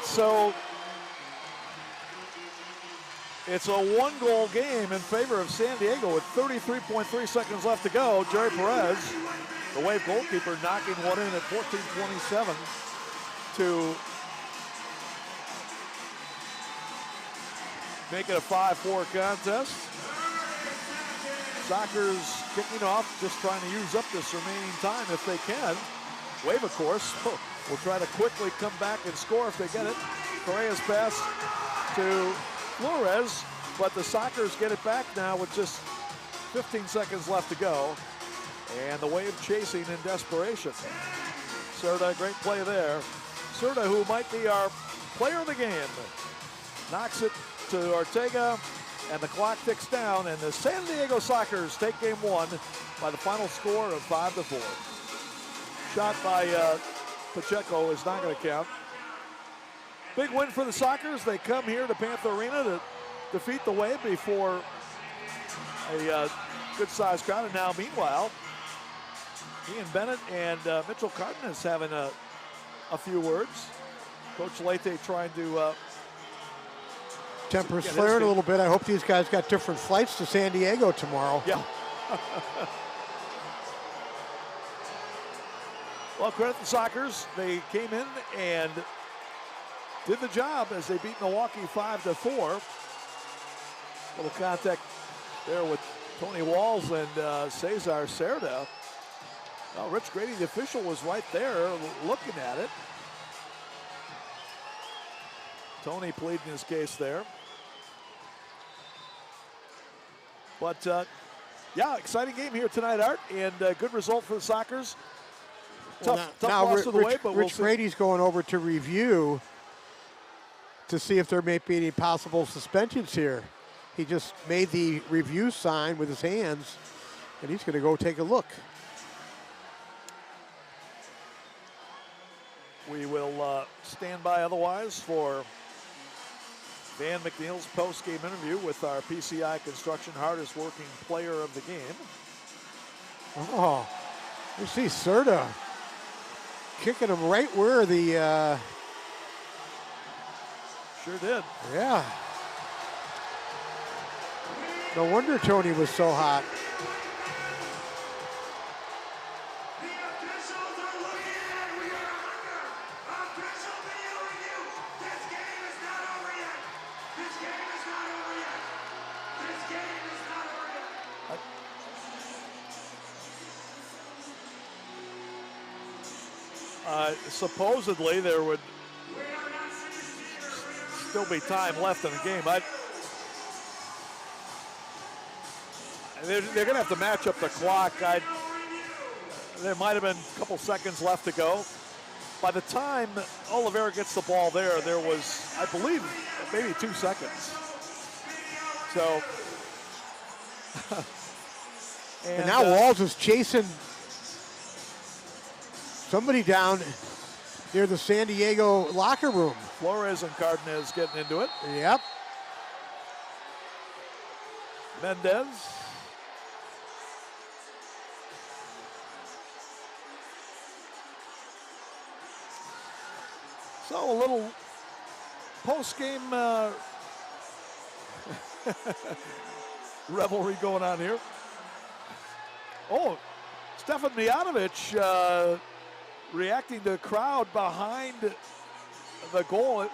right, so it's a 1-goal game in favor of San Diego with 33.3 seconds left to go. Jerry Perez, the Wave goalkeeper, knocking one in at 14:27 to make it a 5-4 contest. Sockers kicking off, just trying to use up this remaining time if they can. Wave, of course, will try to quickly come back and score if they get it. Correa's pass to Flores, but the Sockers get it back now with just 15 seconds left to go. And the Wave chasing in desperation. Serta, great play there. Serta, who might be our player of the game, knocks it to Ortega, and the clock ticks down, and the San Diego Sockers take game 1 by the final score of 5-4. Shot by Pacheco is not going to count. Big win for the Sockers. They come here to Panther Arena to defeat the Wave before a good-sized crowd. And now, meanwhile, Ian Bennett and Mitchell Cardenas having a few words. Coach Leite trying to Temper's flaring a little bit. I hope these guys got different flights to San Diego tomorrow. Yeah. Well, credit the Sockers. They came in and did the job as they beat Milwaukee 5-4. Little contact there with Tony Walls and Cesar Cerda. Well, Rich Grady, the official, was right there looking at it. Tony pleading his case there. But, yeah, exciting game here tonight, Art, and good result for the Sockers. Tough loss to the Wave, but Rich Grady's going over to review to see if there may be any possible suspensions here. He just made the review sign with his hands, and he's going to go take a look. We will stand by otherwise for Van McNeil's post-game interview with our PCI Construction hardest working player of the game. Oh, you see Serta kicking him right where the... Sure did. Yeah. No wonder Tony was so hot. Supposedly there would still be time left in the game. They're going to have to match up the clock. There might have been a couple seconds left to go. By the time Oliveira gets the ball there was, I believe, maybe 2 seconds. So. and now Walls is chasing somebody down near the San Diego locker room. Flores and Cardenas getting into it. Yep. Mendez. So a little post-game revelry going on here. Oh, Stefan Mijatovic reacting to the crowd behind the goal. In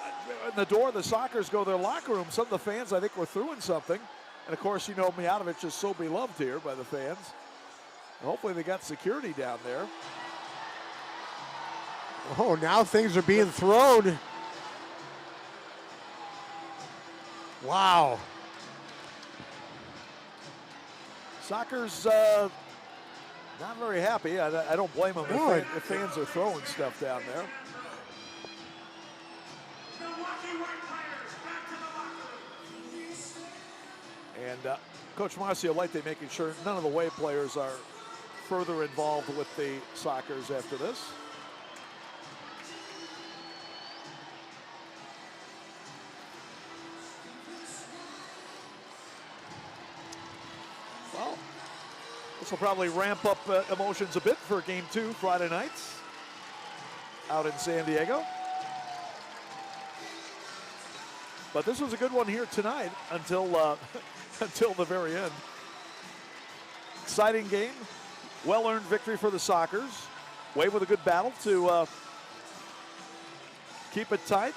the door, the Sockers go to their locker room. Some of the fans, I think, were throwing something. And, of course, you know, Mijatovic is so beloved here by the fans. And hopefully they got security down there. Oh, now things are being thrown. Wow. Sockers not very happy. I don't blame them if fans are throwing stuff down there. And Coach Marcio Leite making sure none of the Wave players are further involved with the Sockers after this. Well, this will probably ramp up emotions a bit for Game 2 Friday nights out in San Diego. But this was a good one here tonight until until the very end. Exciting game. Well-earned victory for the Sockers. Wave with a good battle to keep it tight.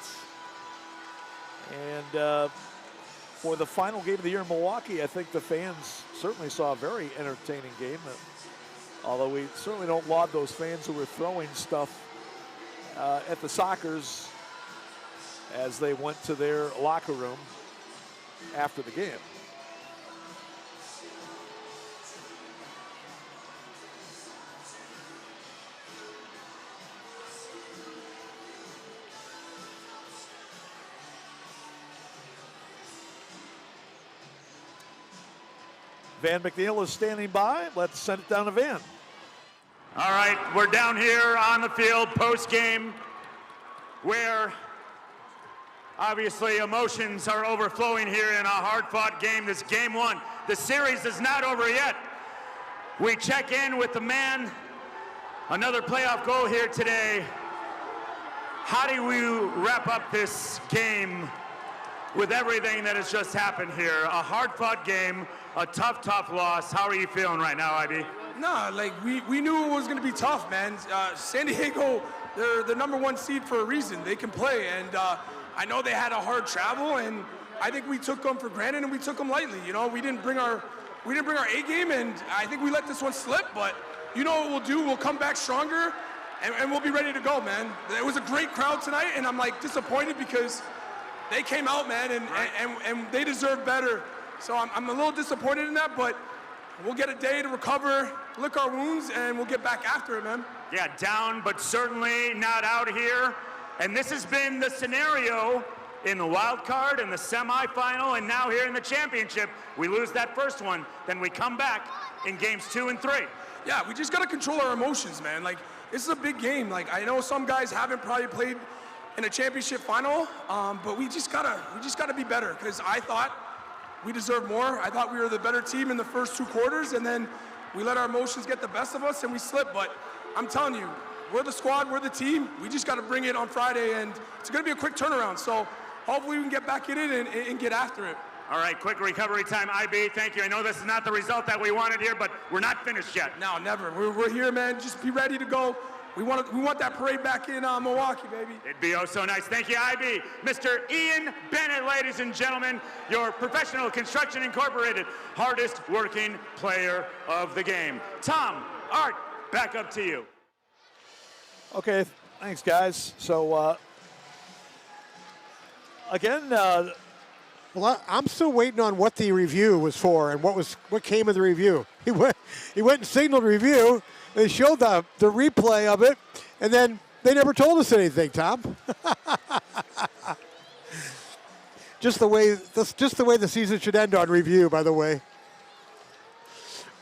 And for the final game of the year in Milwaukee, I think the fans certainly saw a very entertaining game. Although we certainly don't laud those fans who were throwing stuff at the Sockers as they went to their locker room after the game. Van McNeil is standing by. Let's send it down to Van. All right, we're down here on the field post-game where obviously emotions are overflowing here in a hard-fought game. This game one. The series is not over yet. We check in with the man. Another playoff goal here today. How do we wrap up this game with everything that has just happened here? A hard-fought game, a tough loss. How are you feeling right now, IB? Nah, like we knew it was going to be tough, man. San Diego, they're the #1 seed for a reason. They can play, and I know they had a hard travel, and I think we took them for granted and we took them lightly. You know, we didn't bring our A game, and I think we let this one slip. But you know what we'll do? We'll come back stronger, and we'll be ready to go, man. It was a great crowd tonight, and I'm like disappointed because they came out, man, and they deserve better. So I'm a little disappointed in that, but we'll get a day to recover, lick our wounds, and we'll get back after it, man. Yeah, down, but certainly not out here. And this has been the scenario in the wild card, in the semifinal, and now here in the championship. We lose that first one, then we come back in games 2 and 3. Yeah, we just got to control our emotions, man. Like, this is a big game. Like, I know some guys haven't probably played in a championship final, but we just gotta be better, because I thought we deserved more. I thought we were the better team in the first 2 quarters, and then we let our emotions get the best of us and we slipped. But I'm telling you, we're the squad, we're the team. We just got to bring it on Friday, and it's going to be a quick turnaround. So hopefully we can get back in it and get after it. All right, quick recovery time. IB, thank you. I know this is not the result that we wanted here, but we're not finished yet. No, never. We're here, man. Just be ready to go. We want that parade back in Milwaukee, baby. It'd be oh so nice. Thank you, IB. Mr. Ian Bennett, ladies and gentlemen, your Professional Construction Incorporated hardest working player of the game. Tom, Art, back up to you. Okay, thanks, guys. So, again, well, I'm still waiting on what the review was for and what came of the review. He went and signaled review. They showed the replay of it, and then they never told us anything, Tom. just the way the season should end on review, by the way.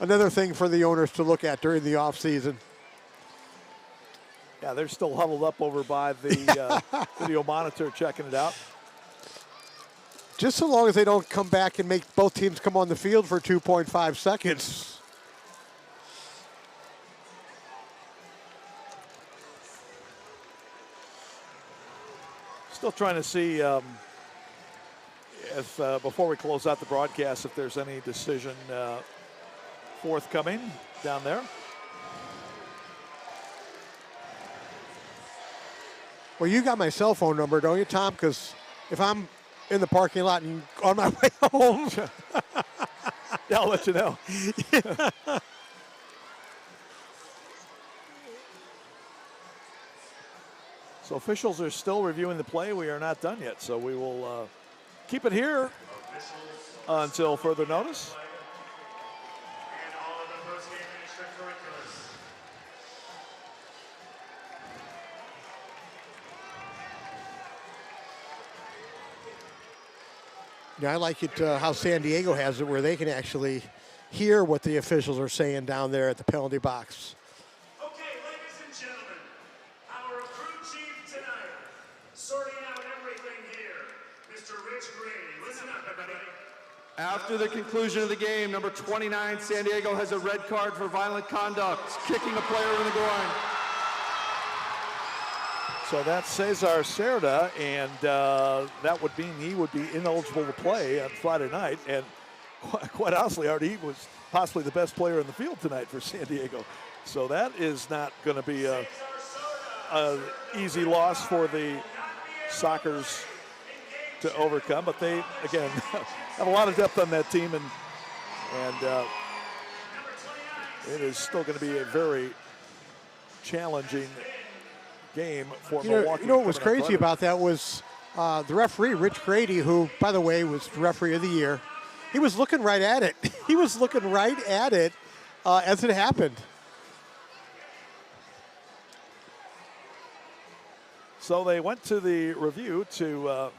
Another thing for the owners to look at during the offseason. Yeah, they're still huddled up over by the video monitor checking it out. Just so long as they don't come back and make both teams come on the field for 2.5 seconds. Still trying to see if before we close out the broadcast, if there's any decision forthcoming down there. Well, you got my cell phone number, don't you, Tom? Because if I'm in the parking lot and on my way home, yeah, I'll let you know. So officials are still reviewing the play. We are not done yet, so we will keep it here until further notice. Yeah, I like it how San Diego has it, where they can actually hear what the officials are saying down there at the penalty box. Okay, ladies and gentlemen, our crew chief tonight, sorting out everything here, Mr. Rich Grady. Listen up, everybody. After the conclusion of the game, number 29, San Diego has a red card for violent conduct, kicking a player in the groin. So that's Cesar Cerda, and that would mean he would be ineligible to play on Friday night. And quite honestly, Artie, he was possibly the best player in the field tonight for San Diego. So that is not going to be a easy loss for the Sockers to overcome. But they, again, have a lot of depth on that team, and it is still going to be a very challenging game for Milwaukee. You know what was crazy about that was the referee, Rich Grady, who, by the way, was referee of the year. He was looking right at it. He was looking right at it as it happened. So they went to the review to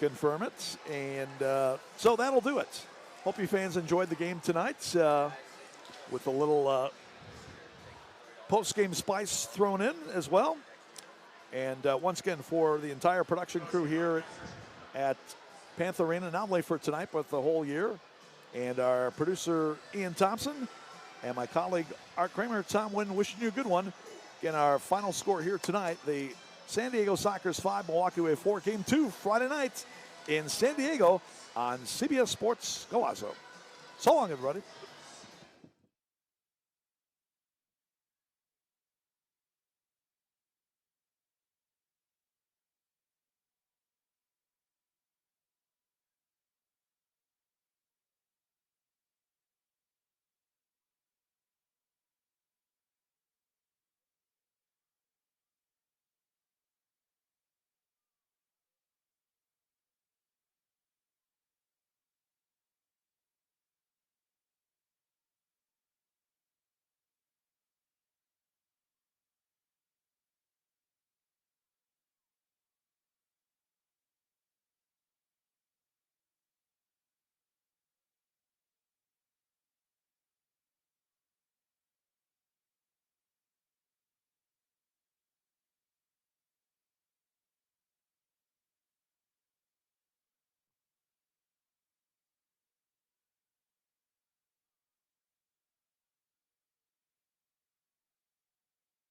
confirm it, and so that'll do it. Hope you fans enjoyed the game tonight with a little post-game spice thrown in as well. And once again, for the entire production crew here at Panther Arena, not only for tonight, but the whole year, and our producer Ian Thompson, and my colleague Art Kramer, Tom Wynn, wishing you a good one. Again, our final score here tonight, the San Diego Sockers 5, Milwaukee Wave 4, Game 2, Friday night in San Diego on CBS Sports Golazo. So long, everybody.